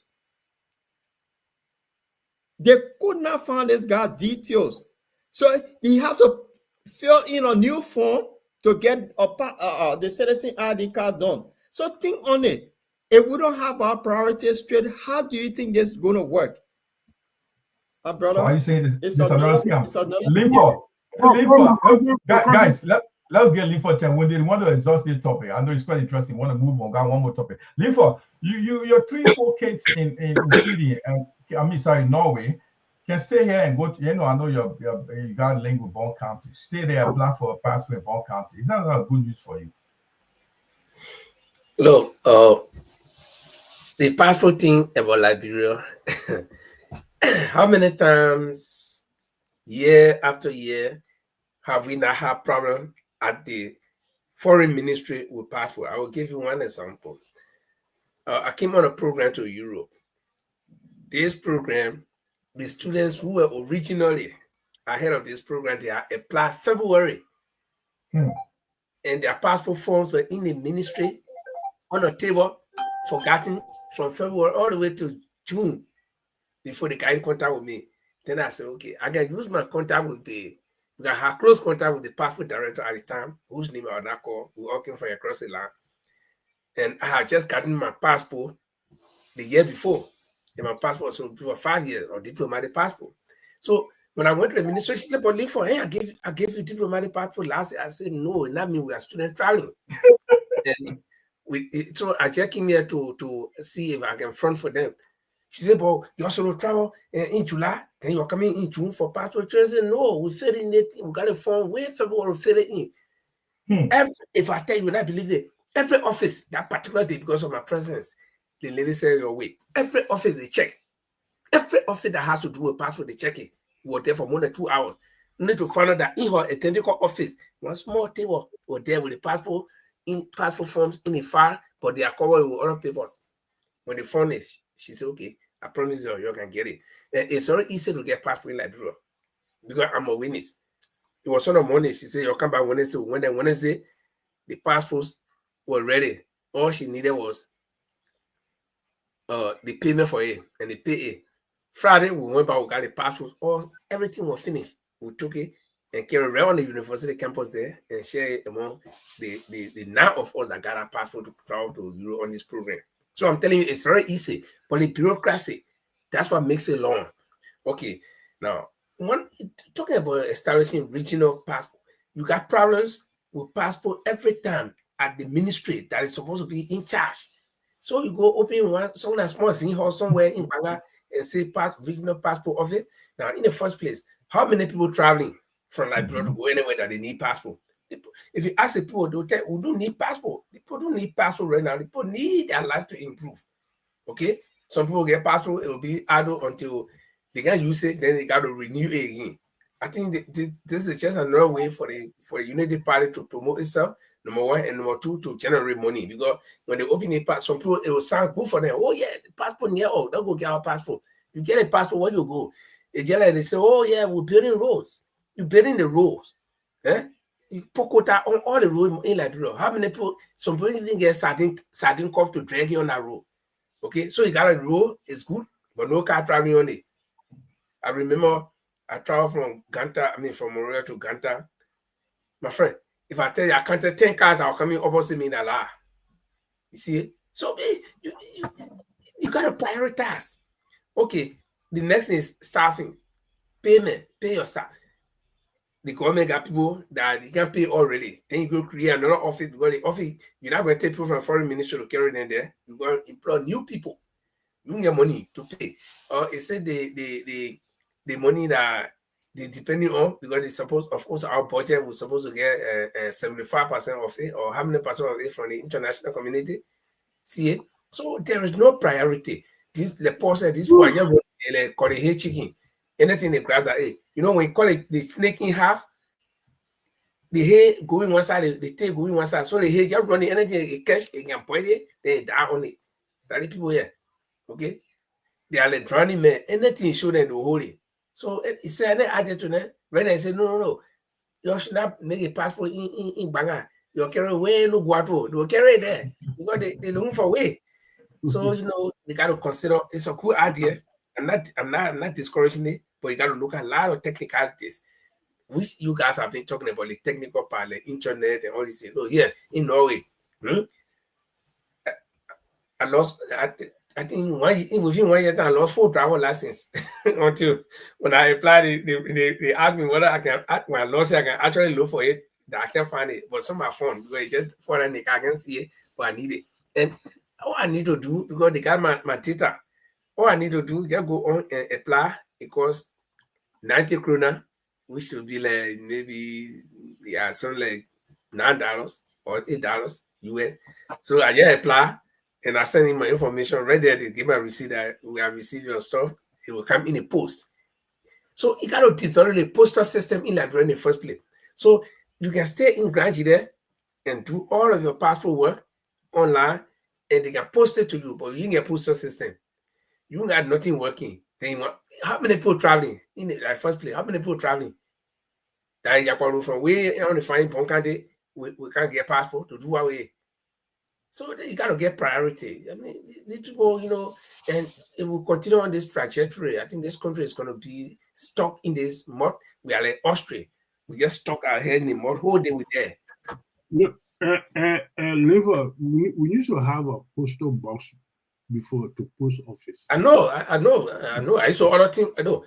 They could not find this guy's details. So he have to fill in a new form to get the citizen ID card done. So think on it. If we don't have our priorities straight, how do you think this is going to work? My brother, so are you saying this it's another scam? It's another Linfo, guys, let's get Linfo chance. When they want to exhaust this topic, I know it's quite interesting. Want to move on? Got one more topic. Linfo, your 3-4 kids in Sweden and Norway can stay here and go to. I know you got a link with Bond County. Stay there, apply for a passport in Bond County. Is that not good news for you? Look, the passport thing about Liberia. How many times, year after year, have we not had problem at the foreign ministry with passport? I will give you one example. I came on a program to Europe. This program, the students who were originally ahead of this program, they applied February. And their passport forms were in the ministry on a table, forgotten from February all the way to June before they got in contact with me. Then I said, okay, I can use my contact with because I had close contact with the passport director at the time, whose name I would not call, who working for across the land. And I had just gotten my passport the year before. And my passport was for 5 years, or diplomatic passport. So when I went to the ministry, she said, but Linfo, hey, I gave you diplomatic passport last year. I said, no, that means we are student traveling. And so I just came here to see if I can front for them. She said, but you also travel in July, and you're coming in June for passport. I said, no, we filled in it. We got a form way February, we fill it in. If I tell you, and I believe it, every office that particular day, because of my presence, the lady said, your way. Every office they check. Every office that has to do with passport, they check it. We were there for more than 2 hours. You need to find out that in her identical office, one small table was there with the passport forms in a file, but they are covered with other papers. When they found it, she said, okay, I promise you can get it. It's very easy to get passport in Liberia because I'm a witness. It was on a Monday. She said, you'll come back Wednesday. Wednesday, the passports were ready. All she needed was the payment for it, and they pay it. Friday, we went back, we got the passports. Everything was finished. We took it and carried around the university campus there and share it among the 9 of us that got our passport to travel to Europe on this program. So I'm telling you, it's very easy, but the bureaucracy, that's what makes it long. Okay, now, talking about establishing regional passport, you got problems with passport every time at the ministry that is supposed to be in charge. So you go open some small thing hall somewhere in Banga and say regional passport office. Now, in the first place, how many people traveling from Liberia to go anywhere that they need passport? If you ask the people, they'll tell you, we don't need passport. People don't need passport right now. People need their life to improve. Okay? Some people get passport, it will be idle until they can use it, then they got to renew it again. I think this is just another way for the Unity Party to promote itself, number one, and number two, to generate money. Because when they open a passport, some people, it will sound good for them. Oh yeah, the passport, yeah, oh, don't go get our passport. You get a passport, where you go? They say, oh yeah, we're building roads. You're building the roads. You put quota on all the roads in Liberia. How many people, some people even get sardine cup to drag you on that road. Okay, so you got a road, it's good, but no car traveling on it. I remember I traveled from Montreal to Ganta. My friend, if I tell you I counted 10 cars that are coming opposite me in a lie. You see? So you got to prioritize. Okay, the next thing is staffing. Payment. Pay your staff. The government got people that you can pay already. Then you go create another office because the office, you're not going to take people from foreign ministry to carry them there. You're going to employ new people. You don't get money to pay. Or it said the money that they depending on, because they suppose, of course, our budget was supposed to get 75% of it, or how many percent of it from the international community. See it? So there is no priority. This one, you call it hay chicken. Anything they grab that, hey, you know, when you call it the snake in half, the hay going one side, the tail going one side. So the hay just running anything you catch, you can point it, they die on it. That the people here. Okay? They are like drowning men. Anything show them to hold it. So he said, I added to them. When I said, no. You should not make a passport in Banga. You're carrying way no guato. They will carry it there. Because they're looking for way. So, you know, they got to consider it's a cool idea. I'm not discouraging it, but you got to look at a lot of technicalities. Which you guys have been talking about, the technical part, the internet and all this. No, here in Norway. I think within 1 year, I lost 4 travel license until when I applied, they asked me whether I can, when I lost it, I can actually look for it. That I can't find it, but some of my phone, because it's just for I can see it, but I need it. And all I need to do, because they got my data, all I need to do, just go on and apply. It costs 90 krona, which will be like maybe, something like $9 or $8 US. So I just apply. And I send in my information right there. They give my receipt that we have received your stuff. It will come in a post. So you got to develop a postal system in Liberia in the first place. So you can stay in Grange there and do all of your passport work online, and they can post it to you. But you can get postal system. You got nothing working. Then how many people traveling in the first place? How many people traveling? That you from way on the fine Ponkande, we can't get passport to do our way. So you got to get priority. I mean, these people, you know, and if we continue on this trajectory, I think this country is going to be stuck in this mud. We are like Austria. We just stuck our head in the mud. Whole day we're there. No, Liver, we used to have a postal box before to post office. I know. I saw other things. I know.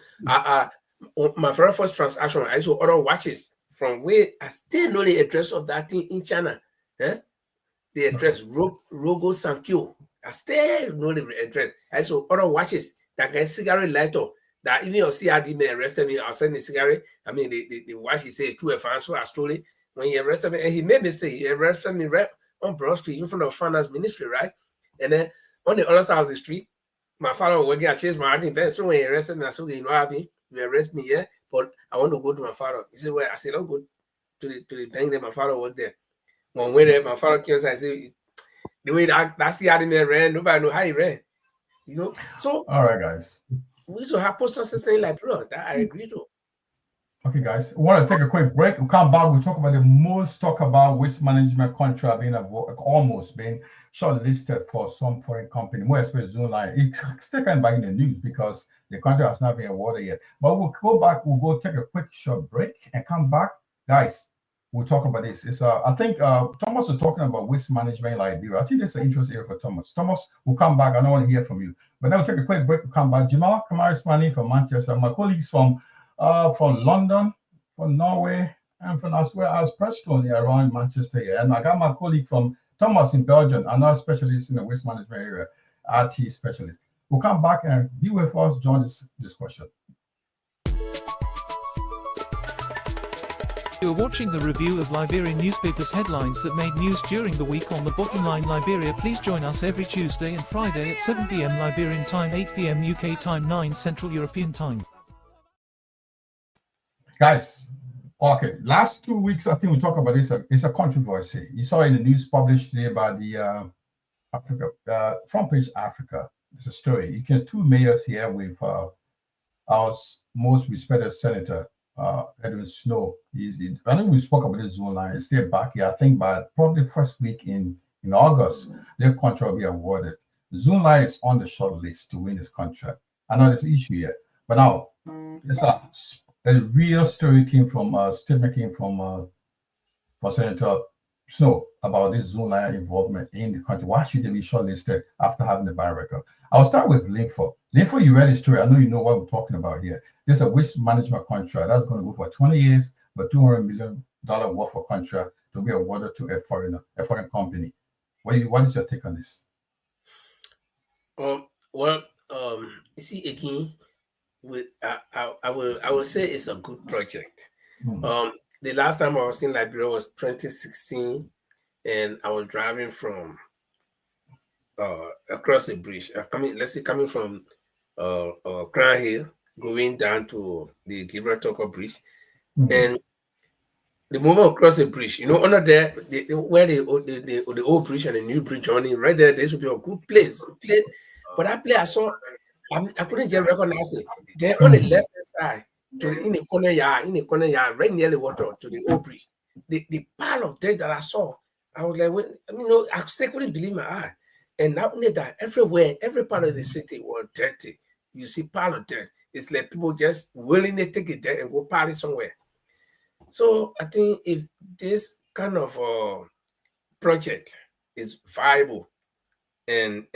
My very first transaction, I saw other watches from where I still know the address of that thing in China. The address, Rogo Sankyo. I still know the address. I saw other watches that get cigarette lighter. That even your CRD may arrested me. I'll send the cigarette. I mean, the watch he said, 2 FR, so I stole it. When he arrested me, and he made me say, he arrested me right on Broad Street in front of Finance Ministry, right? And then on the other side of the street, my father was working. I changed my identity. So when he arrested me, I said, you know what I mean? You arrest me, yeah? But I want to go to my father. He said, well, I said, I'll go to the bank that my father worked there. One way there, my father came and said, the way that CRD man ran, nobody know how he ran. You know? So all right, guys. We should have postal system like bro. That I agree to. Okay, guys. We want to take a quick break. We'll come back. We'll talk about the most talk about waste management contract being almost being shortlisted for some foreign company, more especially Zoneline. It's still kind of back in the news because the contract has not been awarded yet. But we'll go back. We'll go take a quick short break and come back, guys. We'll talk about this. It's I think Thomas was talking about waste management in Liberia. I think this is an interesting area for Thomas. Thomas, we'll come back. I don't want to hear from you. But now we'll take a quick break. We'll come back. Jamal Kamaris Pani from Manchester. My colleagues from London, from Norway, and from as well as Preston here around Manchester here. And I got my colleague from Thomas in Belgium, another specialist in the waste management area, RT specialist. We'll come back and be with us, join this discussion. You're watching the review of Liberian newspapers headlines that made news during the week on the Bottom Line Liberia. Please join us every Tuesday and Friday at 7 p.m. Liberian time, 8 p.m. UK time, 9 Central European time. Guys, okay, last 2 weeks, I think we talked about this. It's a controversy. You saw in the news published today by the Africa, front page Africa. It's a story. You can two mayors here with our most respected senator, Edwin Snow. I know we spoke about this zone line. It's still back here. I think by probably first week in August, their contract will be awarded. Zone line is on the short list to win this contract. I know there's an issue here, but now it's a real story came from statement came from Senator Snow about this zone line involvement in the country. Why should they be shortlisted after having the bad record? I'll start with Linford. Linford, you read the story. I know you know what we're talking about here. There's a waste management contract that's going to go for 20 years, but $200 million worth of contract to be awarded to a foreign company. What is your take on this? You see, again, I will say it's a good project. The last time I was in Liberia was 2016, and I was driving from across the bridge. Coming from Crown Hill, going down to the Gabriel Toko Bridge, and the moment across the bridge, under there, where the old bridge and the new bridge joining, right there, there should be a good place. But that place I saw, I couldn't just recognize it. There on the left side, in the corner yard, right near the water, to the old bridge, the pile of dirt that I saw, I was like, I still couldn't believe my eye. And not only that, everywhere, every part of the city was dirty. You see pile of dirt. It's like people just willingly take it there and go party somewhere. So I think if this kind of project is viable and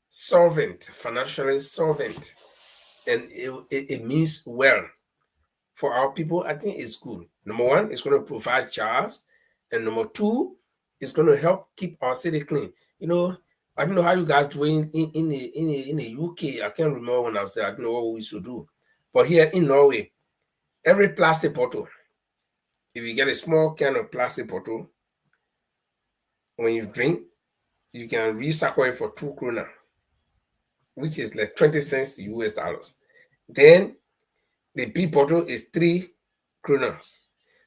solvent, financially solvent, and it means well for our people, I think it's good. Number one, it's going to provide jobs, and number two, it's going to help keep our city clean. I don't know how you guys do in the UK. I can't remember when I was there. I don't know what we should do, but here in Norway, every plastic bottle, if you get a small can of plastic bottle, when you drink, you can recycle it for 2 kroner, which is like 20 cents US dollars. Then the big bottle is 3 kroners.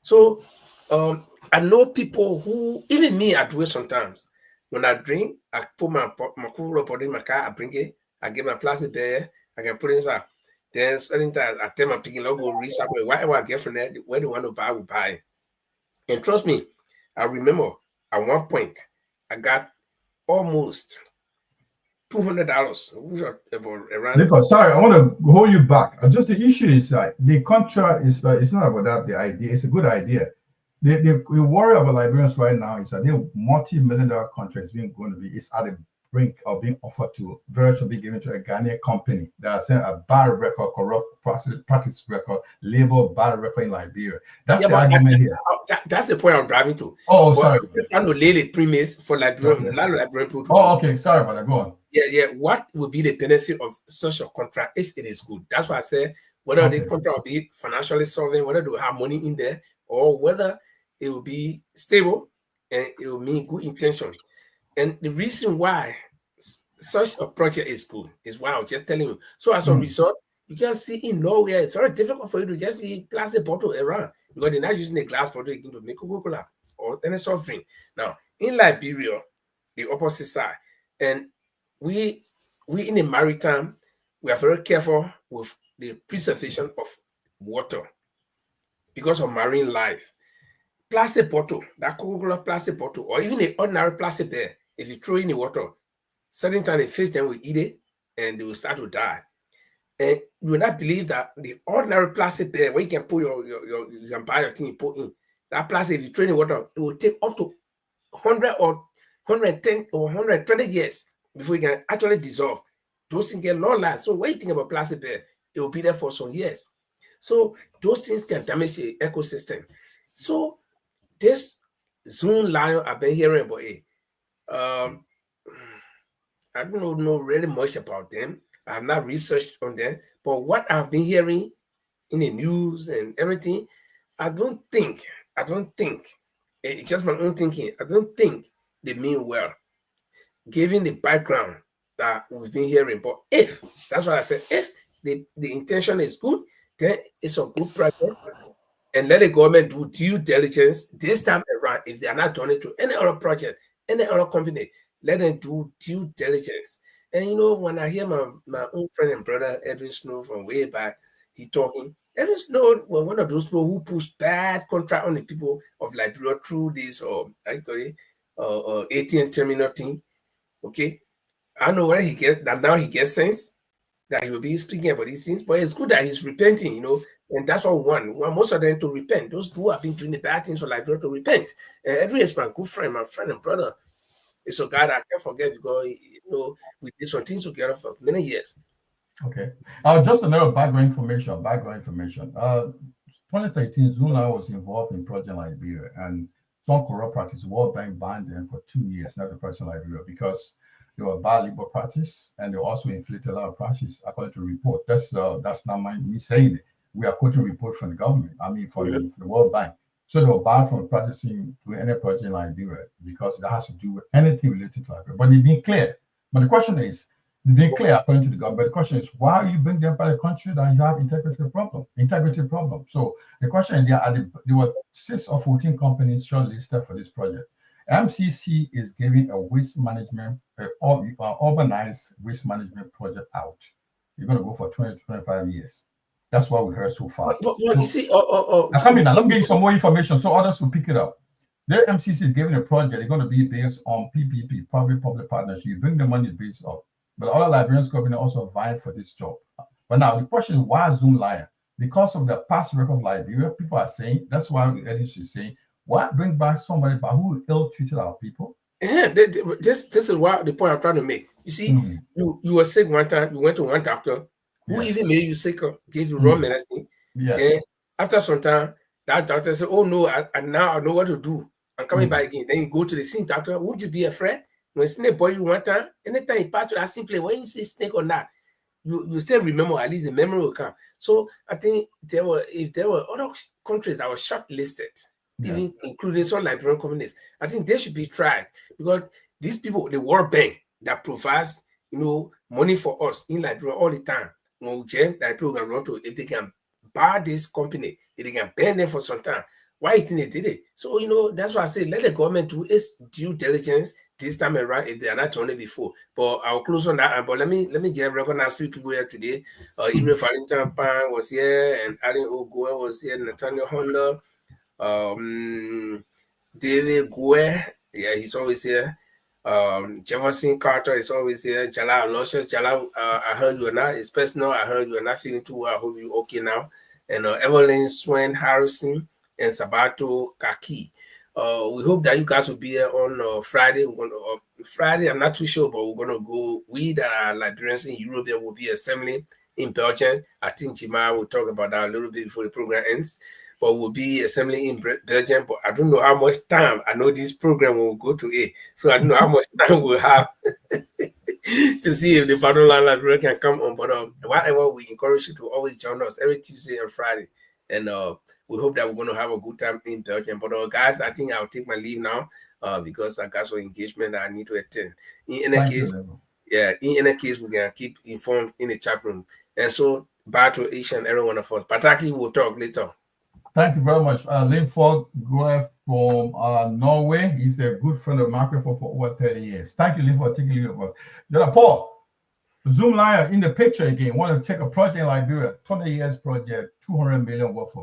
So I know people who, even me, I do it sometimes. When I drink, I put my cool bottle in my car, I bring it, I get my plastic there, I can put it inside. Then certain times I tell my picking go recycle it. Whatever I get from there, where they want to buy, we buy. And trust me, I remember at one point I got almost $200, which are about around. Sorry, I want to hold you back. Just the issue is like the contract is like, it's not about that. The idea, it's a good idea. The worry about Liberians right now is that the multi-million-dollar contract is going to be at the brink of being offered to virtually be given to a Ghanaian company that has a bad record, corrupt practice record, label bad record in Liberia. That's the argument here. That's the point I'm driving to. Oh, sorry. I'm trying to lay the premise for Liberian people. Oh, okay. Sorry about that. Go on. Yeah. What would be the benefit of such a contract if it is good? That's why I said whether the contract will be financially solvent, whether they will have money in there, or whether it will be stable and it will mean good intention. And the reason why such a project is good is why I'm just telling you. So as a result, you can see in Norway, it's very difficult for you to just see plastic bottle around because they're not using a glass bottle to make Coca-Cola or any soft drink. Now, in Liberia, the opposite side, and we in the maritime, we are very careful with the preservation of water because of marine life. Plastic bottle, that Coca-Cola plastic bottle, or even the ordinary plastic bear, if you throw in the water, certain time the fish then will eat it and they will start to die. And you will not believe that the ordinary plastic bear, where you can put you can buy your thing you put in, that plastic, if you throw in the water, it will take up to 100 or 110 or 120 years before you can actually dissolve. Those things get long life. So when you think about plastic bear, it will be there for some years. So those things can damage the ecosystem. So this Zoom lion I've been hearing about it. I don't know really much about them. I have not researched on them, but what I've been hearing in the news and everything, I don't think, it's just my own thinking, I don't think they mean well, given the background that we've been hearing. But if, that's what I said, if the intention is good, then it's a good project. and let the government do due diligence this time around. If they are not doing it to any other project, any other company, let them do due diligence. And you know, when I hear my own friend and brother Edwin Snow from way back, he talking. Edwin Snow was one of those people who pushed bad contract on the people of Liberia through this or 18 terminal thing. Okay, I don't know where he gets that now. He gets sense that he will be speaking about these things, but it's good that he's repenting, you know, and that's what we want most of them to repent. Those who have been doing the bad things for Liberia to repent. And Edwin is my good friend, my friend and brother. It's a guy that I can't forget because, you know, we did some things together for many years. Okay. Just another background information. 2013, Zuna was involved in Project Liberia, and some corrupt practice. World Bank banned them for 2 years, not the Project Liberia, because they were bad labor practice, and they also inflated a lot of prices, according to the report. That's not me saying it. We are quoting a report from the government. I mean, from the World Bank. So they were banned from practicing to any project in Liberia because that has to do with anything related to Liberia. But they've been clear. But the question is, they've been clear according to the government. But the question is, why are you bringing them by the country that you have integrity problem? So the question is, there were 6 or 14 companies shortlisted for this project. MCC is giving a waste management, urbanized waste management project out. You're going to go for 20 to 25 years. That's what we heard so far. But you see, let me give you some more information so others will pick it up. The MCC is giving a project. They're going to be based on PPP, public partnership. You bring the money based off. But other Liberian companies also vying for this job. But now the question is, why Zoom liar? Because of the past record of Liberia, people are saying, that's why Edith is saying, why bring back somebody who ill-treated our people? Yeah, this is what the point I'm trying to make. You see, you were sick one time, you went to one doctor who even made you sicker, gave you wrong medicine. Yeah. Then after some time, that doctor said, oh no, and now I know what to do. I'm coming back again. Then you go to the same doctor. Would you be afraid? When snake boy you one time, anytime you pass to that simply, when you see snake or not, you still remember, at least the memory will come. So I think if there were other countries that were shortlisted, even including some Liberian companies, I think they should be tried, because these people, the World Bank that provides, you know, money for us in Liberia all the time, that people can run to, if they can buy this company, if they can ban them for some time, why you think they did it? So, you know, that's why I say let the government do its due diligence this time around if they are not done it before. But I'll close on that. But let me just recognize 3 people here today. Ibrahim Farrington Pan was here, and Alan Ogoe was here, Nathaniel Honda, David Goe, yeah, he's always here. Jefferson Carter is always here. Jala Alosha, Jala, I heard you are not, it's personal. I heard you are not feeling too well. I hope you're okay now. And Evelyn Swen Harrison and Sabato Kaki. We hope that you guys will be here on Friday. Friday, I'm not too sure, but we're going to go. We that are Liberians in Europe, there will be assembly in Belgium. I think Jima will talk about that a little bit before the program ends. But we'll be assembling in Belgium, but I don't know how much time. I know this program will go to it, so I don't know how much time we'll have to see if the Battle Line Library can come on. But whatever, we encourage you to always join us every Tuesday and Friday, and we hope that we're going to have a good time in Belgium. But guys, I think I'll take my leave now because I got some engagement that I need to attend. In any case, we can keep informed in the chat room. And so, bye to each and every one of us. Pataki will talk later. Thank you very much. Linford Goe from Norway. He's a good friend of mine for over 30 years. Thank you, Linford, for taking leave of us. Then Paul, Zoom Lion in the picture again. Want to take a project in Liberia, 20 years project, $200 million worth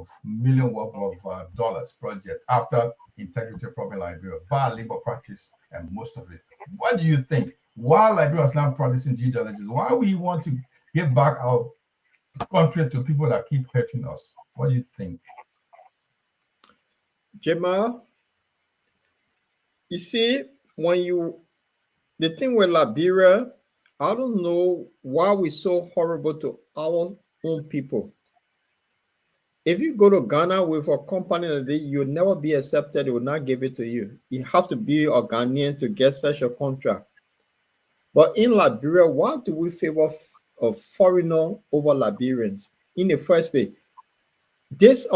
of dollars project after integrity problem in Liberia, bad labor practice, and most of it. What do you think? Why Liberia is not practicing due diligence? Why we want to give back our country to people that keep hurting us? What do you think? Jamal, you see, the thing with Liberia, I don't know why we're so horrible to our own people. If you go to Ghana with a company today, you'll never be accepted. They will not give it to you. You have to be a Ghanaian to get such a contract. But in Liberia, why do we favor a foreigner over Liberians? In the first place, this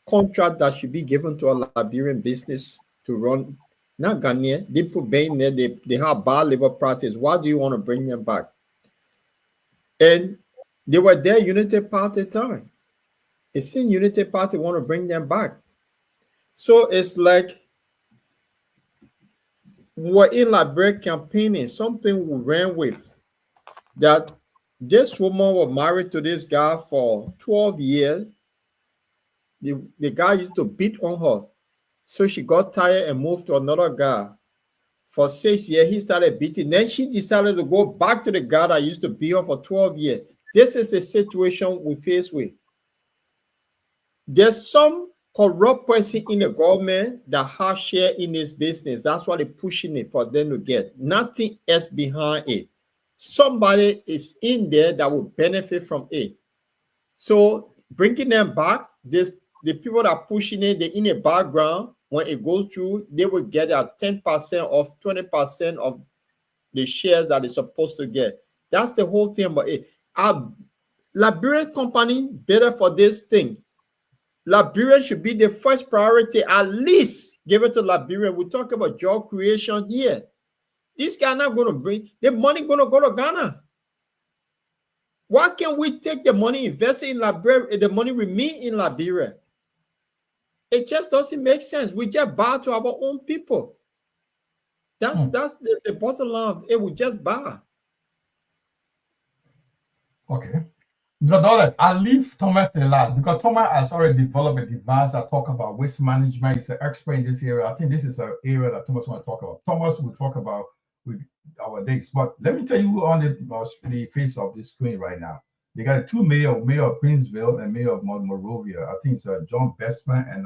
contract that should be given to a Liberian business to run, not Ghanaian. They put being there, they have bad labor practice. Why do you want to bring them back? And they were there Unity Party time. It seems Unity Party want to bring them back. So it's like we're in Liberia campaigning, something we ran with, that this woman was married to this guy for 12 years. The guy used to beat on her. So she got tired and moved to another guy. For 6 years, he started beating. Then she decided to go back to the guy that used to beat her for 12 years. This is the situation we face with. There's some corrupt person in the government that has share in this business. That's why they're pushing it for them to get. Nothing else behind it. Somebody is in there that will benefit from it. So bringing them back, the people that are pushing it, they're in the background. When it goes through, they will get a 10% of 20% of the shares that they're supposed to get. That's the whole thing about it. Our Liberian company better for this thing. Liberia should be the first priority. At least give it to Liberia. We talk about job creation here. This guy not going to bring the money, going to go to Ghana. Why can't we take the money, invest in Liberia, the money remain in Liberia? It just doesn't make sense. We just bow to our own people. That's the bottom line of it. We just bow. Okay. Mr. Dollar, I'll leave Thomas the last because Thomas has already developed a device that talk about waste management. He's an expert in this area. I think this is an area that Thomas want to talk about. Thomas will talk about with our days. But let me tell you on the face of the screen right now. They got two mayor of Princeville and mayor of Monrovia. I think it's John Bestman and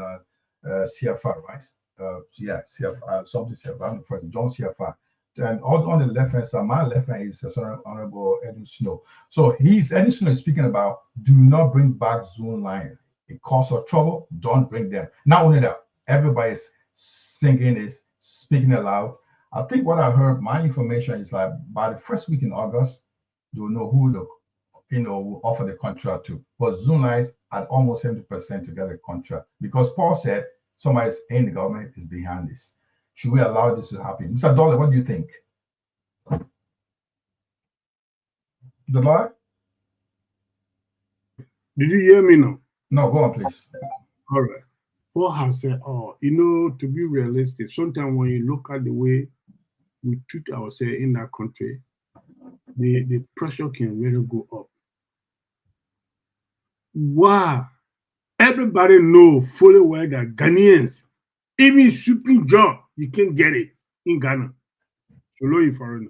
CFR, right? CFR, something CFR, John CFR. And also on the left hand side, my left hand is Honorable Edwin Snow. So Edwin Snow is speaking about do not bring back zone line. It causes trouble. Don't bring them. Not only that, everybody's singing this, speaking aloud. I think what I heard, my information is like by the first week in August, you'll know who will offer the contract to. But zone lines at almost 70% to get a contract because Paul said somebody in the government is behind this. Should we allow this to happen? Mr. Dollar, what do you think? Dollar? Did you hear me now? No, go on, please. All right. Paul has said, to be realistic, sometimes when you look at the way we treat ourselves in that country, the pressure can really go up. Wow. Everybody knows fully well that Ghanaians, even shipping job, you can't get it in Ghana. So low foreigner.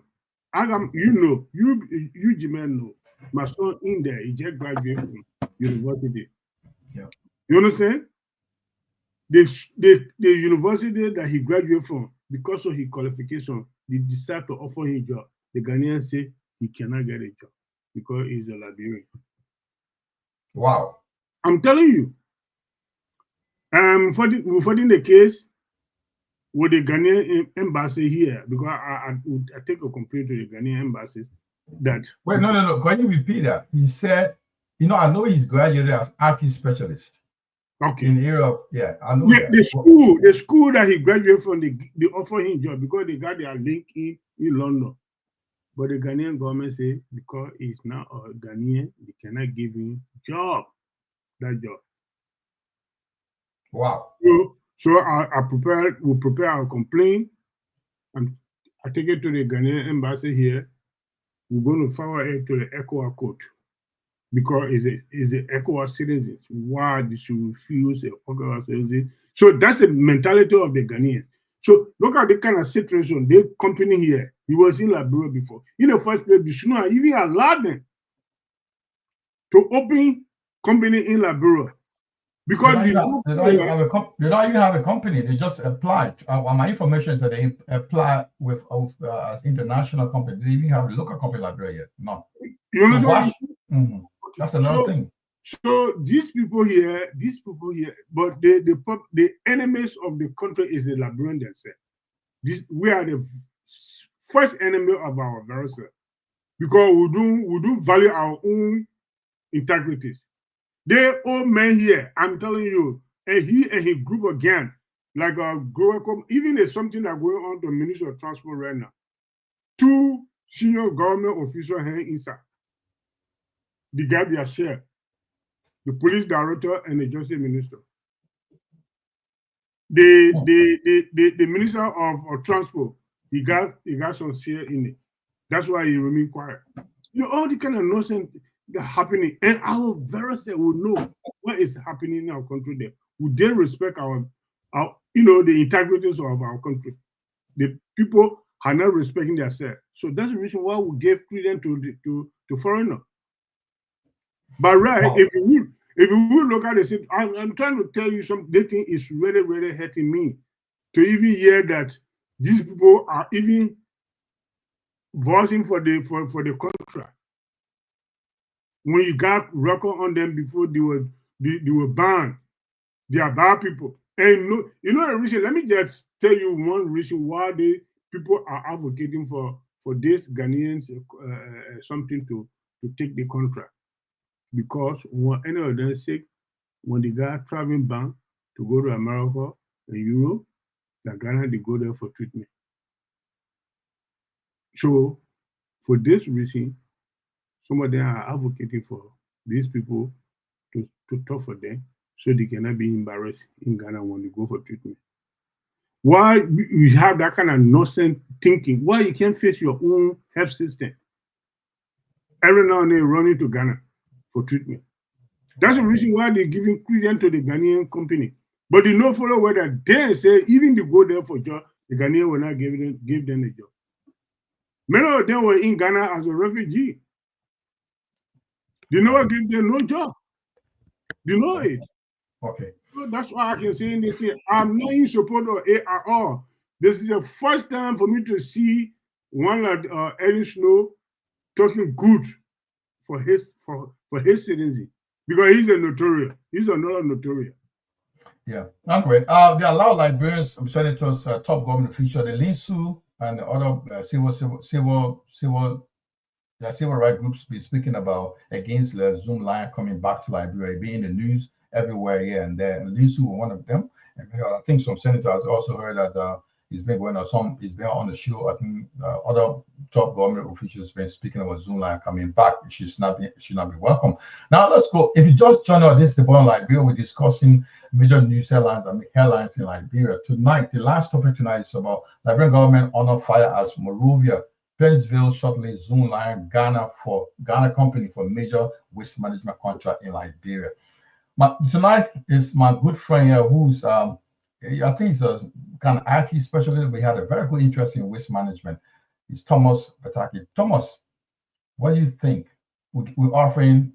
You Jimen know. My son in there, he just graduated from university. Yeah. You understand? The university that he graduated from, because of his qualification, they decide to offer him a job. The Ghanaian say he cannot get a job because he's a Liberian. Wow. I'm telling you. For the case with the Ghanaian embassy here, because I take a complaint to the Ghanaian embassy that. Wait, no. Can you repeat that? He said, I know he's graduated as artist specialist. Okay. In the area of, I know that. The school that he graduated from, they offer him job because they got their link in London. But the Ghanaian government say because he's not a Ghanaian, they cannot give him that job. Wow. So we prepare our complaint, and I take it to the Ghanaian embassy here. We're going to forward it to the ECOWAS court because it's the ECOWAS citizens. Why they should refuse the ECOWAS citizens? So that's the mentality of the Ghanaians. So look at the kind of situation the company here. He was in Liberia before. In the first place, they should not even allow them to open company in Liberia. Because they don't even have a company. They just apply. My information is that they apply with as international company. They even have a local company Liberia yet. No. You know That's another thing. So these people here, but the enemies of the country is the Liberian themselves. We are the first enemy of our very self because we do value our own integrities. They old men here, I'm telling you, and he and his group again, like a growing, even there's something that going on to the Ministry of Transport right now. 2 senior government officials here inside. They got their share. the police director, and the justice minister. The minister of transport, he got some share in it. That's why he remained quiet. You know, all the kind of nonsense that happening, and our very self will know what is happening in our country there. Would they respect our the integrity of our country? The people are not respecting themselves. So that's the reason why we gave credence to foreigners. But right, if you would look at it, I'm trying to tell you something. The thing is really, really hurting me to even hear that these people are even voicing for the contract. When you got record on them before they were banned, they are bad people. And the reason. Let me just tell you one reason why people are advocating for this Ghanaians something to take the contract. Because when any of them sick, when they got traveling ban to go to America and Europe, the Ghana they go there for treatment. So for this reason, some of them are advocating for these people to talk for them so they cannot be embarrassed in Ghana when they go for treatment. Why you have that kind of nonsense thinking? Why you can't face your own health system? Every now and then running to Ghana for treatment. That's the reason why they're giving credence to the Ghanaian company. But they no follow whether they say even they go there for job, the Ghanaian will not give them a job. Many of them were in Ghana as a refugee. They never gave them no job. They know it. Okay. So that's why I can say in this, I'm not in support of it at all. This is the first time for me to see one like Eddie Snow talking good for his citizenship. Because he's a notorious. He's another notorious. Yeah. Anyway, there are a lot of Liberians, senators, top government officials, the Linsu and the other civil rights groups be speaking about against the Zoom line coming back to Liberia, being in the news everywhere here and there. And Linsu was one of them. And I think some senators also heard that he's been going on he's been on the show. I think other top government officials been speaking about Zoom line coming back. It should not be welcome. Now let's go. If you just join us, this is the Bottom Liberia. We're discussing major news headlines in Liberia. Tonight, the last topic tonight is about Liberian government honor fire as Monrovia, Pennsville shortly Zoom line Ghana company for major waste management contract in Liberia. Tonight is my good friend here who's I think he's a kind of IT specialist. We had a very good interest in waste management. It's Thomas Bataki. Thomas, what do you think? We're offering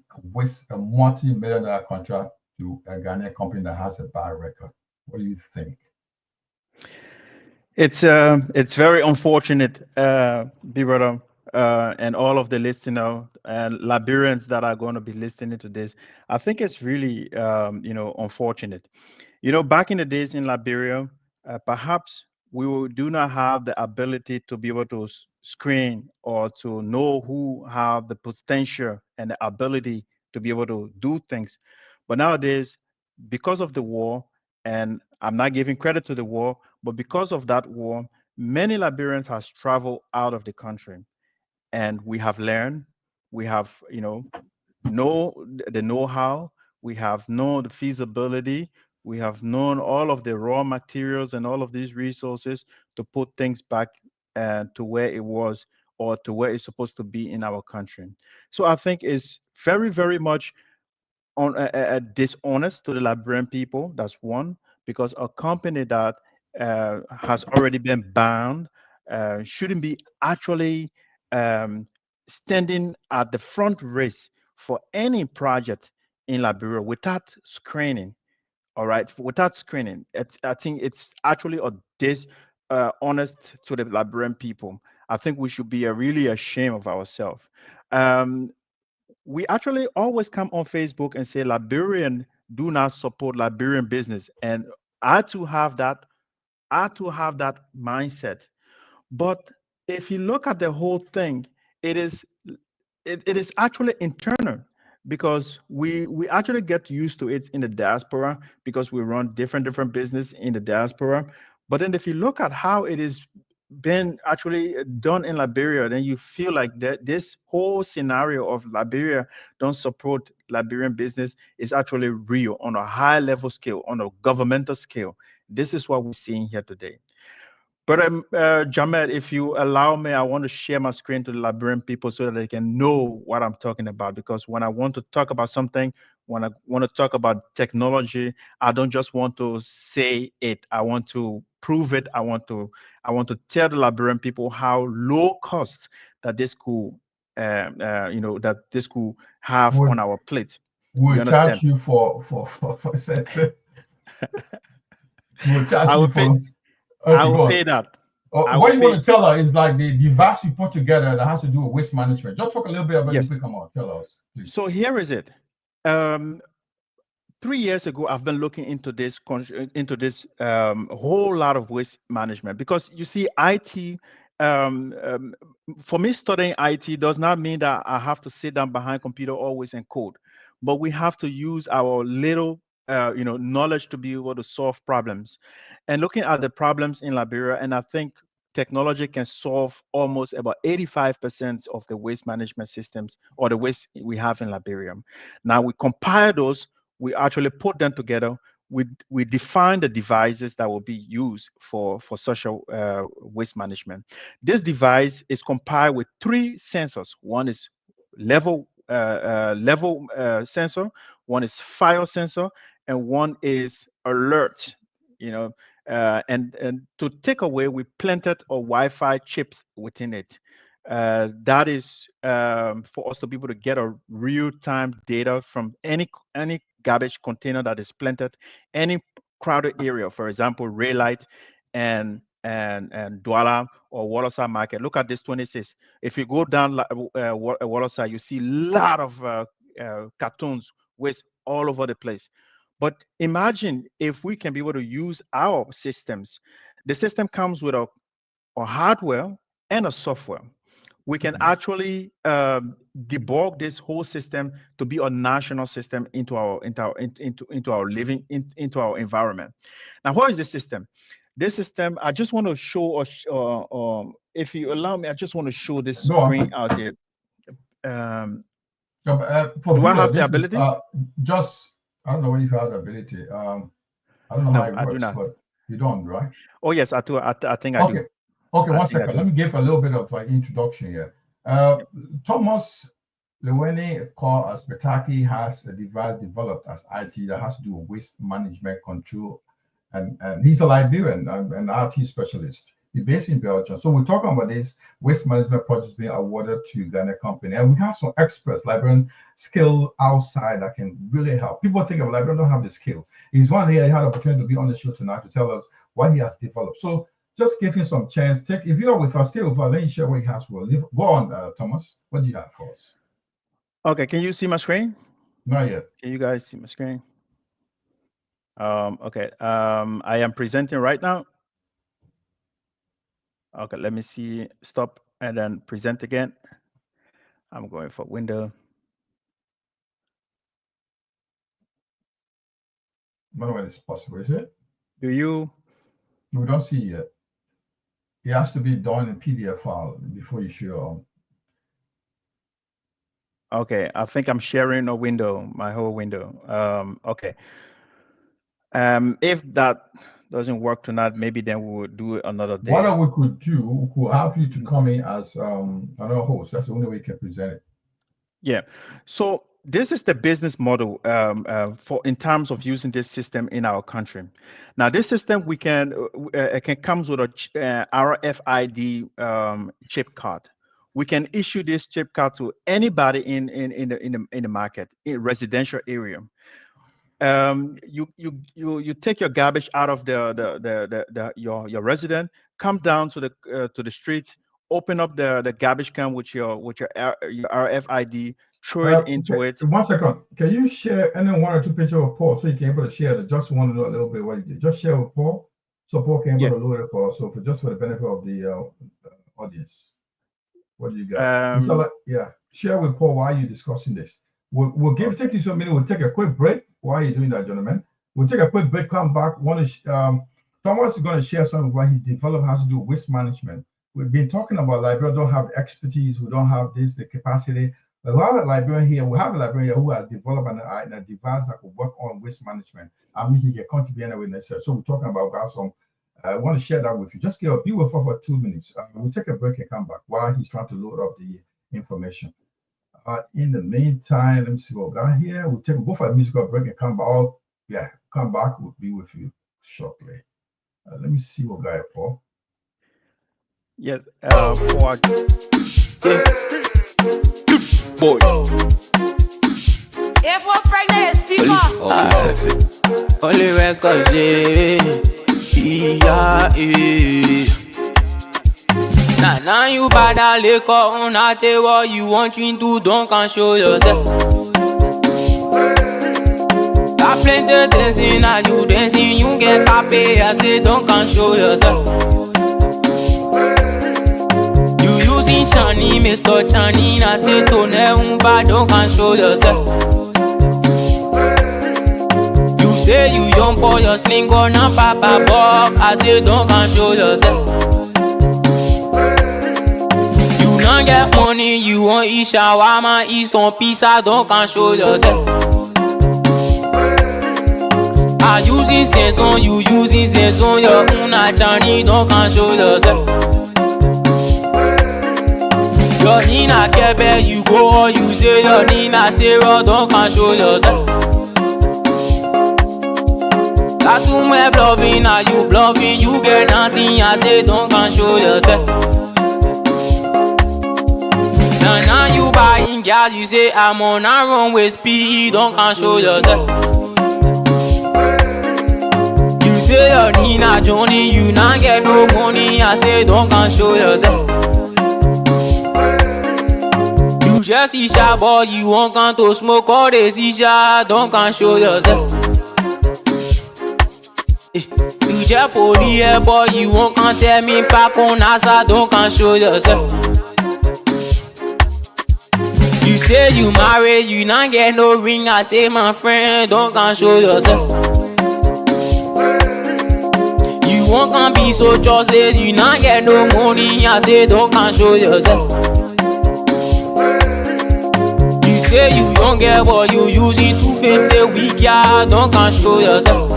a multi-million-dollar contract to a Ghanaian company that has a bad record. What do you think? It's very unfortunate, brother, and all of the listeners and Liberians that are going to be listening to this. I think it's really unfortunate. Back in the days in Liberia, perhaps do not have the ability to be able to screen or to know who have the potential and the ability to be able to do things. But nowadays, because of the war, and I'm not giving credit to the war, but because of that war, many Liberians has traveled out of the country, and we have learned, we have know the know-how, we have known the feasibility, we have known all of the raw materials and all of these resources to put things back to where it was or to where it's supposed to be in our country. So I think it's very, very much dishonest to the Liberian people. That's one, because a company that has already been banned shouldn't be actually standing at the front race for any project in Liberia without screening. All right, without screening, I think it's actually a dishonest to the Liberian people. I think we should be really ashamed of ourselves. We actually always come on Facebook and say Liberian do not support Liberian business, and I too have that. I too have that mindset. But if you look at the whole thing, it is actually internal because we actually get used to it in the diaspora because we run different business in the diaspora. But then if you look at how it is been actually done in Liberia, then you feel like that this whole scenario of Liberia don't support Liberian business is actually real on a high level scale, on a governmental scale. This is what we're seeing here today. But Jamet, if you allow me, I want to share my screen to the Liberian people so that they can know what I'm talking about. Because when I want to talk about something, when I want to talk about technology, I don't just want to say it. I want to prove it. I want to tell the Liberian people how low cost that this could, that this could have on our plate. You We'll charge understand? you for we'll charge I you will pay. for. I Okay, will go pay on. that. I will What you want pay. to tell her is like the device you put together that has to do with waste management. Just talk a little bit about it Yes. if we come on. Tell us, please. So here is it. 3 years ago, I've been looking into this whole lot of waste management because you see, IT. For me, studying IT does not mean that I have to sit down behind computer always and code, but we have to use our little, knowledge to be able to solve problems. And looking at the problems in Liberia, and I think technology can solve almost about 85% of the waste management systems or the waste we have in Liberia. Now we compile those, we actually put them together, we define the devices that will be used for such a waste management. This device is compiled with 3 sensors. One is level sensor, one is fire sensor, and one is alert. And to take away, we planted a Wi-Fi chips within it. That is for us to be able to get a real-time data from any garbage container that is planted, any crowded area, for example, Raylight and Douala or Waterside Market. Look at this 26. If you go down Waterside, you see a lot of cartoons waste all over the place. But imagine if we can be able to use our systems. The system comes with a hardware and a software. We can actually debug this whole system to be a national system into our living into our environment. Now, what is the system? This system, I just want to show, if you allow me, I just want to show this screen out there. For Do I video, have the this ability? is just, I don't know if you have the ability. I don't know how it I do works, not. but you don't, right? Oh yes, I do. I think I do. Okay, one second. Let me give a little bit of introduction here. Thomas Leweni called as Betaki has a device developed as IT that has to do with waste management control, and he's a Liberian, an IT specialist. He's based in Belgium. So we're talking about this waste management projects being awarded to Ghana company, and we have some experts, Liberian skill outside that can really help. People think of Liberian don't have the skill. He's one here. He had the opportunity to be on the show tonight to tell us what he has developed. So just give him some chance. If you're with us, stay with us. Let me share what he has for us. Go on, Thomas. What do you have for us? Okay, can you see my screen? Not yet. Can you guys see my screen? Okay. I am presenting right now. Okay, let me see. Stop and then present again. I'm going for window. I don't know when it's possible, is it? Do you? We don't see it yet. It has to be done in PDF file before you show. Okay, I think I'm sharing a window, my whole window. Okay. If that doesn't work tonight, maybe then we will do it another day. What we could do, we could have you to come in as another host. That's the only way you can present it. Yeah. So this is the business model for in terms of using this system in our country. Now, this system it can comes with a RFID chip card. We can issue this chip card to anybody in the market, in residential area. You take your garbage out of your resident, come down to the street, open up the garbage can with your RFID, throw it into it. 1 second. Can you share any 1 or 2 pictures of Paul so you can be able to share it? Just want to know a little bit what you did. Just share with Paul so Paul can be able to load it for us. So for the benefit of the audience. What do you got? Share with Paul why you're discussing this. We'll take you some minutes. We'll take a quick break. Why are you doing that, gentlemen? We'll take a quick break, come back. Want to Thomas is going to share some of what he developed, how to do waste management. We've been talking about Liberia don't have expertise, we don't have this, the capacity. But we have a Liberian here, who has developed a device that could work on waste management. I mean, he can contribute anyway necessary. So we're talking about gas. I want to share that with you. Just be with us for 2 minutes. We'll take a break and come back while he's trying to load up the information. In the meantime, let me see what we got here. We'll take both a musical break and come back. Come back. We'll be with you shortly. Let me see what guy Paul. Yes, for boy. If we're pregnant, speak up. Sexy. Only records, Now you bad liquor on a table. You want you to don't can show yourself. Got plenty dancing, now you dancing, you get copy. I say don't can show yourself. You using Chani, Mr. Chani, I say to never don't can show yourself. You say you young boy, your sling on a papa bob. I say don't can show yourself. You don't get money, you want eat shawarma, eat some pizza, don't can show yourself. I using sense on you, using sense on your own Chani, don't can show yourself. Your Nina Kebe, you go or you say your Nina Sarah, don't can show yourself. That's who me bluffing, are you bluffing? You get nothing, I say don't can show yourself. Now you buying gas, you say I'm on a runway speed, don't can show yourself. You say your Nina Johnny, you not get no money, I say don't can show yourself. You just see shy boy, you want can to smoke all the shisha, don't can show yourself. You just police boy, you want can tell me back on NASA, don't can show yourself. You say you married, you not get no ring, I say my friend, don't can show yourself. You won't can be so justice, you not get no money, I say don't can show yourself. You say you don't get what you using 250 week, yeah, don't can show yourself.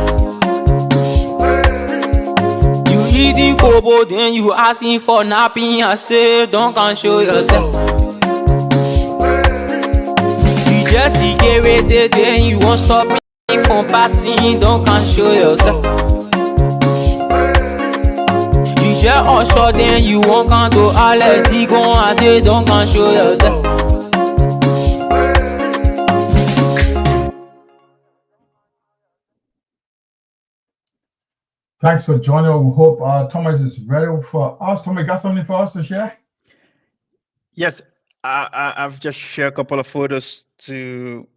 You eating kobo, then you asking for napping, I say don't can show yourself. Just see get then you won't stop me from passing, don't can show yourself. You just usher then you won't come to all let it go, I say don't can show yourself. Thanks for joining us. We hope Thomas is ready for us. Thomas, got something for us to share? Yes, I've just shared a couple of photos to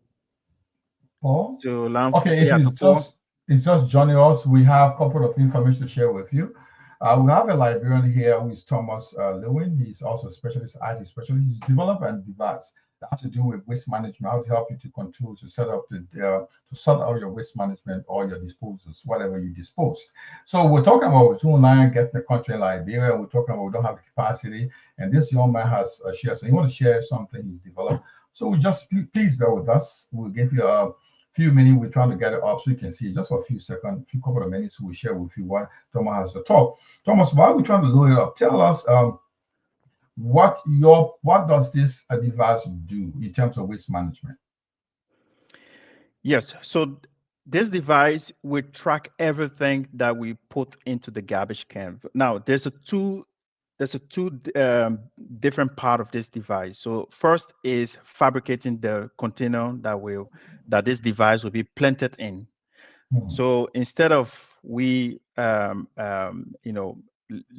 Paul. Lamp. Okay, if it's just joining us, we have a couple of information to share with you. We have a Liberian here who is Thomas Lewin. He's also a specialist, IT specialist. He's developed a device that has to do with waste management, how to help you to control, to set up to sort out your waste management or your disposals, whatever you disposed. So we're talking about 209 getting the country in Liberia. We're talking about we don't have the capacity, and this young man has shared. So he want to share something he's developed. So we just please bear with us. We'll give you a few minutes. We're trying to get it up so you can see it just for a few seconds, a few couple of minutes. We'll share with you what Thomas has to talk. Thomas, while we're trying to load it up, tell us what does this device do in terms of waste management? Yes, so this device will track everything that we put into the garbage can. Now, there's a two different part of this device. So first is fabricating the container that this device will be planted in. So instead of we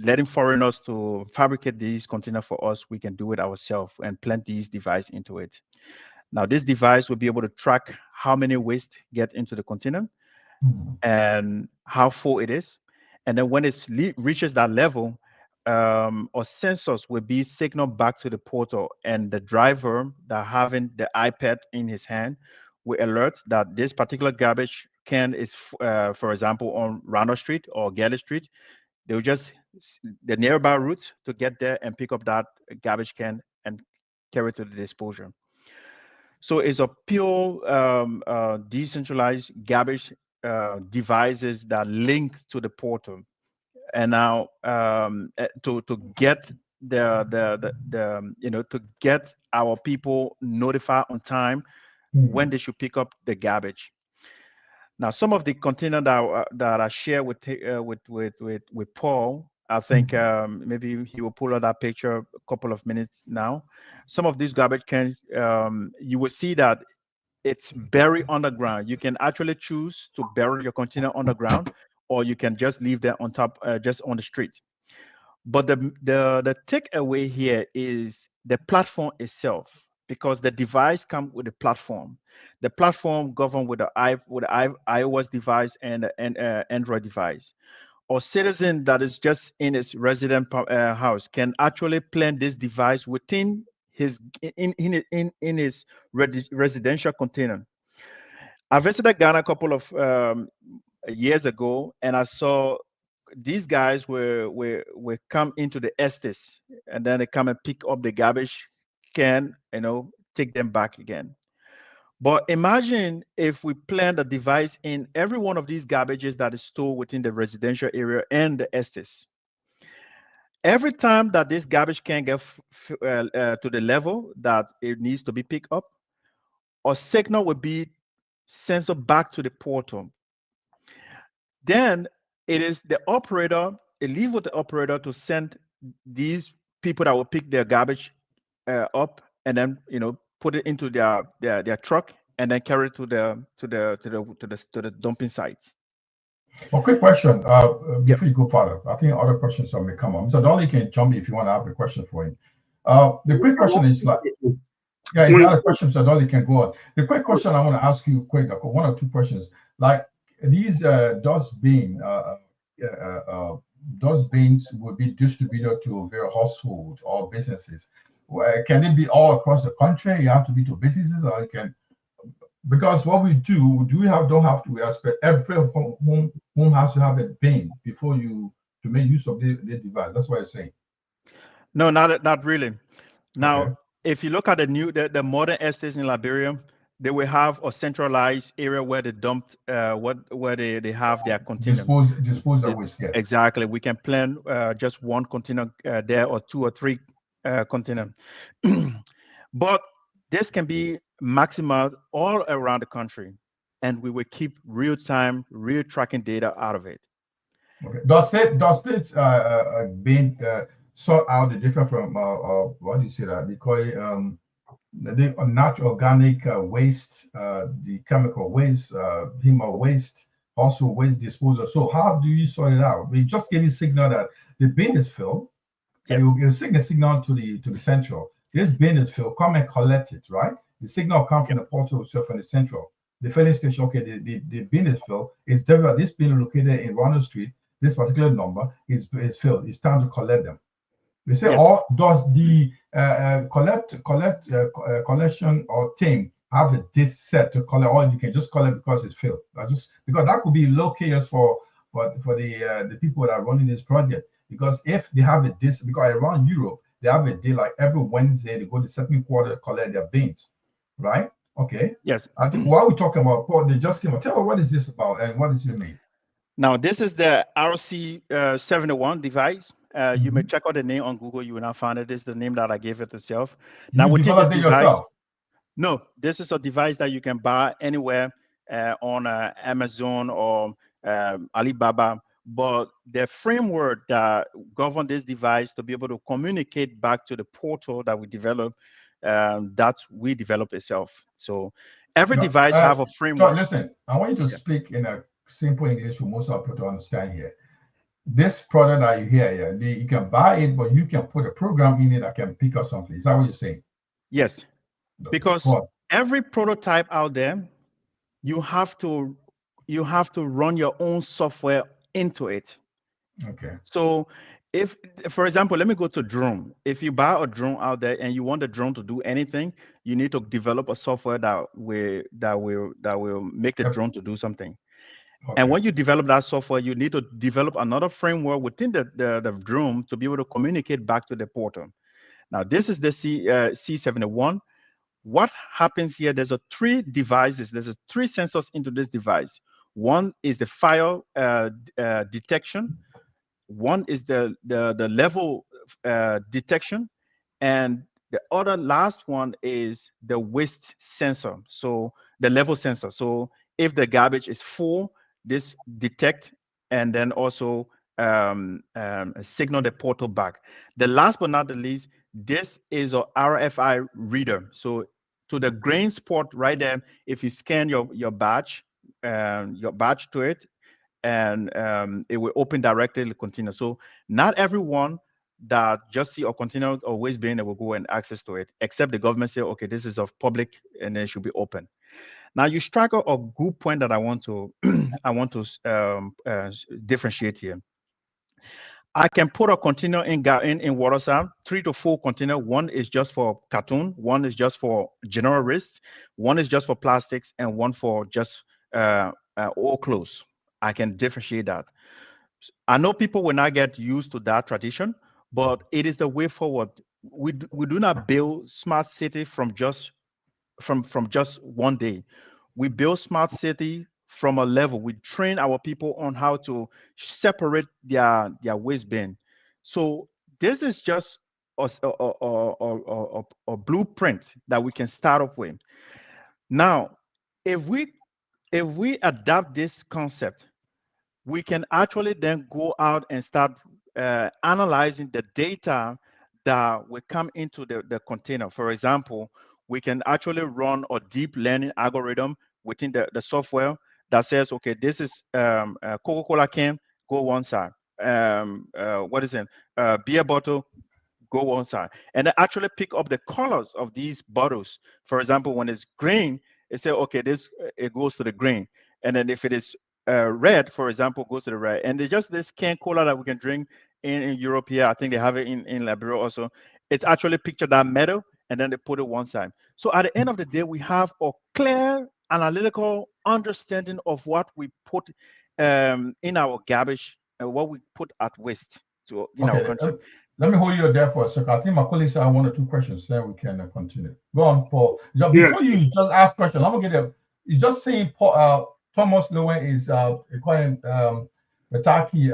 letting foreigners to fabricate these containers for us, we can do it ourselves and plant these devices into it. Now this device will be able to track how many waste get into the container and how full it is, and then when it reaches that level, or sensors will be signaled back to the portal, and the driver that having the iPad in his hand will alert that this particular garbage can is, for example, on Ronald Street or Galley Street, they will just the nearby route to get there and pick up that garbage can and carry it to the disposal. So it's a pure decentralized garbage devices that link to the portal. And now to get to get our people notified on time when they should pick up the garbage. Now, some of the container that I share with Paul, I think maybe he will pull out that picture a couple of minutes now. Some of these garbage cans, you will see that it's buried underground. You can actually choose to bury your container underground, or you can just leave them on top, just on the street. But the takeaway here is the platform itself, because the device comes with the platform. The platform governed with the iOS device and Android device. Or citizen that is just in his resident house can actually plan this device within his in his residential container. I visited Ghana a couple of years ago, and I saw these guys were come into the estates, and then they come and pick up the garbage can, take them back again. But imagine if we plant a device in every one of these garbages that is stored within the residential area and the estates. Every time that this garbage can get to the level that it needs to be picked up, a signal will be sent back to the portal. Then it is the operator, it leaves with the operator to send these people that will pick their garbage up, and then put it into their truck, and then carry it to the dumping sites. A quick question before you go further. I think other questions may come up. So Dolly can jump if you want to have a question for him. The quick question is like, yeah, if you have a question, so Dolly can go on. The quick question I want to ask you, quick, one or two questions. Like these dustbins will be distributed to various households or businesses. Can it be all across the country? You have to be to businesses, or you can, because what we do we don't have to expect every home has to have a bin before you to make use of the device. That's what you're saying. No, not really. Now, Okay. if you look at the modern estates in Liberia, they will have a centralized area where they dumped where they have their container. Dispose the waste. Yeah. Exactly. We can plan just one container there, or two or three container. But this can be maximal all around the country, and we will keep real-time, real tracking data out of it. Okay. Does this bin sort out the difference from what do you say that? Because the natural organic waste, the chemical waste, human waste, also waste disposal. So how do you sort it out? We just give you signal that the bin is filled, and you send a signal to the central. This bin is filled. Come and collect it, right? The signal comes from the portal itself from the central. The filling station. Okay, the bin is filled. It's there. This bin located in Ronald Street. This particular number is filled. It's time to collect them. They say, or does the collection or team have this set to collect, or you can just collect because it's filled? Because that could be low chaos for the people that are running this project. Because if they have this, because around Europe they have a day like every Wednesday they go to second quarter collect their bins, right? Okay. Yes. I think while we're talking about Paul, they just came. Tell us what is this about and what does it mean? Now, this is the RC71 device. You may check out the name on Google. You will not find it. This is the name that I gave it itself. Now, you developed it yourself? No, this is a device that you can buy anywhere on Amazon or Alibaba. But the framework that governs this device to be able to communicate back to the portal that we develop, that we develop itself. So every device have a framework. Listen, I want you to speak in a simple English for most of our people to understand here. This product that you hear, you can buy it, but you can put a program in it that can pick up something. Is that what you're saying? Yes, because every prototype out there, you have to run your own software into it. Okay. So if, for example, let me go to drone. If you buy a drone out there and you want the drone to do anything, you need to develop a software that will make the drone to do something. And when you develop that software, you need to develop another framework within the room to be able to communicate back to the portal. Now, this is the C71. What happens here? There's three devices. There's three sensors into this device. One is the fire detection. One is the level detection, and the other last one is the waste sensor. So the level sensor. So if the garbage is full, this detect and then also signal the portal back. The last but not the least, this is a RFI reader. So to the grain spot right there, if you scan your badge to it, and it will open directly the container. So not everyone that just see a container or waste bin will go and access to it, except the government say, okay, this is of public and it should be open. Now you strike a good point that I want to differentiate here. I can put a container in WaterSat, 3 to 4 container. One is just for cartoon, one is just for general waste, one is just for plastics, and one for just all clothes. I can differentiate that. I know people will not get used to that tradition, but it is the way forward. We do not build smart city from just one day. We build smart city from a level. We train our people on how to separate their waste bin. So this is just a blueprint that we can start off with. Now, if we adapt this concept, we can actually then go out and start analyzing the data that will come into the container. For example, we can actually run a deep learning algorithm within the software that says, okay, this is Coca-Cola can, go one side. What is it? Beer bottle, go one side, and then actually pick up the colors of these bottles. For example, when it's green, it say, okay, this it goes to the green, and then if it is red, for example, goes to the red. And it's just this can cola that we can drink in Europe here. I think they have it in Liberia also. It's actually picture that metal, and then they put it one side. So at the end of the day, we have a clear analytical understanding of what we put in our garbage and what we put at waste to in our country. Let me hold you there for a second. I think my colleagues have 1 or 2 questions, then we can continue. Go on, Paul. Before you just ask question, I'm gonna get a. You just saying Paul, Thomas Lowen is calling Bataki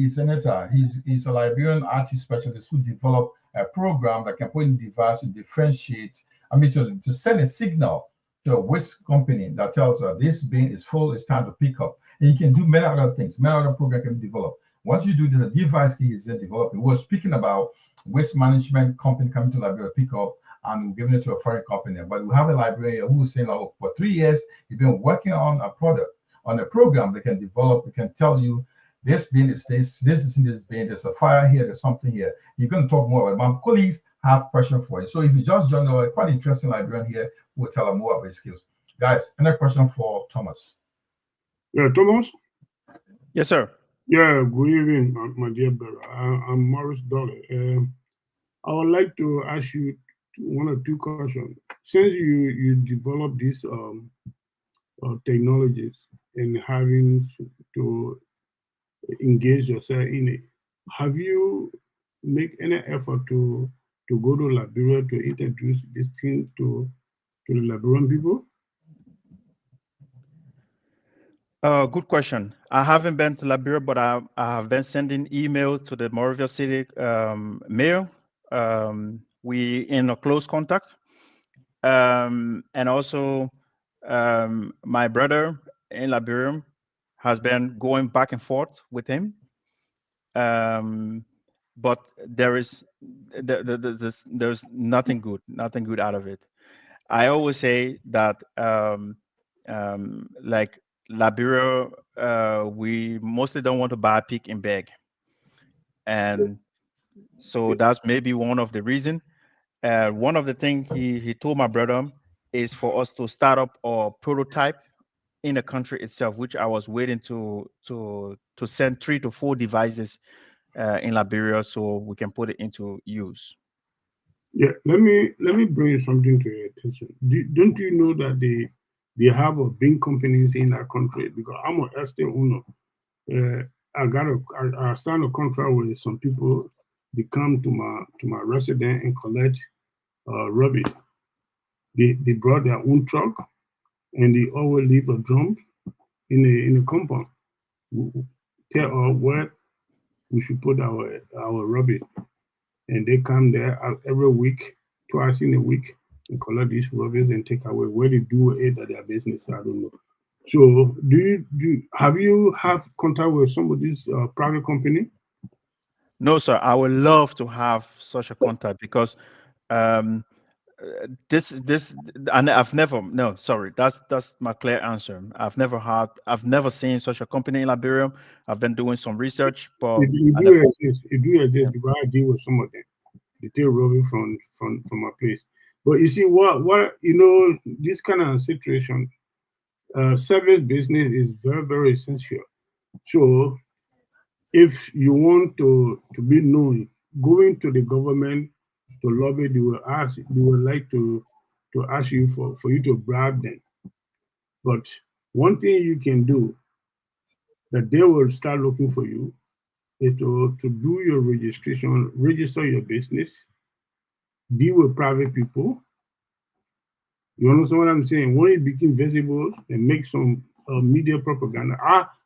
is senator. He's a Liberian artist specialist who developed a program that can put in device to differentiate. I mean, to send a signal to a waste company that tells her this bin is full, it's time to pick up. And you can do many other things. Many other programs can be developed. Once you do this, a device key is then developed. We're speaking about waste management company coming to Liberia to pick up and giving it to a foreign company. But we have a Liberian who is saying, like, oh, for 3 years, he's been working on a product, on a program they can develop. They can tell you this bin is this is in this bin, there's a fire here, there's something here. You're going to talk more about it. My colleagues have questions for you. So if you just join a quite interesting Liberian here, we'll tell them more about his skills. Guys, any question for Thomas? Yeah, Thomas? Yes, sir. Yeah, good evening, my dear brother. I'm Morris Dolly. I would like to ask you 1 or 2 questions. Since you developed these technologies and having to engage yourself in it, have you make any effort to go to Liberia to introduce this thing to the Liberian people? Good question. I haven't been to Liberia, but I have been sending email to the Monrovia City mayor. We in a close contact, and also my brother in Liberia has been going back and forth with him. But there's nothing good out of it. I always say that like Liberia, we mostly don't want to buy pig in bag, and so that's maybe one of the reason. One of the things he told my brother is for us to start up a prototype in the country itself, which I was waiting to send 3 to 4 devices in Liberia so we can put it into use. Yeah, let me bring something to your attention. Don't you know that They have a big companies in that country because I'm an estate owner. I signed a contract with some people. They come to my residence and collect rubbish. They brought their own truck, and they always leave a drum in the compound. Tell us where we should put our rubbish, and they come there every week, twice in a week, and collect these rubbish and take away. Where they do it at their business, I don't know. So, have you have contact with some of these private company? No, sir. I would love to have such a contact because um, this and I've never no sorry that's my clear answer. I've never seen such a company in Liberia. I've been doing some research, but It I do never. exist. It do exist. Because I deal with some of them. They take rubbish from my place. But you see, what this kind of situation, service business is very very essential. So if you want to be known, going to the government to lobby, they will like to ask you for you to bribe them. But one thing you can do that they will start looking for you is to do your registration, register your business, deal with private people. You understand what I'm saying? When you become visible and make some media propaganda,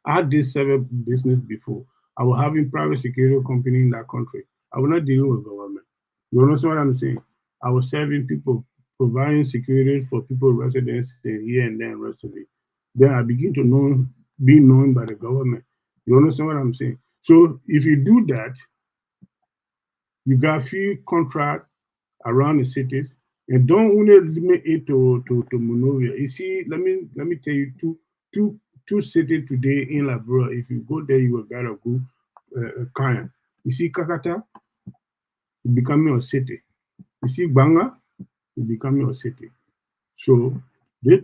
I did several business before. I was having private security company in that country. I was not dealing with government. You understand what I'm saying? I was serving people, providing security for people residents here and there, and rest of it. Then I begin to be known by the government. You understand what I'm saying? So if you do that, you got few contract around the cities, and don't only limit it to Monrovia. You see, let me tell you two cities today in Liberia. If you go there, you will get a good client. You see, Kakata, it becoming a city. You see, Banga, it becoming a city. So they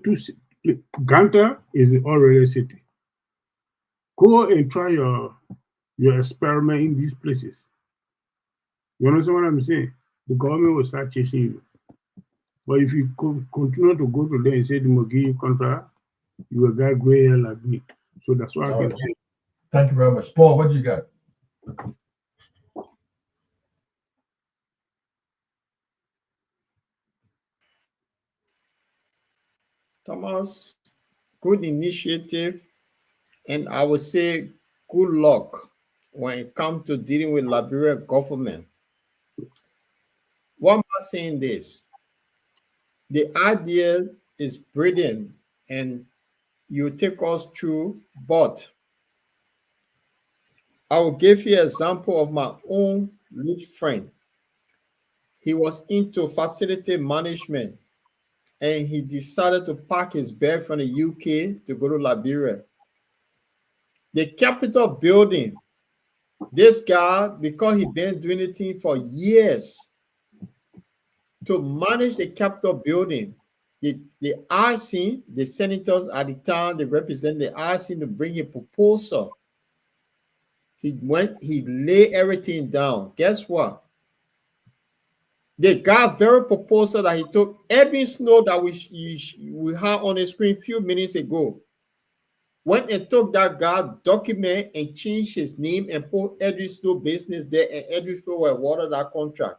Ganta is already a city. Go and try your experiment in these places. You understand what I'm saying? The government will start chasing you. But if you continue to go to them and say they will give you contract, you will get gray hair like me. So that's what I can say. Thank you very much. Paul, what do you got? Thomas, good initiative, and I would say good luck when it comes to dealing with Liberia government. Why am I saying this? The idea is brilliant, and you take us through, but I will give you an example of my own rich friend. He was into facility management, and he decided to pack his bag from the UK to go to Liberia. The Capitol building, this guy, because he been doing the thing for years, to manage the Capitol building, the RC, the senators at the time, they represent the RC to bring a proposal. He laid everything down. Guess what? The guy very proposal that he took, every snow that we had on the screen a few minutes ago, went and took that guy document and changed his name and put Edwin Snow business there, and Edwin Snow will water that contract.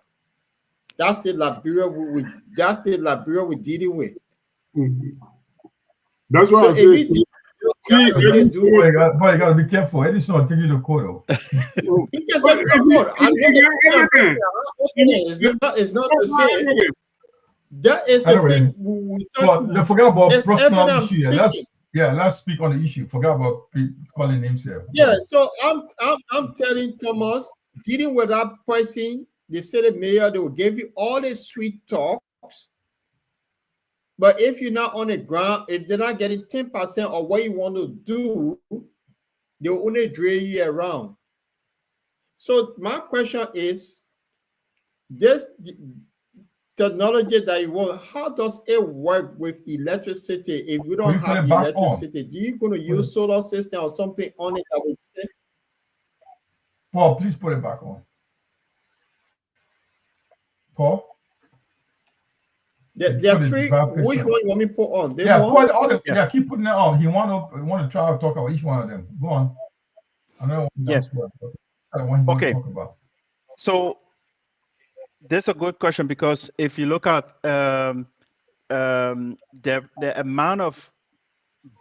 That's the Liberia we're dealing with. Mm-hmm. That's what So I say. boy, you gotta be careful. Edison will take you to court. He can take you to court. It's not the same. That is the thing we talk about. Forget about personal evidence issue. Let's speak on the issue. Forget about calling names here. Yeah, so I'm telling Thomas, dealing with that person, the city mayor, they will give you all the sweet talks. But if you're not on the ground, if they're not getting 10% of what you want to do, they'll only drill you around. So my question is, this technology that you want, how does it work with electricity if we don't have electricity? Do you going to use solar system or something on it that will say? Paul, please put it back on. Paul? There are three. Which one you want me to put on? Yeah, put all the, yeah, keep putting it on. He want to try to talk about each one of them. Go on. I know that's what he want to talk about. So that's a good question, because if you look at the amount of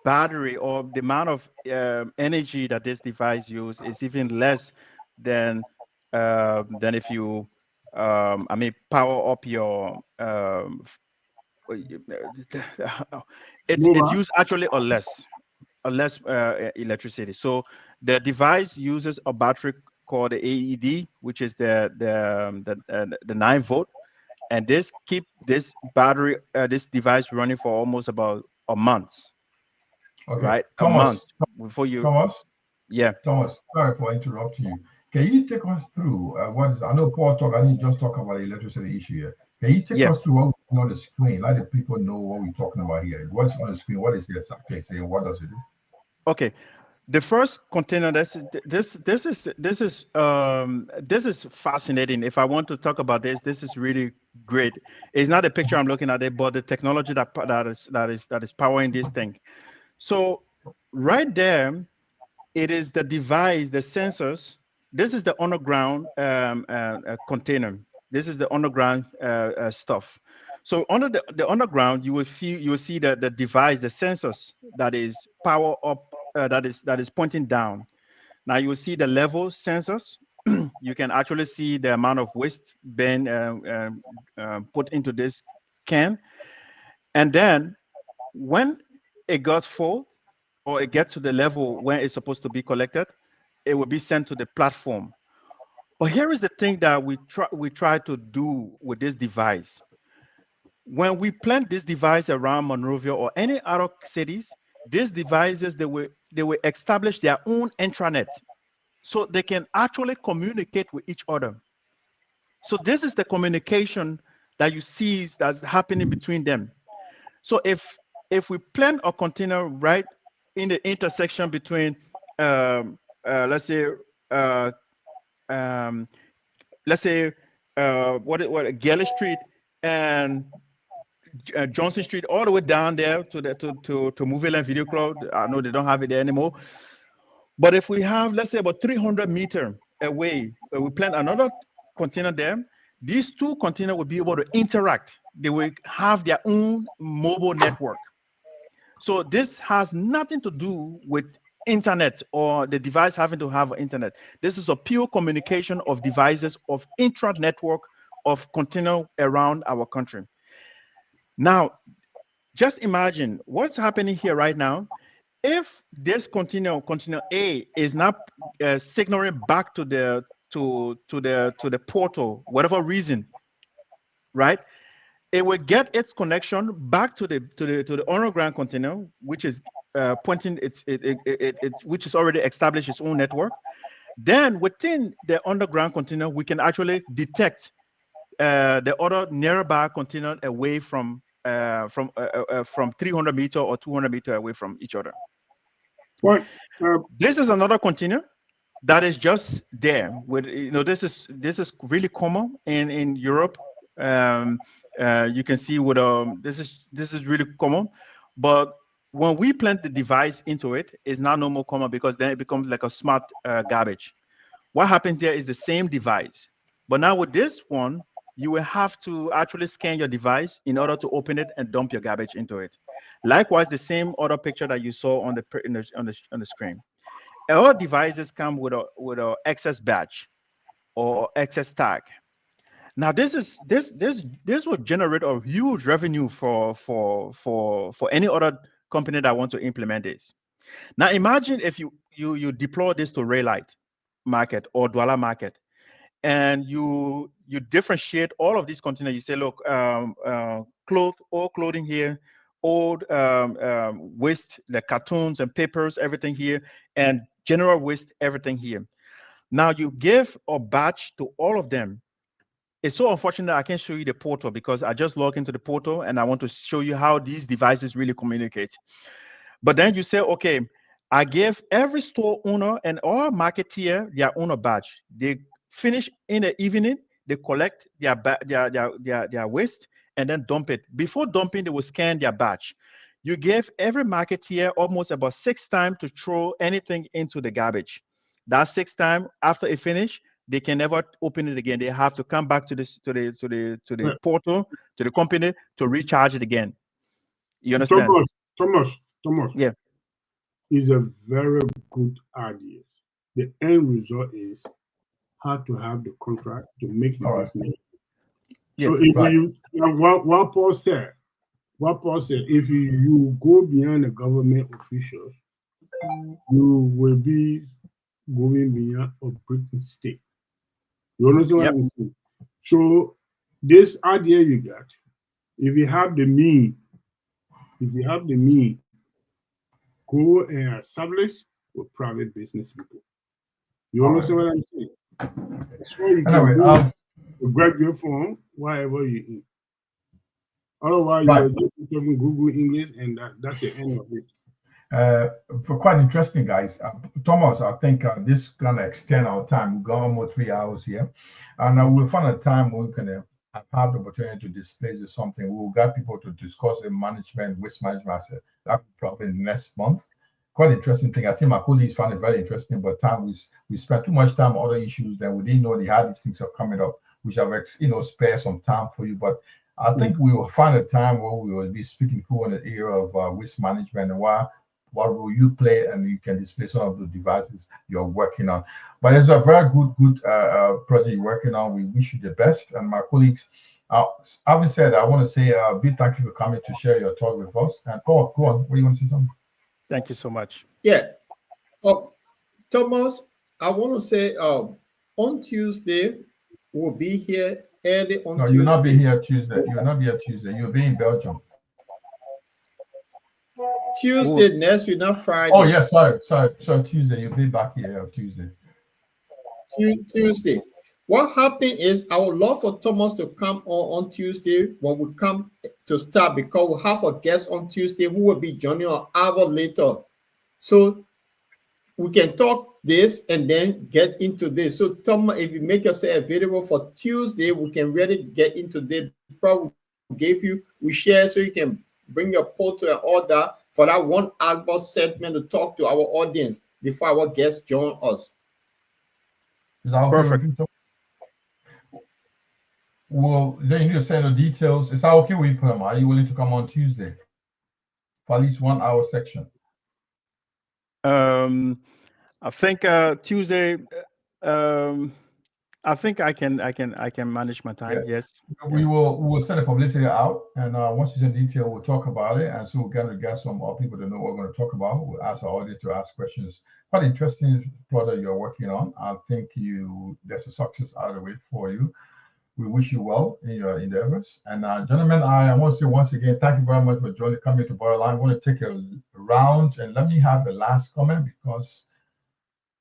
battery or the amount of energy that this device uses is even less than if you power up your it's used actually or less electricity. So the device uses a battery called the AED, which is the 9 volt, and this keep this battery this device running for almost about a month. Okay, right? Thomas, a month before you. Thomas, yeah. Thomas, sorry for interrupting you. Can you take us through what is? I know Paul talk. I didn't just talk about the electricity issue here. Can you take us through what we on the screen? Let the people know what we're talking about here. What's on the screen? What is it exactly saying? What does it do? Okay, the first container. This is fascinating. If I want to talk about this is really great. It's not a picture I'm looking at, but the technology that is powering this thing. So right there, it is the device, the sensors. This is the underground container. This is the underground stuff. So under the underground, you will see the device, the sensors that is power up, that is pointing down. Now you will see the level sensors. You can actually see the amount of waste being put into this can, and then when it got full, or it gets to the level where it's supposed to be collected, it will be sent to the platform. But here is the thing that we try to do with this device. When we plant this device around Monrovia or any other cities, these devices they will establish their own intranet, so they can actually communicate with each other. So this is the communication that you see that's happening between them. So if we plant a container right in the intersection between let's say what Gale Street and Johnson Street, all the way down there to Movie Land Video Club. I know they don't have it there anymore. But if we have, let's say, about 300 meters away, we plant another container there, these two containers will be able to interact. They will have their own mobile network. So this has nothing to do with internet or the device having to have internet. This is a pure communication of devices of intra-network of container around our country. Now, just imagine what's happening here right now. If this container A is not signaling back to the portal, whatever reason, right? It will get its connection back to the underground container, which is pointing which is already established its own network. Then within the underground container, we can actually detect the other nearby container away from 300 meters or 200 meters away from each other. What? This is another container that is just there. With this is really common in Europe. You can see with this is really common, but when we plant the device into it, it's not no more common, because then it becomes like a smart garbage. What happens here is the same device, but now with this one, you will have to actually scan your device in order to open it and dump your garbage into it. Likewise, the same other picture that you saw on the screen. All devices come with a access badge or access tag. Now this will generate a huge revenue for any other company that want to implement this. Now imagine if you deploy this to Raylight market or Douala market, and you differentiate all of these containers. You say, look, clothing here, old waste, the cartons and papers, everything here, and general waste, everything here. Now you give a batch to all of them. It's so unfortunate I can't show you the portal, because I just log into the portal and I want to show you how these devices really communicate. But then you say, okay, I give every store owner and all marketeer their owner badge. They finish in the evening, they collect their waste, and then dump it. Before dumping, they will scan their batch. You give every marketeer almost about 6 times to throw anything into the garbage. That 6 time after it finish, they can never open it again. They have to come back to this to the portal, to the company to recharge it again. You understand? Thomas. Yeah. Is a very good idea. The end result is how to have the contract to make the business. Yeah, so if you what Paul said, if you go beyond the government officials, you will be going beyond a breaking state. You understand what I'm saying? So this idea you got, if you have the means, go and establish with private business people. You understand what I'm saying? That's why you can go to graduate from wherever you in. Otherwise, you will just be talking Google English, and that's the end of it. For quite interesting, guys. Thomas, I think this is going to extend our time. We've gone almost 3 hours here. And we'll find a time where we can have the opportunity to display something. We'll get people to discuss the management, waste management. That probably next month. Quite interesting thing. I think my colleagues found it very interesting, but we spent too much time on other issues that we didn't know they had these things are coming up, which have spare some time for you. But I think we will find a time where we will be speaking to in the area of waste management and what role you play, and you can display some of the devices you're working on. But it's a very good project you're working on. We wish you the best, and my colleagues. Having said, I want to say a big thank you for coming to share your thought with us. And Paul, go on. What do you want to say something? Thank you so much. Yeah. Thomas, I want to say on Tuesday, we'll be here early on Tuesday. You'll not be here Tuesday. You'll not be here Tuesday. You'll be in Belgium. Tuesday next week, not Friday. Oh, yes, sorry, Tuesday. You'll be back here Tuesday. Tuesday. What happened is I would love for Thomas to come on Tuesday when we come to start, because we have a guest on Tuesday who will be joining an hour later. So we can talk this and then get into this. So Thomas, if you make yourself available for Tuesday, we can really get into this. Probably we share so you can bring your portal and all that for that 1 hour segment to talk to our audience before our guests join us. Is that okay? Perfect. Well, then you need to send the details. Is that okay with you, Pam? Are you willing to come on Tuesday for at least 1 hour section? I think Tuesday. I think I can manage my time. Yeah. Yes. We will send the publicity out, and once it's in detail, we'll talk about it. And so we'll get some more people to know what we're going to talk about. We'll ask our audience to ask questions. Quite interesting product you're working on. I think there's a success out of it for you. We wish you well in your endeavors. And gentlemen, I want to say once again, thank you very much for coming to Borderline. I want to take a round and let me have the last comment, because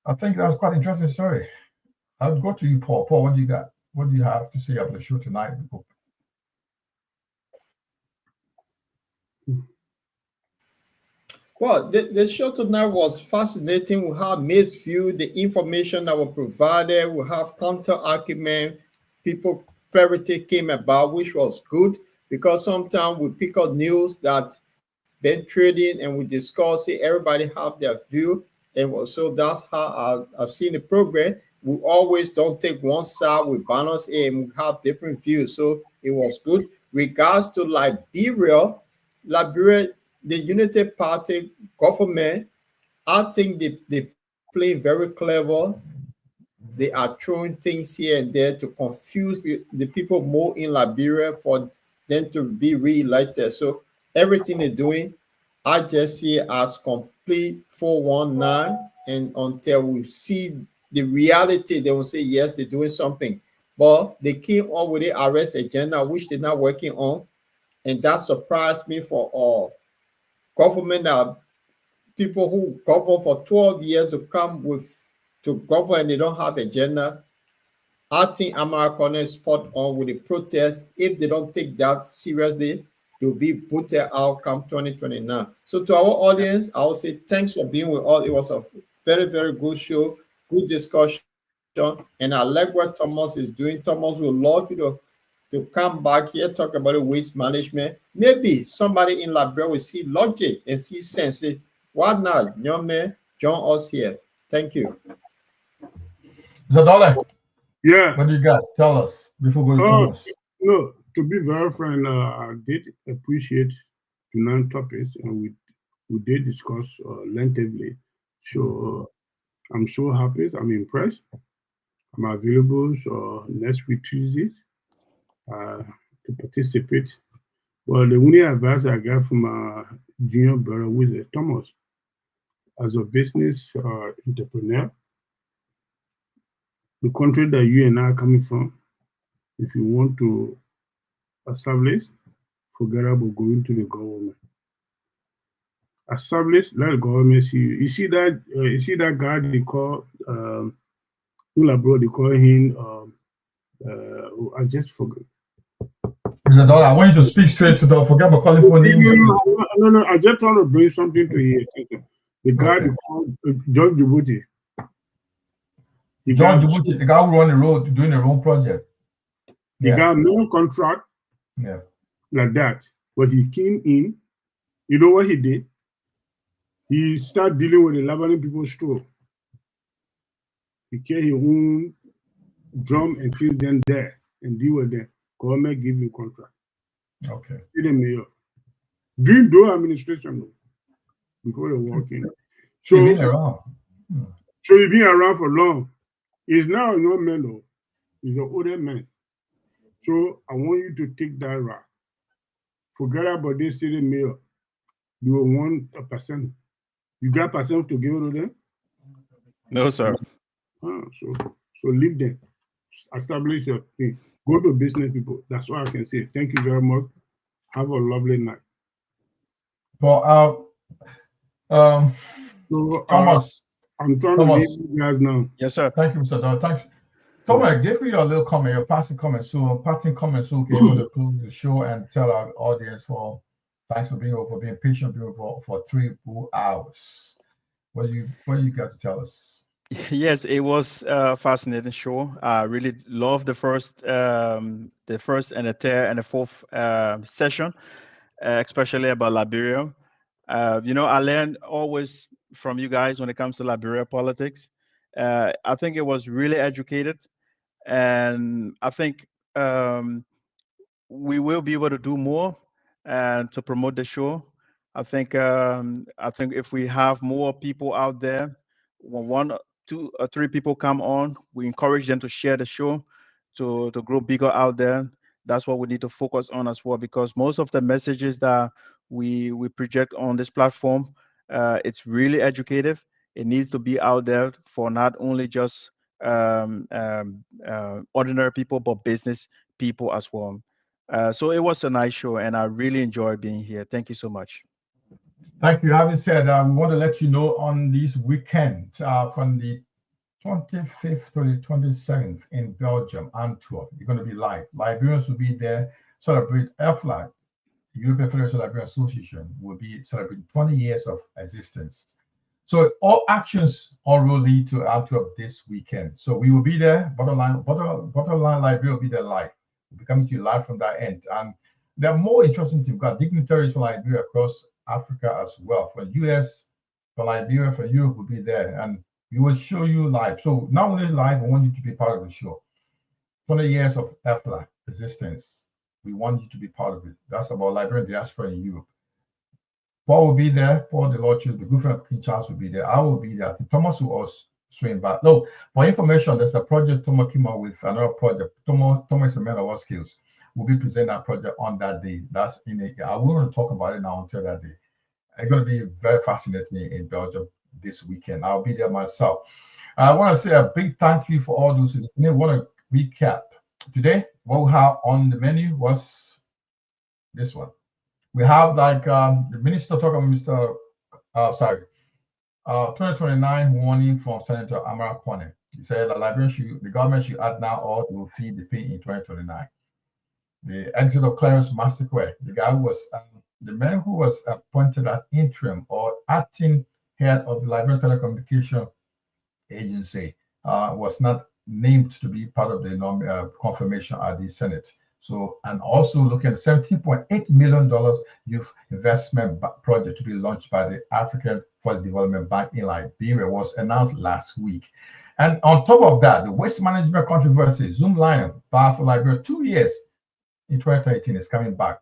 I think that was quite an interesting story. I'll go to you, Paul. Paul, what do you got? What do you have to say about the show tonight? Well, the show tonight was fascinating. We have mixed view, the information that was provided. We have counter argument. People clarity came about, which was good, because sometimes we pick up news that been trading and we discuss it. Everybody have their view, and so that's how I've seen the program. We always don't take one side. We balance it and we have different views. So it was good. Regards to Liberia, the Unity Party government, I think they play very clever. They are throwing things here and there to confuse the people more in Liberia for them to be re-elected. So everything they're doing, I just see it as complete 419. And until we see the reality, they will say, yes, they're doing something. But they came on with the arrest agenda, which they're not working on. And that surprised me for all. Government people who govern for 12 years to come to govern and they don't have agenda. I think America is spot on with the protests. If they don't take that seriously, they'll be booted out come 2029. So to our audience, I will say thanks for being with us. It was a very, very good show, good discussion. And I like what Thomas is doing. Thomas will love you to to come back here, talk about the waste management. Maybe somebody in Liberia will see logic and see sense. Say, why not, young man, join us here. Thank you. Zadole, Yeah. what do you got? Tell us before we go to Thomas. No, to be very frank, I did appreciate tonight's topics, and we did discuss lengthily. So I'm so happy. I'm impressed. I'm available next week Tuesdays to participate. Well, the only advice I got from my junior brother, who is Thomas, as a business entrepreneur, the country that you and I are coming from, if you want to establish, forget about going to the government. Establish, let the government see you. You see that guy they call bro, they call him I just forgot. Mr. Dollar, I want you to speak straight to the forget about calling for name. No, I just want to bring something to your attention. The guy they call John Djibouti. John Djibouti, the guy who run the road doing the road project. He got no contract. Yeah. Like that. But he came in, you know what he did? He started dealing with the Liberian people's store. He carried his own drum and things them there and deal with them. Government give him contract. Okay. See the mayor. During the administration, before they walk in. So he's been around. So he's been around for long. He's now a young man, though. He's an older man. So I want you to take that route. Forget about this city mayor. You will want a percent. You got percent to give to them? No, sir. So leave them. Establish your thing. Go to business people. That's all I can say. Thank you very much. Have a lovely night. Well, Thomas. I'm trying to leave you guys now. Yes, sir. Thank you, Mr. Don. Thanks. Thomas, give me your little comment, your passing comment. So, parting comment, so we can able to close the show and tell our audience thanks for being patient for 3 full hours. What do you got to tell us? Yes, it was a fascinating show. I really loved the first and the third and the fourth session, especially about Liberia. I learned always from you guys when it comes to Liberia politics. I think it was really educated, and I think we will be able to do more and to promote the show. I think if we have more people out there, when 1, 2, or 3 people come on, we encourage them to share the show to grow bigger out there. That's what we need to focus on as well, because most of the messages that we project on this platform, it's really educative. It needs to be out there for not only just ordinary people, but business people as well. So it was a nice show, and I really enjoyed being here. Thank you so much. Thank you. Having said that, we want to let you know on this weekend from the 25th to the 27th in Belgium, Antwerp, you're going to be live. Liberians will be there, celebrate EFLA, the European Federation of Liberian Association, will be celebrating 20 years of existence. So all actions all will lead to Antwerp this weekend. So we will be there. Bottom line, Liberia will be there live. We'll be coming to you live from that end. And there are more interesting things. We've got dignitaries from Liberia across Africa as well. For US, for Liberia, for Europe will be there. And we will show you live. So not only live, we want you to be part of the show. 20 years of EFLA existence. We want you to be part of it. That's about Liberian diaspora in Europe. Paul will be there. Paul, the Lord, the good friend of King Charles will be there. I will be there. I think Thomas will also swing back. No, for information, there's a project Thomas came up with, another project. Thomas is a man of all skills. We'll be presenting that project on that day. That's in it. I won't talk about it now until that day. It's going to be very fascinating in Belgium this weekend. I'll be there myself. I want to say a big thank you for all those who listening. I want to recap. Today, what we have on the menu was this one. We have the minister talking, 2029 warning from Senator Amara Kwane. He said the government should add now or it will feed the pain in 2029. The exit of Clarence Masekwe, the guy who was the man who was appointed as interim or acting head of the Liberian Telecommunication Agency, was not named to be part of the confirmation at the Senate. So, and also looking at $17.8 million youth investment project to be launched by the African Forest Development Bank in Liberia was announced last week. And on top of that, the waste management controversy, Zoom Lion, bar for Liberia 2 years in 2018 is coming back.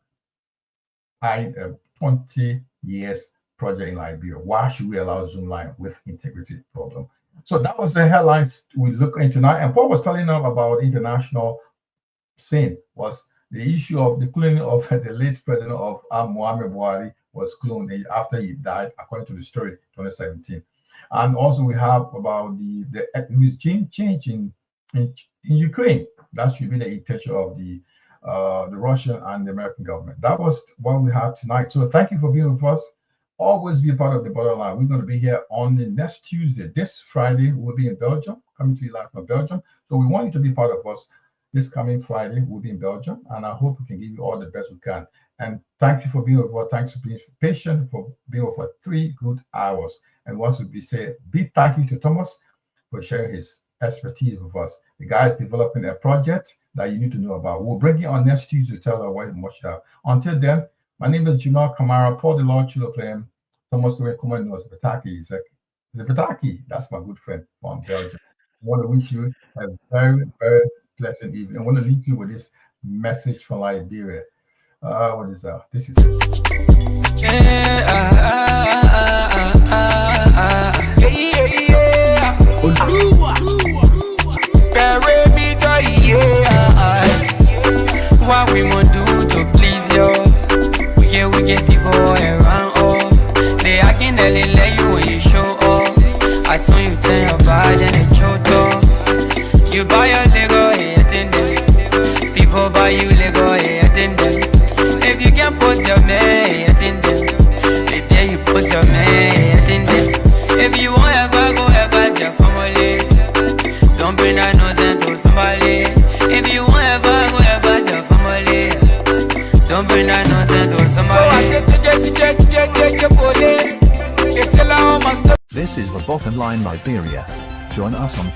I 20 years project in Liberia. Why should we allow Zoom Lion with integrity problem? So that was the headlines we look into tonight. And Paul was telling them about international scene was the issue of the cloning of the late president of Muhammad Buhari was cloned after he died, according to the story, 2017. And also we have about the regime change in Ukraine. That should be the intention of the Russian and the American government. That was what we have tonight. So thank you for being with us. Always be part of the borderline. We're going to be here on the next Tuesday. This Friday, we'll be in Belgium, coming to you live from Belgium. So we want you to be part of us. This coming Friday, we'll be in Belgium, and I hope we can give you all the best we can. And thank you for being with us. Thanks for being patient, for being with us for 3 good hours. And once we say big thank you to Thomas for sharing his expertise with us. The guy is developing a project that you need to know about. We'll bring you on next Tuesday to tell us what much. Until then, my name is Jamal Kamara, Paul the Lord Chiloplan, Thomas Kuma knows Bataki. Bataki, that's my good friend from Belgium. I want to wish you a very, very pleasant evening. I want to leave you with this message from Liberia. What is that? This is What we want to do to please you? Yeah, we get people around. Oh, they acting that they let you when you show up. I saw you turn your body and it showed up. You buy your Lego, hey, attend them. People buy you Lego, hey, attend them. If you can post your man, hey, attend them. Baby, you post your man, hey, attend them. If you want ever go ever to your family, don't bring that nonsense to somebody. If you want ever go ever to your family, don't bring that nonsense to somebody. This is the Bottom Line Liberia. Join us on